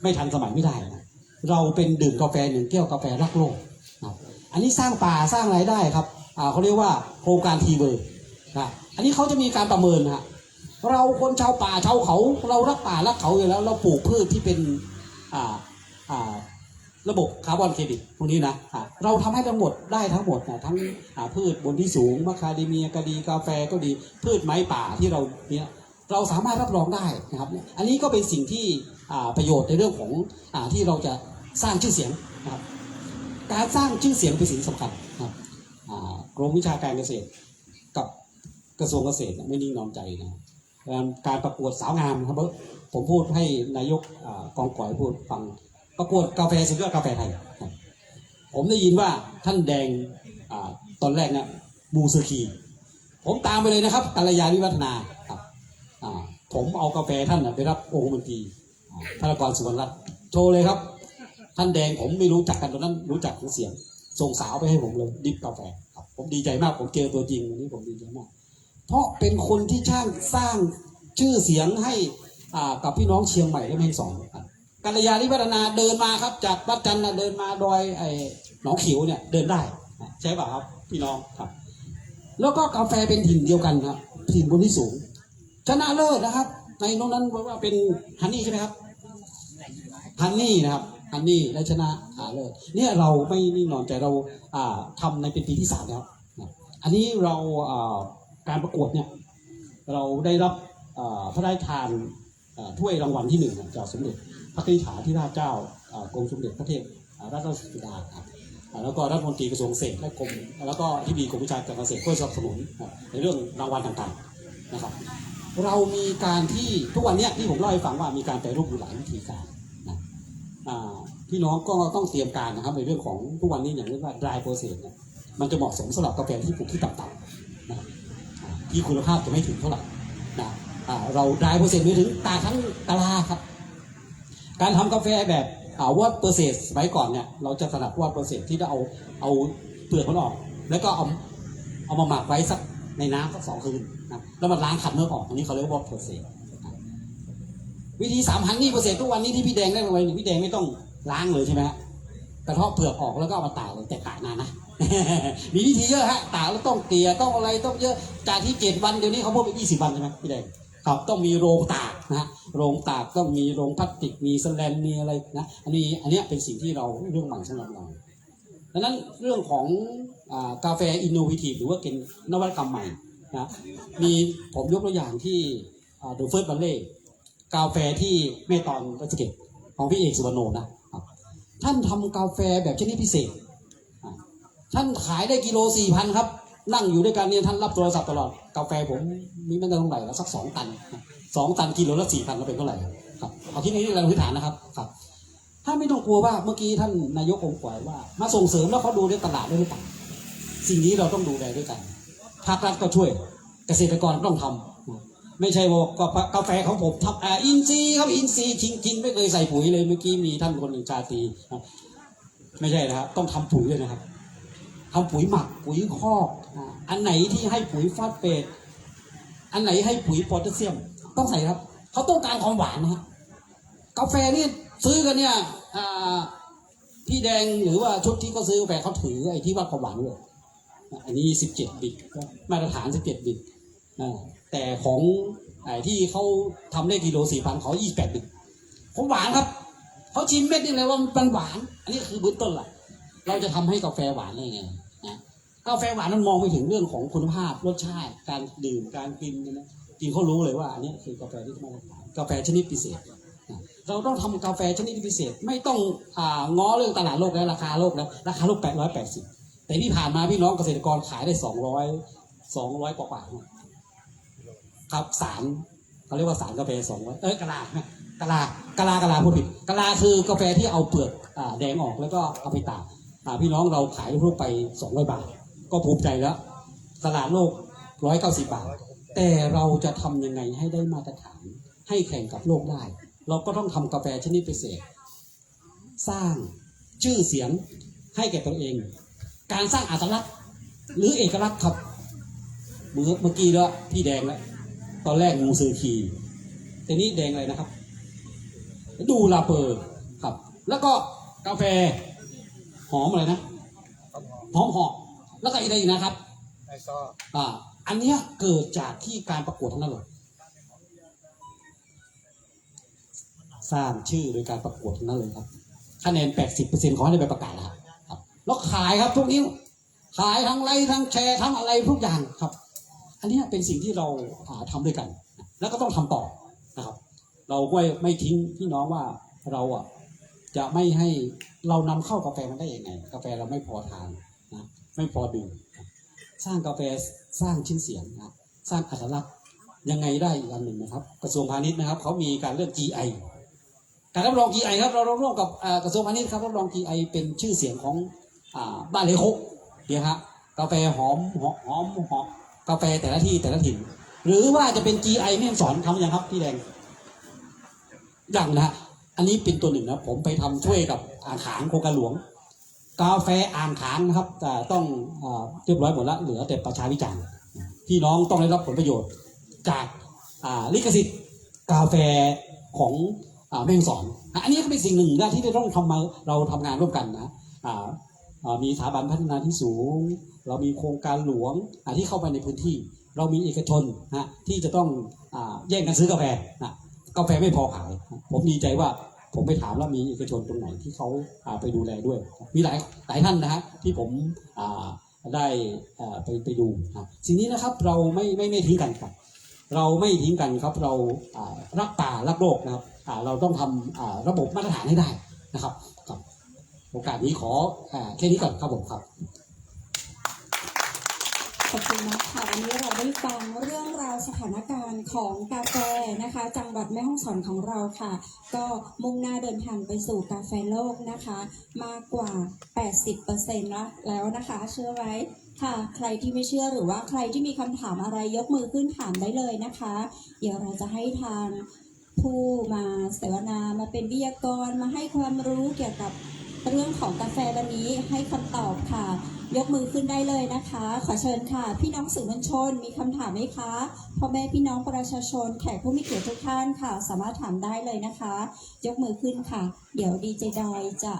ไม่ทันสมัยไม่ได้นะเราเป็นดื่มกาแฟ1 แก้วกาแฟรักโลกนะอันนี้สร้างป่าสร้างรายได้ครับเขาเรียกว่าโครงการทีเวอร์นะอันนี้เขาจะมีการประเมินนะเราคนชาวป่าชาวเขาเรารักป่ารักเขาอยู่แล้วเราปลูกพืชที่เป็นระบบคาร์บอนเครดิตพวกนี้นะเราทำให้ทั้งหมดได้ทั้งหมดนะทั้งพืชบนที่สูงมะคาเดเมียก็ดีกาแฟก็ดีพืชไม้ป่าที่เราเนี่ยเราสามารถรับรองได้นะครับอันนี้ก็เป็นสิ่งที่ประโยชน์ในเรื่องของที่เราจะสร้างชื่อเสียงนะครับการสร้างชื่อเสียงเป็นสิ่งสำคัญนะครับกรมวิชาการเกษตรกับกระทรวงเกษตรไม่นิ่งนอนใจนะการประกวดสาวงามครับผมพูดให้นายกกองก่อยพูดฟังประกวดกาแฟสุดยอดกาแฟไทยผมได้ยินว่าท่านแดงตอนแรกเนี่ยบูซือคีผมตามไปเลยนะครับกัลยาณิวัฒนาครับผมเอากาแฟท่านไปรับองค์มนตรีธนกรสุวรรณรัตน์โชว์เลยครับท่านแดงผมไม่รู้จักกันตอนนั้นรู้จักเสียงส่งสาวไปให้ผมเลยดิบกาแฟครับผมดีใจมากผมเจอตัวจริงวันนี้ผมดีใจมากเพราะเป็นคนที่สร้างชื่อเสียงให้กับพี่น้องเชียงใหม่และแม่ฮ่องสอนกัลยาณิวัฒนาเดินมาครับจากวัดจันทร์เดินมาดอยหนองขิวเนี่ยเดินได้ใช่ป่ะครับ พี่น้องครับแล้วก็กาแฟเป็นถิ่นเดียวกันครับถิ่นบนที่สูงชนะเลิศนะครับในโน้นนั้นว่าเป็นฮันนี่ใช่ไหมครับฮันนี่นะครับฮันนี่ได้ชนะเลิศเนี่ยเราไม่นิ่งนอนแต่เราทำในเป็นปีที่3แล้วอันนี้เราการประกวดเนี่ยเราได้รับพระราชทานถ้วยรางวัลที่1จากสมเด็จพระนิธิธิราชเจ้ากรมสมเด็จพระเทพรัตนราชสุดาครับแล้วก็รัฐมนตรีกระทรวงเกษตรและกรมแล้วก็ที่ดีกรมวิชาการเกษตรเพื่อสนับสนุนในเรื่องรางวัลต่างๆนะครับเรามีการที่ทุกวันนี้ที่ผมเล่าให้ฟังว่ามีการแปรรูปอยู่หลายวิธีการนะพี่น้องก็ต้องเตรียมการนะครับในเรื่องของทุกวันนี้อย่างเรียกว่า dry process เนี่ยมันจะเหมาะสมสำหรับกาแฟที่ปลูกที่ต่ำๆนะที่คุณภาพจะไม่ถึงเท่าไหร่นะเรา dry process ไม่ถึงตาทั้งกะลาครับการทำกาแฟแบบวอตเปอร์เซสสมัยก่อนเนี่ยเราจะถนัดวอตเปอร์เซสที่จะเอาเปลือกมันออกแล้วก็เอามาหมักไว้สักในน้ำสัก2 คืนนะแล้วมันล้างขัดเนื้อออกอันนี้เขาเรียกว่าวอตเปอร์เซสวิธี3 ฮันนี่เปอร์เซสทุกวันนี้ที่พี่แดงได้ไว้พี่แดงไม่ต้องล้างเลยใช่ไหมฮะกระเทาะเปลือกออกแล้วก็เอามาตากเลยแต่ตากนานนะ มีวิธีเยอะฮะตากแล้วต้องเกลี่ยต้องอะไรต้องเยอะจากที่7 วันเดี๋ยวนี้เขาเพิ่มเป็น20 วันใช่ไหมพี่แดงครับต้องมีโรงตากนะฮะโรงตากต้องมีโรงพลาสติกมีแสแลนมีอะไรนะอันนี้เป็นสิ่งที่เราเรื่องใหม่สำหรับเราดังนั้นเรื่องของกาแฟอินโนเวทีฟหรือว่าเป็นนวัตกรรมใหม่นะมีผมยกตัวอย่างที่เดอะเฟิร์สบัลเล่กาแฟที่แม่ตอนรัชเกตของพี่เอกสุวรรณโนนะครับท่านทำกาแฟแบบชนิดพิเศษท่านขายได้กิโล 4,000 ครับนั่งอยู่ด้วยกันเนี่ยท่านรับโทรศัพท์ตลอดกาแฟผมมีไม่ได้เท่าไหร่แล้วสัก2 ตัน2 ตันกิโลละ 4,000ก็เป็นเท่าไหร่ครับเอาที่นี้เราพื้นฐานนะครับครับถ้าไม่ต้องกลัวว่าเมื่อกี้ท่านนายกองค์กรว่ามาส่งเสริมแล้วเขาดูในตลาดด้วยหรือเปล่าสิ่งนี้เราต้องดูแลด้วยกันภาครัฐก็ช่วยเกษตรกรต้องทำไม่ใช่ว่ากาแฟของผมทำอินทรีย์ครับอินทรีย์จริงๆไม่เคยใส่ปุ๋ยเลยเมื่อกี้มีท่านคนหนึ่งชาตรีไม่ใช่นะครับต้องทำปุ๋ยด้วยนะครับทำปุ๋ยหมักปุ๋ยคอกอันไหนที่ให้ปุ๋ยฟอสเฟตอันไหนให้ปุ๋ยโพแทสเซียมต้องใส่ครับเขาต้องการความหวานนะฮะกาแฟนี่ซื้อกันเนี่ยพี่แดงหรือว่าชุดที่เขาซื้อกาแฟเขาถือไอ้ที่วัดความหวานด้วยอันนี้17 บิตมาตรฐาน17 บิตแต่ของไอ้ที่เขาทำได้กิโล 4,000เขา28 บิตผมหวานครับเขาชิมเม็ดนี่เลยว่ามันหวานอันนี้คือเบื้องต้นล่ะเราจะทำให้กาแฟหวานได้ไงนะกาแฟหวานมันมองไปถึงเรื่องของคุณภาพรสชาติการดื่มการกินนะจริงเขารู้เลยว่าอันนี้คือกาแฟที่มาตรฐานกาแฟชนิดพิเศษเราต้องทำกาแฟชนิดพิเศษไม่ต้องง้อเรื่องตลาดโลกแล้วราคาโลกแล้วราคาโลก880แต่ที่ผ่านมาพี่น้องเกษตรกรขายได้200กว่าครับสารเขาเรียกว่าสารกาแฟ200กะลาพูดผิดกะลาคือกาแฟที่เอาเปลือกแดงออกแล้วก็เอาไปตากพี่น้องเราขายทั่วไป200 บาทก็ภูมิใจแล้วตลาดโลก190 บาทแต่เราจะทำยังไงให้ได้มาตรฐานให้แข่งกับโลกได้เราก็ต้องทำกาแฟชนิดพิเศษสร้างชื่อเสียงให้แก่ตัวเองการสร้างอัตลักษณ์หรือเอกลักษณ์ครับเมื่อกี้แล้วพี่แดงแล้วตอนแรกงูซือคีแต่นี้แดงอะไรนะครับดูลาเปอร์ครับแล้วก็กาแฟหอมอะไรนะหอมแล้วก็อะไรอีกนะครับอันนี้เกิดจากที่การประกวดทั้งนั้นเลยสร้างชื่อโดยการประกวดทั้งนั้นเลยครับคะแนน 80% ขอให้ได้ไปประกาศแล้วครับแล้วขายครับทุกนิ้วขายทั้งไลฟ์ทั้งแชร์ทั้งอะไรทุกอย่างครับอันนี้เป็นสิ่งที่เราทำด้วยกันแล้วก็ต้องทำต่อนะครับเราก็ไม่ทิ้งพี่น้องว่าเราจะไม่ให้เรานำเข้ากาแฟมันได้ยังไงกาแฟเราไม่พอทานนะไม่พอดื่มสร้างกาแฟสร้างชื่อเสียงนะสร้างอัตลักษณ์ยังไงได้อีกอันหนึ่งนะครับกระทรวงพาณิชย์นะครับเขามีการเลือก GI การรับรอง GI ครับเราร่วมกับกระทรวงพาณิชย์ครับรับรอง GI เป็นชื่อเสียงของบ้านเลโคเนี่ยครับกาแฟหอมกาแฟแต่ละที่แต่ละถิ่นหรือว่าจะเป็น GI แม่ฮ่องสอนทำยังครับพี่แดงอย่างนะอันนี้เป็นตัวหนึ่งนะผมไปทำช่วยกับอ่างขางโครงการหลวงกาแฟอ่างขางนะครับแต่ต้องเรียบร้อยหมดแล้วเหลือแต่ประชาวิจารณ์พี่น้องต้องได้รับผลประโยชน์จากลิขสิทธิ์กาแฟของแม่ฮ่องสอนอันนี้ก็เป็นสิ่งหนึ่งนะที่เราต้องเราทำงานร่วมกันนะ มีสถาบันพัฒนาที่สูงเรามีโครงการหลวงที่เข้าไปในพื้นที่เรามีเอกชนนะที่จะต้องแย่งกันซื้อกาแฟนะกาแฟไม่พอขายผมดีใจว่าผมไปถามแล้วมีเอกชนตรงไหนที่เขาไปดูแลด้วยมีหลายท่านนะฮะที่ผมได้ไปดูสิ่งนี้นะครับเราไม่ทิ้งกันครับเราไม่ทิ้งกันครับเรารักป่ารักโลกนะครับเราต้องทำระบบมาตรฐานให้ได้นะครับครับโอกาสนี้ขอแค่นี้ก่อนครับผมครับขอบคุณมากค่ะวันนี้เราได้ฟังเรื่องราวสถานการณ์ของกาแฟนะคะจังหวัดแม่ฮ่องสอนของเราค่ะก็มุ่งหน้าเดินทางไปสู่กาแฟโลกนะคะมากกว่า 80% แล้วนะคะเชื่อไว้ค่ะใครที่ไม่เชื่อหรือว่าใครที่มีคำถามอะไรยกมือขึ้นถามได้เลยนะคะเดี๋ยวเราจะให้ทางผู้มาเสวนามาเป็นวิทยากรมาให้ความรู้เกี่ยวกับเรื่องของกาแฟวันนี้ให้คำตอบค่ะยกมือขึ้นได้เลยนะคะขอเชิญค่ะพี่น้องสื่อมวลชนมีคำถามไหมคะพ่อแม่พี่น้องประชาชนแขกผู้มีเกียรติทุกท่านค่ะสามารถถามได้เลยนะคะยกมือขึ้นค่ะเดี๋ยวดีเจดอยจะ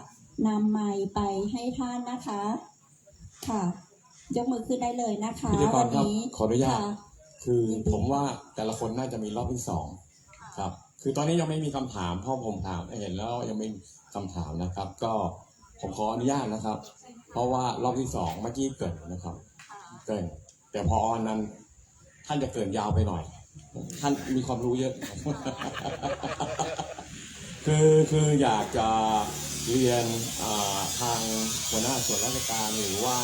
นำไมค์ไปให้ท่านนะคะค่ะยกมือขึ้นได้เลยนะคะวันนี้ขออนุญาตคือผมว่าแต่ละคนน่าจะมีรอบที่สองครับคือตอนนี้ยังไม่มีคำถามเพราะผมถามเห็นแล้วยังไม่คำถามนะครับก็ผมขออนุญาตนะครับเพราะว่ารอบที่สองเมื่อกี้เกิดนะครับเกินแต่พอนั้นท่านจะเกินยาวไปหน่อยท่านมีความรู้เยอะ คืออยากจะเรียนทางหัวหน้าส่วนราชการหรือว่า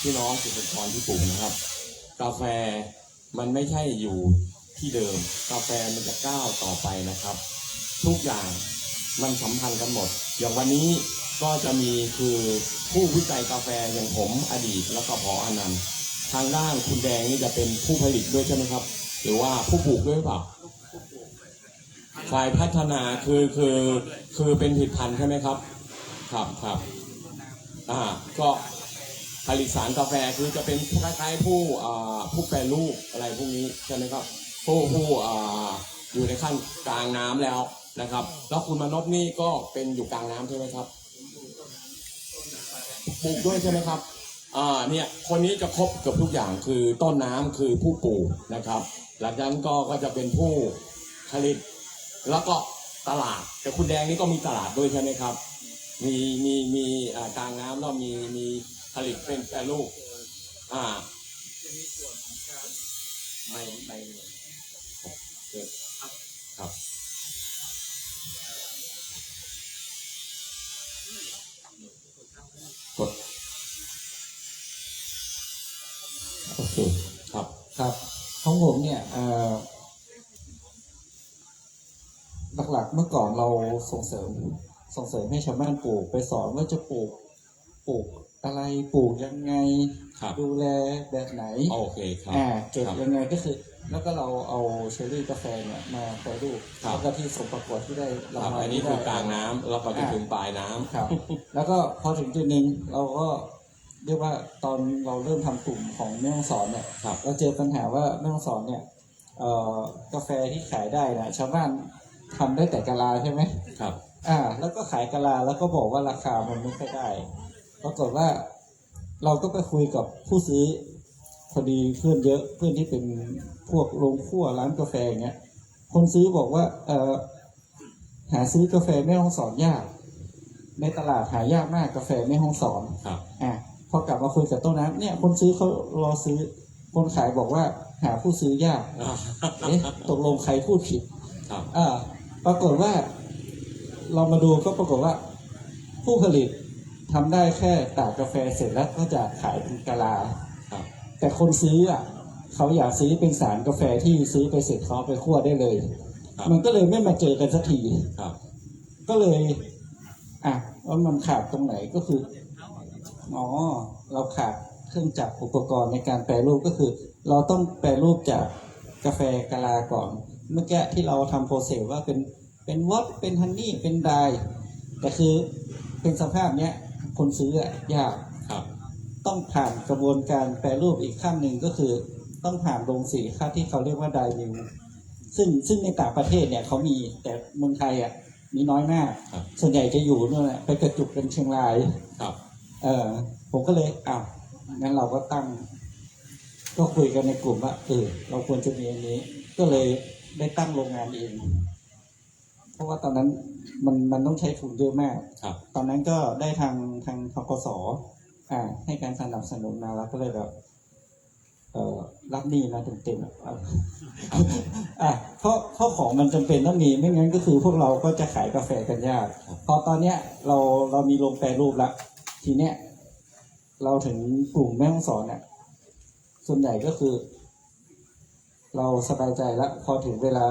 พี่น้องเกษตรกรที่ปลูกนะครับกาแฟมันไม่ใช่อยู่ที่เดิมกาแฟมันจะก้าวต่อไปนะครับทุกอย่างมันสัมพันธ์กันหมดอย่างวันนี้ก็จะมีคือผู้วิจัยกาแฟอย่างผมอดีตแล้วก็ผอ.อนันต์ทางด้านคุณแดงนี่จะเป็นผู้ผลิตด้วยใช่ไหมครับหรือว่าผู้ปลูกด้วยหรือเปล่าฝ่ายพัฒนาคือเป็นผลิตภัณฑ์ใช่ไหมครับครับก็ผลิตสารกาแฟคือจะเป็นคล้ายๆผู้แปรรูปอะไรพวกนี้ใช่ไหมครับผู้อยู่ในขั้นกลางน้ำแล้วนะครับแล้วคุณมนพนี่ก็เป็นอยู่กลางน้ำใช่ไหมครับปลูกด้วยใช่ไหมครับเนี่ยคนนี้จะครบเกือบทุกอย่างคือต้นน้ำคือผู้ปลูกนะครับหลังจากนั้นก็จะเป็นผู้ผลิตแล้วก็ตลาดแต่คุณแดงนี่ก็มีตลาดด้วยใช่ไหมครับมีกลางน้ำแล้วมีผลิตเป็นแปรรูปไม่ครับกดโอเคครับของผมเนี่ยหลักๆเมื่อก่อนเราส่งเสริมให้ชาวบ้านปลูกไปสอนว่าจะปลูกอะไรปลูกยังไงดูแลแบบไหนโอเคครับเก็บยังไงก็คือแล้วก็เราเอาเชอร์รี่กาแฟเนี่ยมาแปรรูปแล้วก็ที่ส่งประกวดที่ได้รางวัลอันนี้คือกลางน้ำแล้วก็จะถึงปลายน้ำครับแล้วก็พอถึงจุดหนึ่งเราก็เรียกว่าตอนเราเริ่มทำกลุ่มของแม่ฮ่องสอนเนี่ยเราเจอปัญหาว่าแม่ฮ่องสอนเนี่ยกาแฟที่ขายได้นะชาวบ้านทำได้แต่กะลาใช่ไหมครับแล้วก็ขายกะลาแล้วก็บอกว่าราคามันไม่ค่อยได้ปรากฏว่าเราก็ไปคุยกับผู้ซื้อพอดีเพื่อนเยอะเพื่อนที่เป็นพวกโรงคั่วร้านกาแฟอย่างเงี้ยคนซื้อบอกว่าหาซื้อกาแฟแม่ฮ่องสอนยากในตลาดหายากมากกาแฟแม่ฮ่องสอนพอกลับมาคุยกับต้นน้ำเนี่ยคนซื้อเขารอซื้อคนขายบอกว่าหาผู้ซื้อยากตกลงใครพูดผิดปรากฏว่าเรามาดูก็ปรากฏว่าผู้ผลิตทำได้แค่ตากกาแฟเสร็จแล้วก็จะขายเป็นกะลาแต่คนซื้อเขาอยากซื้อเป็นสารกาแฟที่ซื้อไปเสร็จเขาไปคั่วได้เลยมันก็เลยไม่มาเจอกันสักทีก็เลยว่ามันขาดตรงไหนก็คือเราขาดเครื่องจักรอุปกรณ์ในการแปรรูปก็คือเราต้องแปรรูปจากกาแฟกะลาก่อนเมื่อกี้ที่เราทำโปรเซสว่าเป็นวอตเป็นฮันนี่เป็นไดร์แต่คือเป็นสภาพเนี้ยคนซื้อยากต้องผ่านกระบวนการแปรรูปอีกขั้นหนึ่งก็คือต้องผ่านโรงสีข้าวที่เขาเรียกว่าไดร์มิลซึ่งในต่างประเทศเนี่ยเขามีแต่เมืองไทยมีน้อยมากส่วนใหญ่จะอยู่นู่นแหละไปกระจุกกันเชียงราย ผมก็เลยงั้นเราก็ตั้งก็คุยกันในกลุ่มว่าเราควรจะมีอันนี้ก็เลยได้ตั้งโรงงานเองเพราะว่าตอนนั้นมันต้องใช้ทุนเยอะมากตอนนั้นก็ได้ทางธกส.ให้การสนับสนุนมาแล้วก็เลยแบบรับหนี้มาเต็มเพราะของมันจำเป็นต้องมีไม่งั้นก็คือพวกเราก็จะขายกาแฟกันยากพอตอนเนี้ยเรามีโรงแปรรูปแล้วทีเนี้ยเราถึงกลุ่มแม่ฮ่องสอนเนี่ยส่วนใหญ่ก็คือเราสบายใจแล้วพอถึงเวลา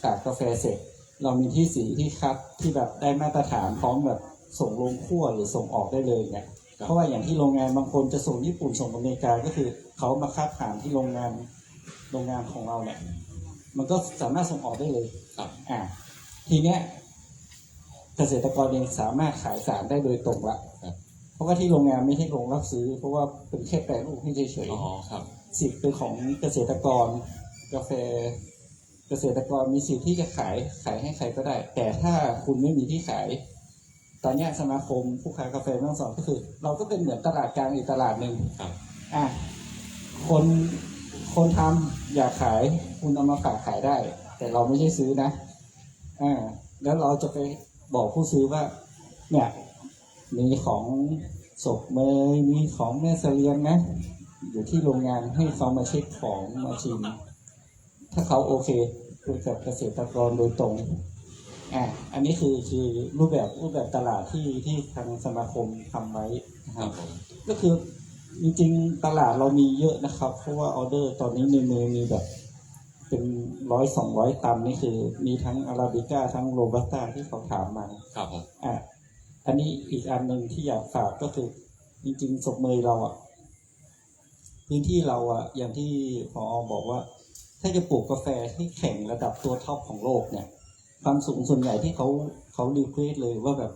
กากกาแฟเสร็จเรามีที่สีที่คัดที่แบบได้มาตรฐานพร้อมแบบส่งลงคั่วหรือส่งออกได้เลยเนี่ยเพราะว่าอย่างที่โรงงานบางคนจะส่งญี่ปุ่นส่งอเมริกาก็คือเขามาคัดผ่านที่โรงงานของเราเนี่ยมันก็สามารถส่งออกได้เลยทีเนี้ยเกษตรกรเองสามารถขายสารได้โดยตรงละเพราะว่าที่โรงงานไม่ให้โรงรับซื้อเพราะว่าเป็นแค่แปรรูปให้เฉยๆสิทธิ์เป็นของเกษตรกรกาแฟเกษตรกรมีสิทธิ์ที่จะขายให้ใครก็ได้แต่ถ้าคุณไม่มีที่ขายตอนนี้สมาคมผู้ค้ากาแฟแม่ฮ่องสอนก็คือเราก็เป็นเหมือนตลาดกลางอีกตลาดหนึ่งคนทำอยากขายคุณเอามาฝากขายได้แต่เราไม่ใช่ซื้อนะแล้วเราจะไปบอกผู้ซื้อว่าเนี่ยมีของศพเมยมีของแม่เสลียงนะอยู่ที่โรงงานให้เขามาเช็คของมาชิมถ้าเขาโอเคคุยกับเกษตรกรโดยตรงอันนี้คือรูปแบบตลาดที่ทางสมาคมทำไว้นะครับก็คือจริงๆตลาดเรามีเยอะนะครับเพราะว่าออเดอร์ตอนนี้ในมือมีแบบเป็น100-200 ตันนี่คือมีทั้งอาราบิก้าทั้งโรบัสต้าที่เขาถามมาครับอันนี้อีกอันหนึ่งที่อยากฝากก็คือจริงๆศพเมยเราพื้นที่เราอย่างที่ผอ.บอกว่าถ้าจะปลูกกาแฟให้แข่งระดับตัวท็อปของโลกเนี่ยความสูงส่วนใหญ่ที่เขารีเควสเลยว่าแบบ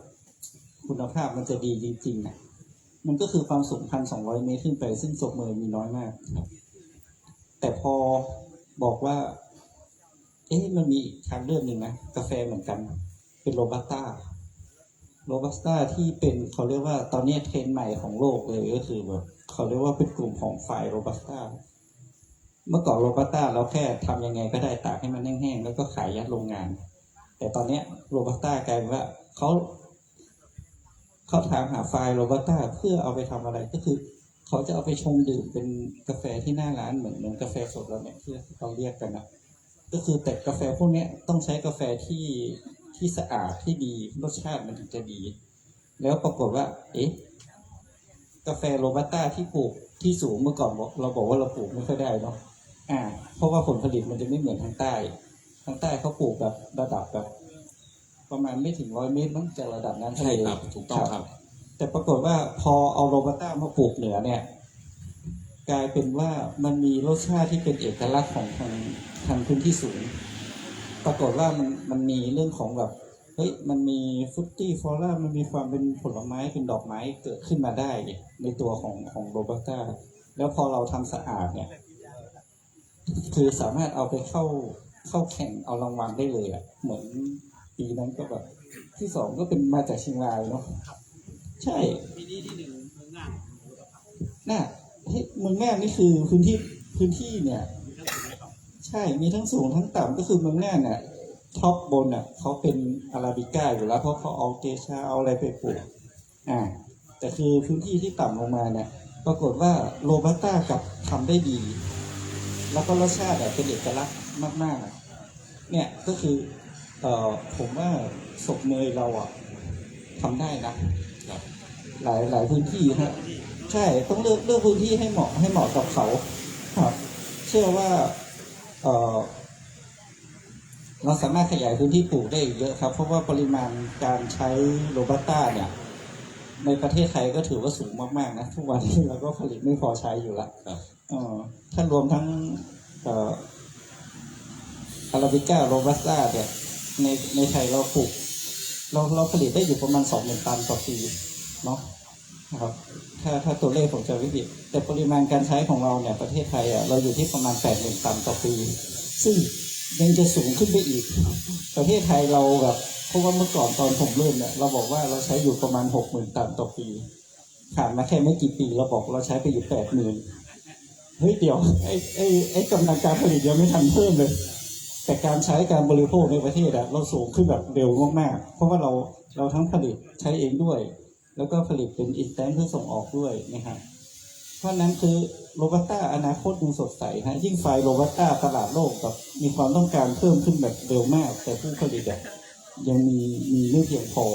คุณภาพมันจะดีจริงๆมันก็คือความสูง 1,200 เมตรขึ้นไปซึ่งศพเมยมีน้อยมากแต่พอบอกว่ามันมีอีกทางเลือกหนึ่งนะกาแฟเหมือนกันเป็นโรบัสต้าที่เป็นเขาเรียกว่าตอนนี้เทรนด์ใหม่ของโลกเลยก็คือแบบเขาเรียกว่าเป็นกลุ่มของฝ่ายโรบัสต้าเมื่อก่อนโรบัสต้าเราแค่ทำยังไงก็ได้ตากให้มันแห้งๆแล้วก็ขายยัดโรงงานแต่ตอนนี้โรบัสต้ากลายเป็นว่าเขาถามหาไฟล์โรบัสต้าเพื่อเอาไปทำอะไรก็คือเขาจะเอาไปชงดื่มเป็นกาแฟที่หน้าร้านเหมือนกาแฟสดเราเนี่ยที่เราเรียกกันนะก็คือแต่กาแฟพวกนี้ต้องใช้กาแฟที่สะอาดที่ดีรสชาติมันถึงจะดีแล้วปรากฏว่ากาแฟโรบัสต้าที่ปลูกที่สูงเมื่อก่อนเราบอกว่าเราปลูกไม่ค่อยได้เนาะเพราะว่าผลผลิตมันจะไม่เหมือนทางใต้เขาปลูกแบบระดับแบบประมาณไม่ถึง100 เมตรมั้งจากระดับนั้นใช่ครับถูกต้องครับแต่ปรากฏว่าพอเอาโรบัสต้ามาปลูกเหนือเนี่ยกลายเป็นว่ามันมีรสชาติที่เป็นเอกลักษณ์ของทางพื้นที่สูงปรากฏว่ามันมีเรื่องของแบบมันมีฟรุตตี้ฟลอร่ามันมีความเป็นผลไม้เป็นดอกไม้เกิดขึ้นมาได้ในตัวของโรบัสต้าแล้วพอเราทำสะอาดเนี่ยคือสามารถเอาไปเข้าแข่งเอารางวัลได้เลยเหมือนปีนั้นก็แบบที่2ก็เป็นมาจากเชียงรายเนาะใช่ปีนี้ที่1เมืองน่านเมืองน่านนี่คือพื้นที่เนี่ยใช่มีทั้งสูงทั้งต่ำก็คือเมืองน่านเนี่ยท็อปบนเขาเป็นอาราบิก้าอยู่แล้วเพราะเขาเอาเกชาเอาอะไรไปปลูกแต่คือพื้นที่ที่ต่ำลงมาเนี่ยปรากฏว่าโรบัสต้ากับทำได้ดีแล้วก็รสชาติเป็นเอกลักษณ์มากๆเนี่ยก็คือผมว่าศพเนยเราทำได้นะหลายพื้นที่ฮะใช่ต้องเลือกพื้นที่ให้เหมาะกับเขาครับเชื่อว่าเราสามารถขยายพื้นที่ปลูกได้เยอะครับเพราะว่าปริมาณการใช้โรบัสต้าเนี่ยในประเทศไทยก็ถือว่าสูงมากๆนะทุกวันนี้เราก็ผลิตไม่พอใช้อยู่ละถ้ารวมทั้งอาราบิก้าโรบัสต้าเนี่ยในไทยเราปลูกเราผลิตได้อยู่ประมาณ 20,000 ตันต่อปีเนาะนะครับถ้าตัวเลขผมจะไม่ผิดแต่ปริมาณการใช้ของเราเนี่ยประเทศไทยเราอยู่ที่ประมาณ 80,000 ตันต่อปีซึ่งยังจะสูงขึ้นไปอีกประเทศไทยเราแบบเพราะว่าเมื่อก่อนตอนผมเริ่มเนี่ยเราบอกว่าเราใช้อยู่ประมาณ 60,000 ตันต่อปี ผ่านมาแค่ไม่กี่ปีเราบอกเราใช้ไปอยู่80,000เฮ้ยเดี๋ยวไอ้กำลังการผลิตยังไม่ทันเพิ่มเลยแต่การใช้การบริโภคในประเทศเราสูงขึ้นแบบเร็วมากๆเพราะว่าเราทั้งผลิตใช้เองด้วยแล้วก็ผลิตเป็นอินสแตนต์เพื่อส่งออกด้วยนะครับเพราะนั้นคือโรบัสต้าอนาคตยังสดใสฮะยิ่งไฟโรบัสต้าตลาดโลกแบบมีความต้องการเพิ่มขึ้นแบบเร็วมากแต่ผู้ผลิตยังมีไม่เพียงพอ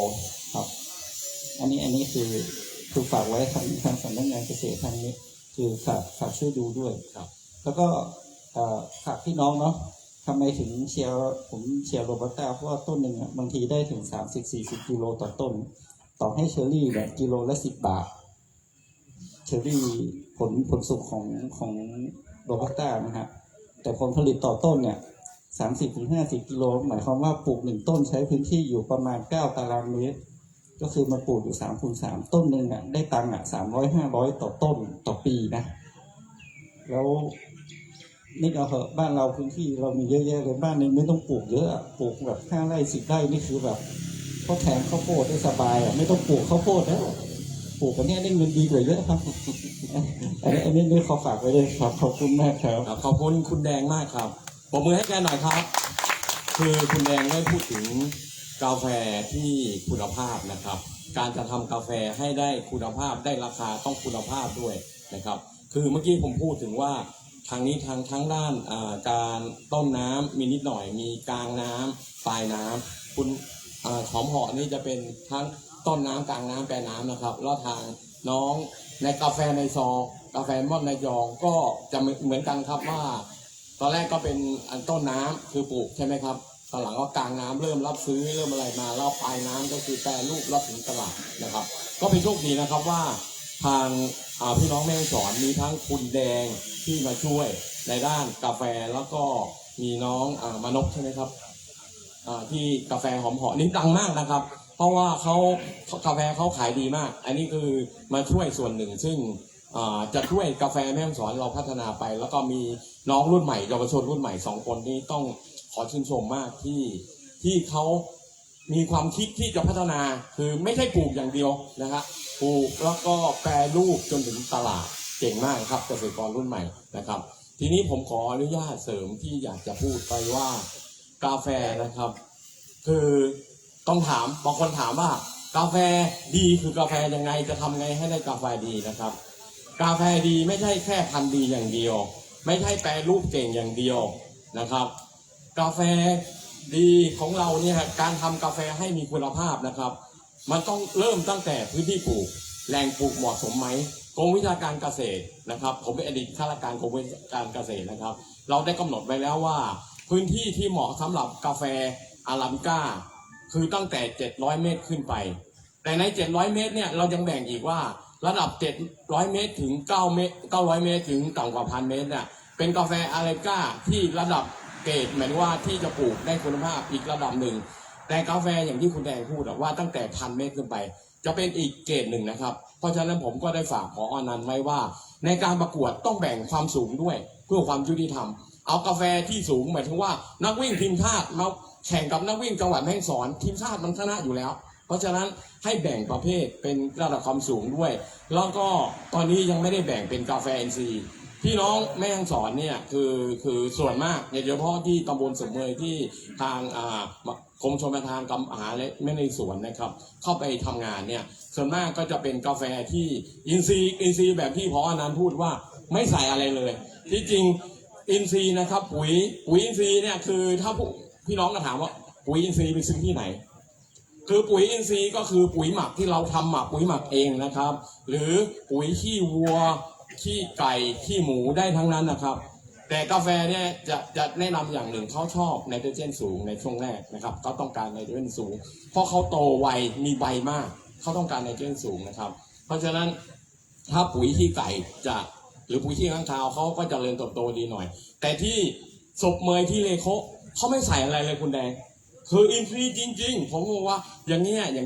ครับอันนี้คือฝากไว้ทางสำนักงานเกษตรทางนี้คือฝากช่วยดูด้วยครับแล้วก็ฝากพี่น้องเนาะทำไมถึงผมเชียร์โรบัสต้าเพราะว่าต้นหนึ่งบางทีได้ถึง30-40 กิโลต่อต้นต่อให้เชอรี่เนี่ยกิโลละ10 บาทเชอรี่ผลสุกของโรบัสต้านะฮะแต่ผลผลิตต่อต้นเนี่ย30-50 กิโลหมายความว่าปลูก1ต้นใช้พื้นที่อยู่ประมาณ9 ตารางเมตรก็คือมาปลูกอยู่3 ต้นหนึ่งได้ตังค์300-500ต่อต้นต่อปีนะแล้วนี่เอาเหอะบ้านเราพื้นที่เรามีเยอะแยะเลยบ้านนึงไม่ต้องปลูกเยอะปลูกแบบ5 ไร่ 10 ไร่นี่คือแบบเขาแทนข้าวโพดได้สบายไม่ต้องปลูกข้าวโพดแล้วปลูกกันเนี่ยได้เงินดีกว่าเยอะครับอันนี้ขอฝากไว้เลยครับขอบคุณมากครับขอบคุณคุณแดงมากครับปรบมือให้แกหน่อยครับคือคุณแดงได้พูดถึงกาแฟที่คุณภาพนะครับการจะทำกาแฟให้ได้คุณภาพได้ราคาต้องคุณภาพด้วยนะครับคือเมื่อกี้ผมพูดถึงว่าทางนี้ทั้งด้านการต้นน้ำมีนิดหน่อยมีกลางน้ำปลายน้ำคุณหอมเหาะนี่จะเป็นทั้งต้นน้ำกลางน้ำปลายน้ำนะครับแล้วทางน้องในกาแฟในซองกาแฟม่อนในยองก็จะเหมือนกันครับว่าตอนแรกก็เป็นต้นน้ำคือปลูกใช่ไหมครับตอนหลังก็กลางน้ำเริ่มรับซื้อเริ่มอะไรมาแล้วปลายน้ำก็คือแปรรูปรับถึงตลาดนะครับก็เป็นโชคดีนะครับว่าทางพี่น้องแม่ฮ่องสอนมีทั้งคุณแดงที่มาช่วยในด้านกาแฟแล้วก็มีน้องมานพใช่ไหมครับที่กาแฟหอมหอมนี่ดังมากนะครับเพราะว่ากาแฟเขาขายดีมากอันนี้คือมาช่วยส่วนหนึ่งซึ่งจะช่วยกาแฟแม่ฮ่องสอนเราพัฒนาไปแล้วก็มีน้องรุ่นใหม่เยาวชนรุ่นใหม่2 คนนี้ต้องขอชื่นชมมากที่เขามีความคิดที่จะพัฒนาคือไม่ใช่ปลูกอย่างเดียวนะครับปลูกแล้วก็แปรรูปจนถึงตลาดเก่งมากครับเกษตรกรรุ่นใหม่นะครับทีนี้ผมขออนุญาตเสริมที่อยากจะพูดไปว่ากาแฟนะครับคือต้องถามบางคนถามว่ากาแฟดีคือกาแฟยังไงจะทำไงให้ได้กาแฟดีนะครับกาแฟดีไม่ใช่แค่พันธุ์ดีอย่างเดียวไม่ใช่แปรรูปเก่งอย่างเดียวนะครับกาแฟดีของเราเนี่ยการทำกาแฟให้มีคุณภาพนะครับมันต้องเริ่มตั้งแต่พื้นที่ปลูกแหล่งปลูกเหมาะสมไหมกรมวิชาการเกษตรนะครับผมเป็นอดีตข้าราชการกรมวิชาการเกษตรนะครับเราได้กำหนดไว้แล้วว่าพื้นที่ที่เหมาะสำหรับกาแฟอาราบิก้าคือตั้งแต่700 เมตรขึ้นไปแต่ใน700 เมตรเนี่ยเรายังแบ่งอีกว่าระดับ700 เมตรถึง900 เมตรถึงต่ำกว่า 1,000 เมตรเนี่ยเป็นกาแฟอาราบิก้าที่ระดับเกรดหมายถึงว่าที่จะปลูกได้คุณภาพอีกระดับหนึ่งแต่กาแฟอย่างที่คุณแดงพูดว่าตั้งแต่ 1,000 เมตรขึ้นไปจะเป็นอีกเกรดหนึ่งนะครับเพราะฉะนั้นผมก็ได้ฝากผอ.อนันต์ไว้ว่าในการประกวดต้องแบ่งความสูงด้วยเพื่อความยุติธรรมเอากาแฟที่สูงหมายถึงว่านักวิ่งทีมชาติมาแข่งกับนักวิ่งจังหวัดแม่ฮ่องสอนทีมชาติมันชนะอยู่แล้วเพราะฉะนั้นให้แบ่งประเภทเป็นระดับความสูงด้วยแล้วก็ตอนนี้ยังไม่ได้แบ่งเป็นกาแฟ NC พี่น้องแม่ฮ่องสอนเนี่ยคือส่วนมากโดยเฉพาะที่ตำบลสมเมยที่ทางกรมชลประทานกำหาและแม่ในสวนนะครับเข้าไปทำงานเนี่ยส่วนมากก็จะเป็นกาแฟที่อินทรีย์แบบที่ผอ.อนันต์พูดว่าไม่ใส่อะไรเลยที่จริงอินทรีย์นะครับปุ๋ยอินทรีย์เนี่ยคือถ้าพี่น้องก็ถามว่าปุ๋ยอินทรีย์ไปซื้อที่ไหนคือปุ๋ยอินทรีย์ก็คือปุ๋ยหมักที่เราทำหมักปุ๋ยหมักเองนะครับหรือปุ๋ยขี้วัวขี้ไก่ขี้หมูได้ทั้งนั้นนะครับแต่กาแฟเนี่ยจะแนะนำอย่างหนึ่งเขาชอบไนโตรเจนสูงในช่วงแรกนะครับเขาต้องการไนโตรเจนสูงเพราะเขาโตไวมีใบมากเขาต้องการไนโตรเจนสูงนะครับเพราะฉะนั้นถ้าปุ๋ยขี้ไก่จะหรือปุ๋ยขี้ค้างคาวเขาก็จะเจริญเติบโตดีหน่อยแต่ที่ศพเมยที่เลโคเขาไม่ใส่อะไรเลยคุณแดงคืออินทรีย์จริงๆผมบอกว่าอย่าง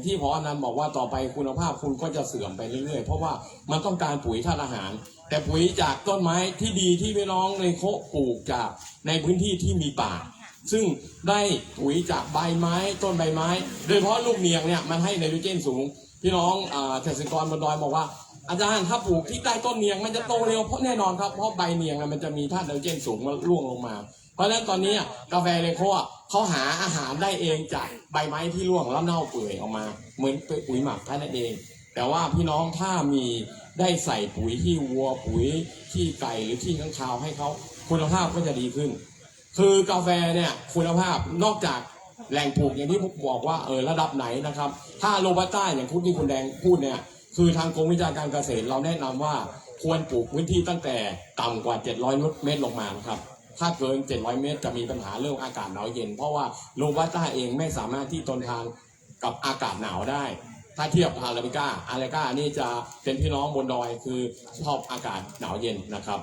ที่ผอ.อนันต์บอกว่าต่อไปคุณภาพคุณก็จะเสื่อมไปเรื่อยๆเพราะว่ามันต้องการปุ๋ยธาตุอาหารแต่ปุ๋ยจากต้นไม้ที่ดีที่พี่น้องเลโคปลูกจากในพื้นที่ที่มีป่าซึ่งได้ปุ๋ยจากใบไม้ต้นใบไม้โดยเฉพาะลูกเนียงเนี่ยมันให้ไนโตรเจนสูงพี่น้องเกษตรกรบนดอยบอกว่า อาจารย์ถ้าปลูกที่ใต้ต้นเนียงมันจะโตเร็วเพราะแน่นอนครับเพราะใบเนียงมันจะมีธาตุไนโตรเจนสูงมาร่วงลงมาเพราะฉะนั้นตอนนี้กาแฟเลโคเขาหาอาหารได้เองจากใบไม้ที่ร่วงแล้วเน่าเปื่อยออกมาเหมือนปุ๋ยหมักแค่นั้นเองแต่ว่าพี่น้องถ้ามีได้ใส่ปุ๋ยที่วัวปุ๋ยที่ไก่หรือที่ข้างคาวให้เขาคุณภาพก็จะดีขึ้นคือกาแฟเนี่ยคุณภาพนอกจากแหล่งปลูกอย่างที่ผมบอกว่าระดับไหนนะครับถ้าโรบัสต้าอย่างที่คุณแดงพูดเนี่ยคือทางกรมวิชาการเกษตรเราแนะนำว่าควรปลูกพื้นที่ตั้งแต่ต่ำกว่า700เมตรลงมาครับถ้าเกิน700เมตรจะมีปัญหาเรื่องอากาศหนาวเย็นเพราะว่าโรบัสต้าเองไม่สามารถที่ทนทานกับอากาศหนาวได้ถ้าเทียบอาราบิก้านี่จะเป็นพี่น้องบนดอยคือชอบอากาศหนาวเย็นนะครับ